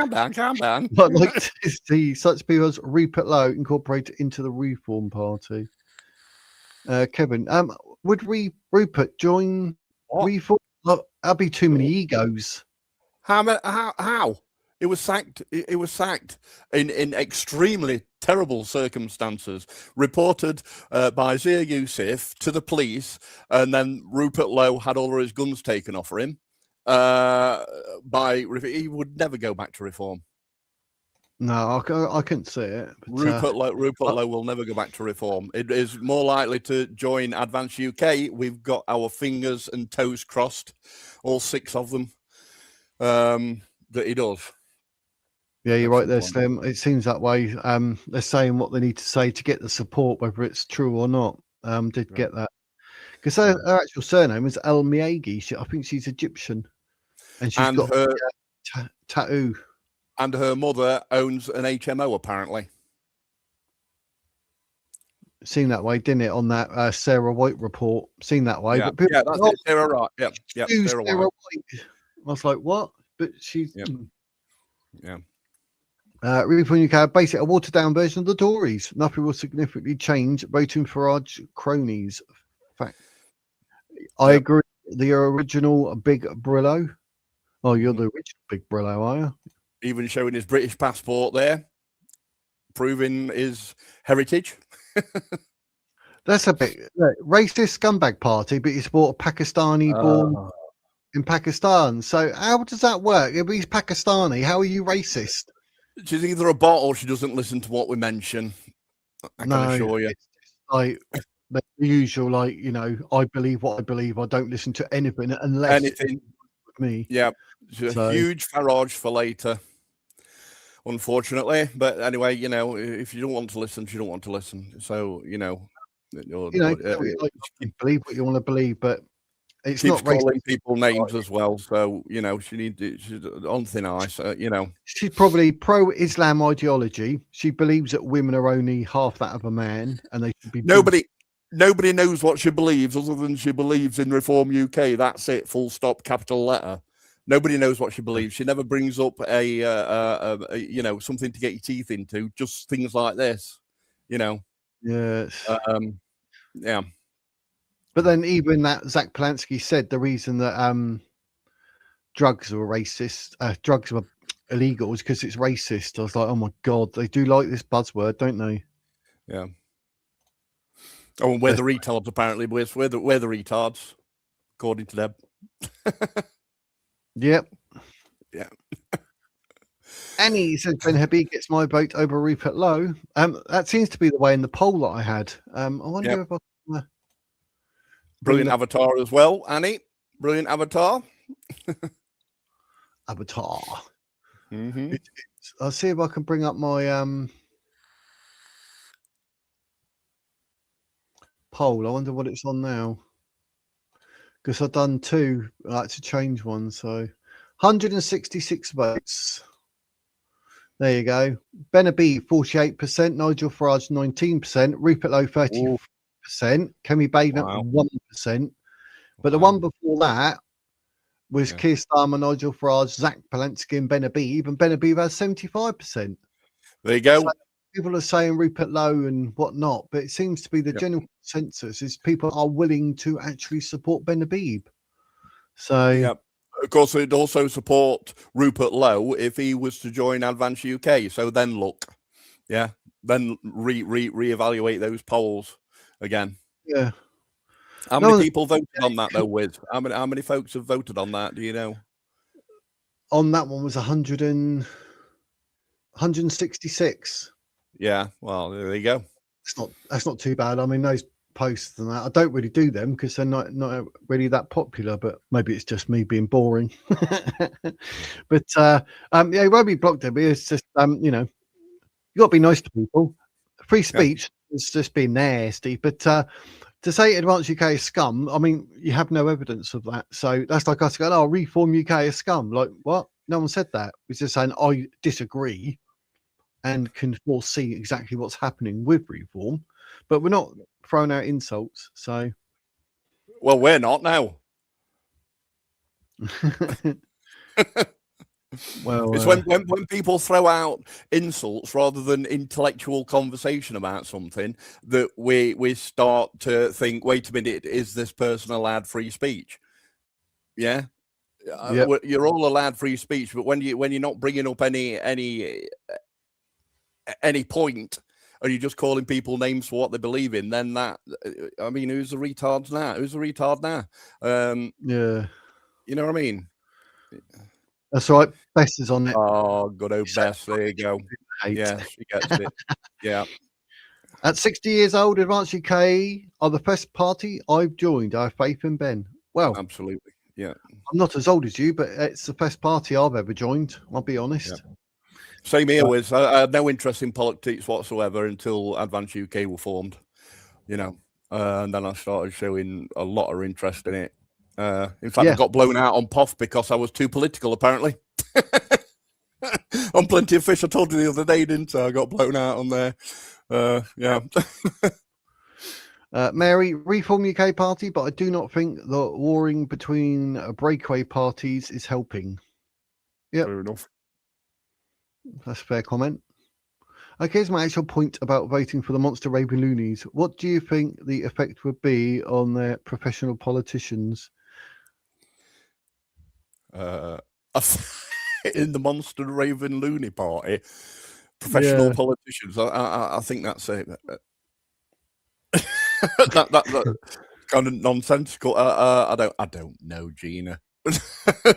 down. I'd like to see such people as Rupert Lowe incorporated into the Reform Party. Kevin, would Rupert join Reform? That'd be too many egos. How? It was sacked. It was sacked in extremely terrible circumstances. Reported by Zia Yusuf to the police, and then Rupert Lowe had all of his guns taken off him. He would never go back to Reform. No, I couldn't see it. But, Rupert Lowe will never go back to Reform. It is more likely to join Advance UK. We've got our fingers and toes crossed, all 6 of them, that he does. Yeah, you're right there, Slim. It seems that way. They're saying what they need to say to get the support, whether it's true or not. Did get that. Because her actual surname is El Miagi. I think she's Egyptian. And she's got her tattoo. And her mother owns an HMO, apparently. Seen that way, didn't it, on that Sarah White report? Seen that way. Yeah, but that's it. Sarah White. Yeah, Sarah White. I was like, what? But she's... Yeah. Reform UK, basically a watered-down version of the Tories. Nothing will significantly change. Voting Farage cronies. Fact. I agree. The original Big Brillo. Oh, you're the original Big Brillo, are you? Even showing his British passport there, proving his heritage. That's a bit racist scumbag party, but you support a Pakistani born in Pakistan. So how does that work? If he's Pakistani, how are you racist? She's either a bot or she doesn't listen to what we mention. I can assure you. It's like the usual, like, you know, I believe what I believe. I don't listen to anything unless Anything. It's me. Yeah, it's a huge Farage for later, unfortunately. But anyway, you know, if you don't want to listen, you don't want to listen. So, you know, believe what you want to believe, but it's keeps not racist. calling people names as well. So, you know, she's on thin ice, you know. She's probably pro-Islam ideology. She believes that women are only half that of a man, and they should be. Nobody knows what she believes other than she believes in Reform UK. That's it. Full stop. Capital letter. Nobody knows what she believes. She never brings up a you know, something to get your teeth into. Just things like this, you know. Yes. Yeah. But then even that Zach Polanski said the reason that drugs were racist, drugs were illegal is because it's racist. I was like, oh my God, they do like this buzzword, don't they? Yeah. Oh, and we're the retards, apparently. We're the retards, according to them. Yep. Yeah. Annie says Ben Habib gets my vote over Rupert Lowe. That seems to be the way in the poll that I had. I wonder if I brilliant avatar as well, Annie. Brilliant avatar. Avatar. I'll see if I can bring up my poll. I wonder what it's on now. Because I've done two. I like to change one. So 166 votes. There you go. Ben Habib, 48%. Nigel Farage, 19%. Rupert Lowe, 30%. Kemi Baden, 1%. But the one before that was Keir Starmer, Nigel Farage, Zach Polanski, and Ben Habib. And Ben Habib has 75%. There you go. So people are saying Rupert Lowe and whatnot, but it seems to be the general consensus is people are willing to actually support Ben Habib. So, yeah. Of course, it'd also support Rupert Lowe if he was to join Advance UK. So then look, then reevaluate those polls again. Yeah. How many people voted on that though? With how many folks have voted on that? Do you know? On that one was 166. Yeah. Well, there you go. That's not too bad. I mean, those posts and that, I don't really do them because they're not really that popular, but maybe it's just me being boring. But yeah, it won't be blocked. It's just you know, you got to be nice to people. Free speech is just being nasty, but to say Advance UK is scum, I mean, you have no evidence of that. So that's like us going, oh, Reform UK is scum. Like, what? No one said that. It's just saying I disagree and can foresee exactly what's happening with Reform, but we're not throwing out insults. So, well, we're not now. Well, it's when people throw out insults rather than intellectual conversation about something that we start to think, wait a minute, is this person allowed free speech? Yeah. You're all allowed free speech, but when you're not bringing up any point and you're just calling people names for what they believe in, then that, I mean, who's the retard now? Who's the retard now? Yeah. You know what I mean? That's right. Bess is on it. Oh, good old Bess. There you go. Yeah, she gets it. Yeah. At 60 years old, Advance UK are the first party I've joined. I have faith in Ben. Well, absolutely. Yeah. I'm not as old as you, but it's the first party I've ever joined. I'll be honest. Yeah. Same here, Wiz. I had no interest in politics whatsoever until Advance UK were formed, you know, and then I started showing a lot of interest in it. In fact, I got blown out on POF because I was too political, apparently. On Plenty of Fish, I told you the other day, didn't I? I got blown out on there. Yeah. Mary, Reform UK party, but I do not think the warring between breakaway parties is helping. Yeah. Fair enough. That's a fair comment. Okay, here's my actual point about voting for the monster raving loonies. What do you think the effect would be on their professional politicians? In the monster raving loony party, professional politicians. I think that's it. that kind of nonsensical. I don't know, Gina.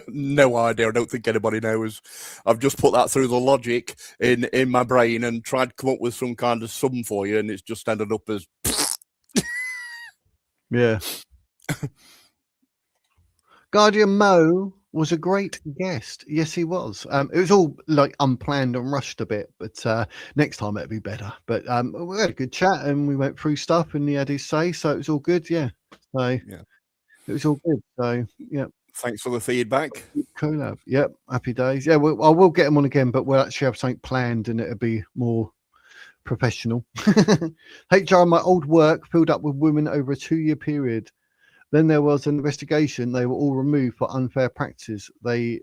No idea. I don't think anybody knows. I've just put that through the logic in my brain and tried to come up with some kind of sum for you, and it's just ended up as yeah. Guardian Mo was a great guest. Yes, he was. It was all like unplanned and rushed a bit, but next time it'll be better. But we had a good chat and we went through stuff and he had his say, so it was all good. Yeah. So yeah, it was all good. So yeah. Thanks for the feedback. Collab. Yep. Happy days. Yeah, I will get him on again, but we'll actually have something planned and it'll be more professional. HR, my old work filled up with women over a 2-year period. Then there was an investigation. They were all removed for unfair practices. They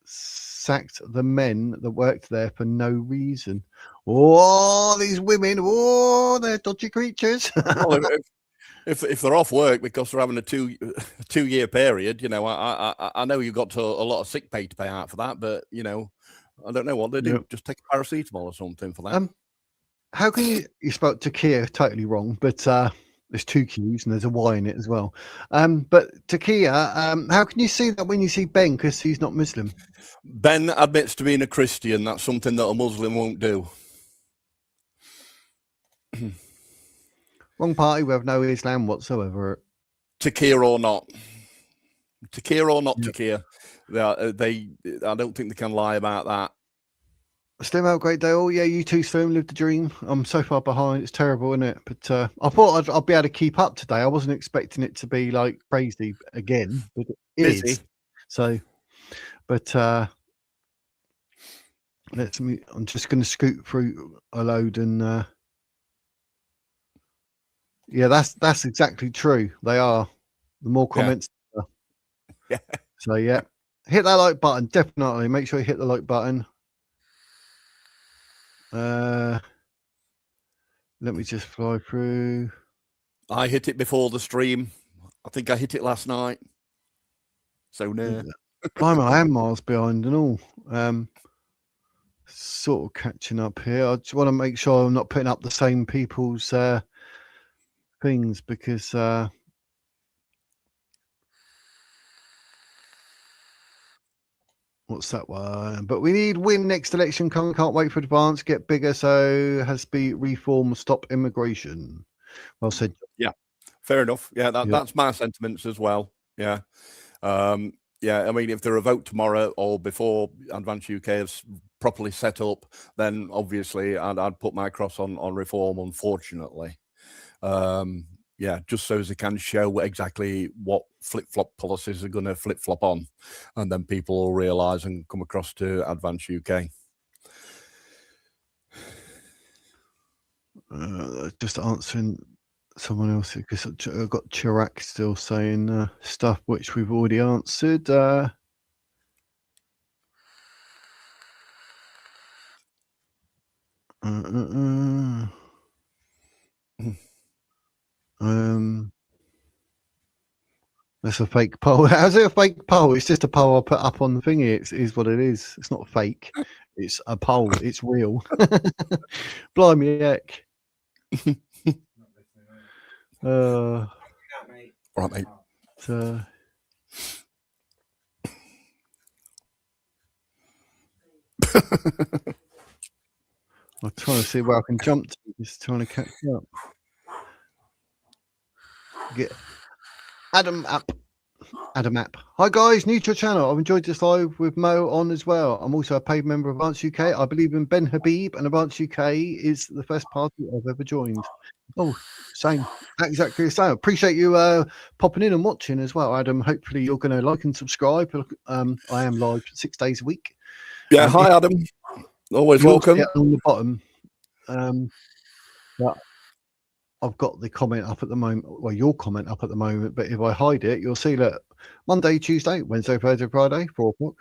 sacked the men that worked there for no reason. Oh, these women! Oh, they're dodgy creatures. Well, if they're off work because they're having a 2-year period, you know, I know you've got a lot of sick pay to pay out for that, but you know, I don't know what they do. Yep. Just take a paracetamol or something for that. How can you spoke to Kia totally wrong, but there's 2 Q's and there's a Y in it as well. But Takia, how can you see that when you see Ben because he's not Muslim? Ben admits to being a Christian. That's something that a Muslim won't do. Wrong party. We have no Islam whatsoever. Takia or not. Takia or not Takia. I don't think they can lie about that. Slim out, great day. Oh yeah, you too, Slim. Live the dream. I'm so far behind. It's terrible, isn't it? But I thought I'd be able to keep up today. I wasn't expecting it to be like crazy again, but it is. So, but I'm just going to scoot through a load and yeah, that's exactly true. They are. The more comments. Yeah. So yeah, hit that like button. Definitely make sure you hit the like button. Let me just fly through. I hit it before the stream. I think I hit it last night. So near. I am miles behind and all. Sort of catching up here. I just want to make sure I'm not putting up the same people's things because what's that one? But we need win next election. Can't wait for advance. Get bigger. So has to be reform. Stop immigration. Well said. Yeah, fair enough. Yeah, that's my sentiments as well. Yeah. Yeah, I mean, if there a vote tomorrow or before Advance UK is properly set up, then obviously I'd put my cross on reform, unfortunately. Yeah, just so as they can show exactly what flip-flop policies are going to flip-flop on. And then people will realise and come across to Advance UK. Just answering someone else because I've got Chirac still saying stuff which we've already answered. That's a fake poll. How's it a fake poll? It's just a poll I put up on the thingy. It is what it is. It's not fake. It's a poll. It's real. Blimey heck. Right, mate. I'm trying to see where I can jump to. Just trying to catch up. Get Adam up. Hi guys, new to your channel. I've enjoyed this live with Mo on as well. I'm also a paid member of Advance UK. I believe in Ben Habib, and Advance UK is the first party I've ever joined. Oh, same. Exactly the same. Appreciate you popping in and watching as well, Adam. Hopefully you're going to like and subscribe. I am live 6 days a week. Yeah, hi Adam. Always welcome. On the bottom. But I've got the comment up at the moment. Well, your comment up at the moment. But if I hide it, you'll see that Monday, Tuesday, Wednesday, Thursday, Friday, 4 o'clock.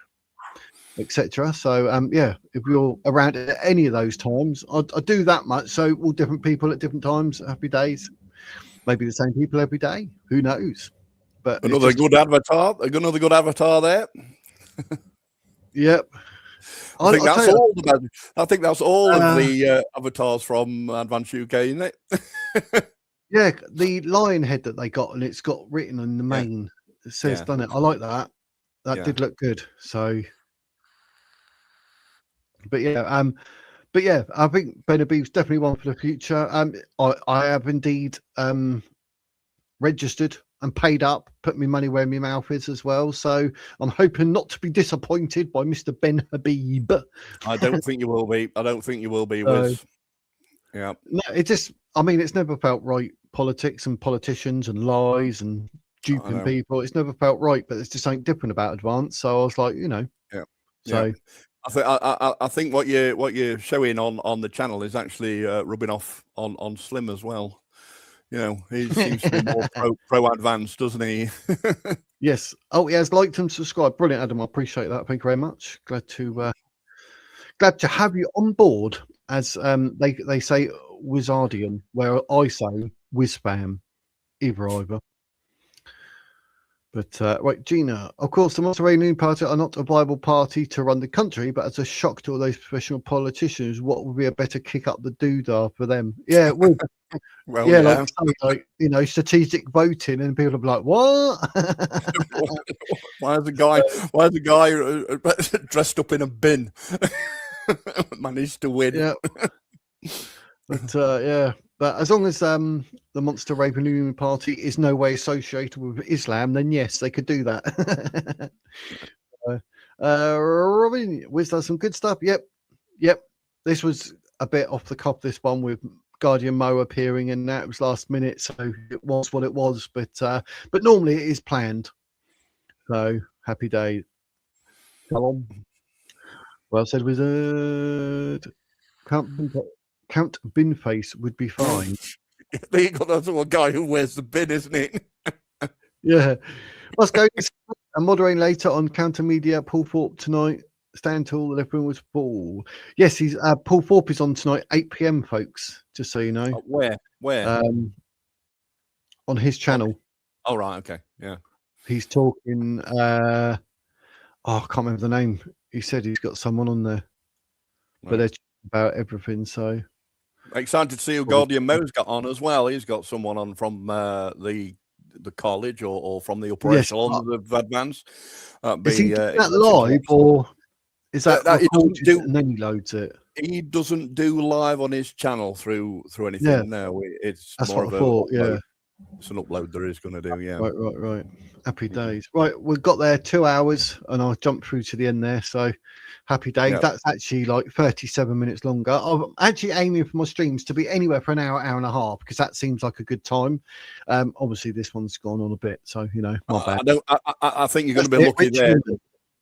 etc. So yeah, if you're around at any of those times, I do that much. So all different people at different times. Happy days. Maybe the same people every day. Who knows? But another good avatar. Another good avatar there. Yep. I think that's all. I think that's all of the avatars from Advanced UK, isn't it? Yeah, the lion head that they got, and it's got written on the main. It says, "Done it." I like that. That did look good. So, but yeah, I think Benabee's definitely one for the future. I have indeed registered and paid up, put my money where my mouth is as well. So I'm hoping not to be disappointed by Mr. Ben Habib. I don't think you will be. I don't think you will be, Wiz. Yeah. No, I mean, it's never felt right. Politics and politicians and lies and duping people. It's never felt right, but there's just something different about Advance. So I was like, yeah. So I think what you're showing on the channel is actually rubbing off on Slim as well. He seems to be more pro Advanced, doesn't he? Yes. Oh, he has liked and subscribed. Brilliant, Adam. I appreciate that. Thank you very much. Glad to have you on board, as they say Wizardian, where I say Wizfam. Either. But right, Gina. Of course, the Monterey Party are not a viable party to run the country, but as a shock to all those professional politicians, what would be a better kick up the doodah for them? Yeah, well, well, yeah. Like strategic voting, and people are like, "What? Why is the guy dressed up in a bin managed to win?" Yeah. But but as long as the Monster Raven Party is no way associated with Islam, then yes, they could do that. Robin, Wiz does some good stuff. Yep. This was a bit off the cuff. This one with Guardian Mo appearing, and that was last minute, so it was what it was. But normally it is planned. So happy day. Come on. Well said, Wizard. Count Binface would be fine. There you got that guy who wears the bin, isn't it? Yeah. Let's go. I'm moderating later on Counter Media. Paul Thorpe tonight. Stand tall. The left wing was full. Yes, he's Paul Thorpe is on tonight, 8 p.m. folks. Just so you know. Where? On his channel. Okay. Oh right. Okay. Yeah. He's talking. I can't remember the name. He said he's got someone on there, but they're about everything. So excited to see who Guardian Mo's got on as well. He's got someone on from the college or from the upper echelons of Advance. Is he doing that live or is that recorded and then he loads it? He doesn't do live on his channel through anything. Yeah. No, that's more of a thought. Yeah, it's an upload there is going to do. Yeah. Right. Happy days. Right, we've got there 2 hours, and I'll jump through to the end there. So happy days. Yeah. That's actually like 37 minutes longer. I'm actually aiming for my streams to be anywhere for an hour and a half, because that seems like a good time. Obviously, this one's gone on a bit, so my bad. I think you're going to be lucky there.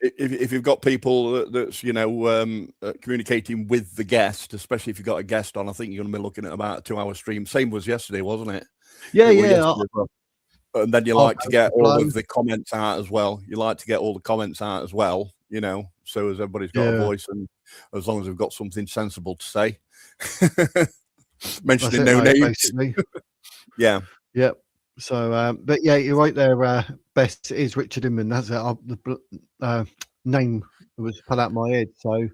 If you've got people that's communicating with the guest, especially if you've got a guest on, I think you're going to be looking at about a 2-hour stream. Same was yesterday, wasn't it? Yeah. And then you like to get all of the comments out as well. You like to get all the comments out as well, so as everybody's got a voice, and as long as they've got something sensible to say. Mentioning no names. Basically. Yeah. Yep. So, but yeah, you're right there. Best is Richard Inman. That's it. The name was put out my head. So.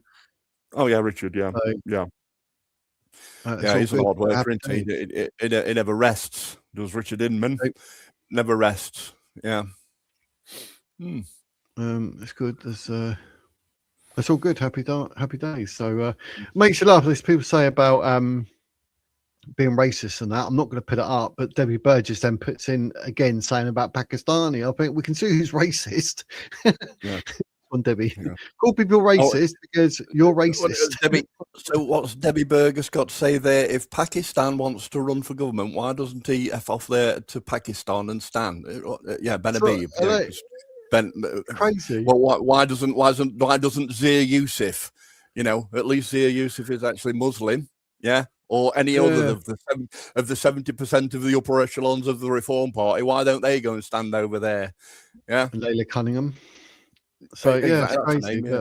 Oh yeah, Richard. Yeah. Yeah. He's a hard worker, isn't he? It never rests. Does Richard Inman? Never rests. Yeah. It's good. That's all good. Happy days. So makes you laugh. As people say about being racist and that. I'm not going to put it up, but Debbie Burgess then puts in again saying about Pakistani. I think we can see who's racist. Yeah. On Debbie, call people racist because you're racist. Debbie, so what's Debbie Burgess got to say there? If Pakistan wants to run for government, why doesn't he F off there to Pakistan and stand? Yeah, Ben Habib. Crazy. Well, why doesn't Zia Yusuf? At least Zia Yusuf is actually Muslim. Yeah. Or any other of the 70% of the upper echelons of the Reform Party. Why don't they go and stand over there? Yeah. Layla Cunningham. So exactly. It's crazy.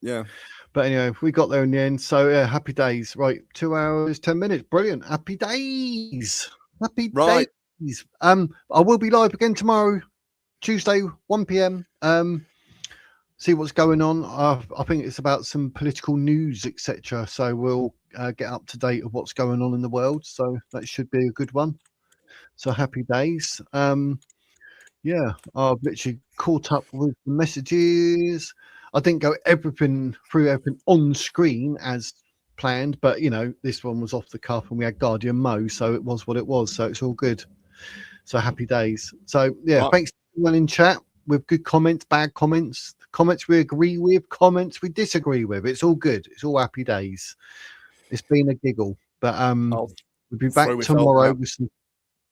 Yeah. But anyway, we got there in the end. So yeah, happy days. Right, 2 hours, 10 minutes. Brilliant. Happy days. Happy Right. days. I will be live again tomorrow, Tuesday, 1 p.m. See what's going on. I think it's about some political news, etc. So we'll get up to date of what's going on in the world. So that should be a good one. So happy days. Yeah, I've literally caught up with the messages. I didn't go through everything on screen as planned, but you know, this one was off the cuff and we had Guardian Mo, so it was what it was. So it's all good. So happy days. So yeah, Right. thanks to everyone in chat with good comments, bad comments, comments we agree with, comments we disagree with. It's all good. It's all happy days. It's been a giggle, but I'll we'll be throw back myself tomorrow out. with some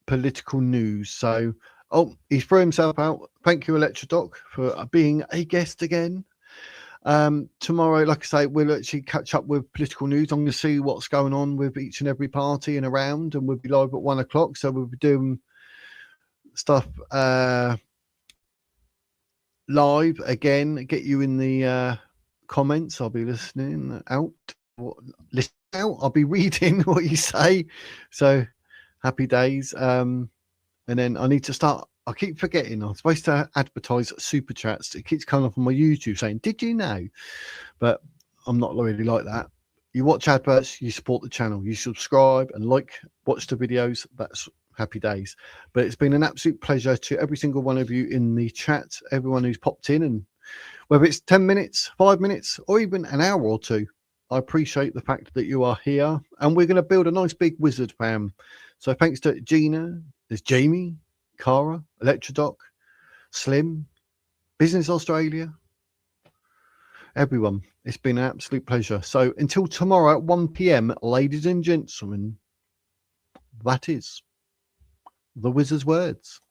political news. So he threw himself out. Thank you, Electrodoc, for being a guest again. Tomorrow, like I say, we'll actually catch up with political news. I'm going to see what's going on with each and every party and around, and we'll be live at 1 o'clock. So we'll be doing stuff live again. Get you in the comments. I'll be listening out. Listen out. I'll be reading what you say. So happy days. And then I need to start. I keep forgetting. I'm supposed to advertise super chats. It keeps coming up on my YouTube saying, "Did you know?" But I'm not really like that. You watch adverts, you support the channel, you subscribe and watch the videos. That's happy days. But it's been an absolute pleasure to every single one of you in the chat, everyone who's popped in, and whether it's 10 minutes, 5 minutes, or even an hour or two. I appreciate the fact that you are here, and we're going to build a nice big wizard fam. So thanks to Gina, there's Jamie, Cara, Electrodoc, Slim, Business Australia, everyone. It's been an absolute pleasure. So until tomorrow at 1 p.m, ladies and gentlemen, that is the wizard's words.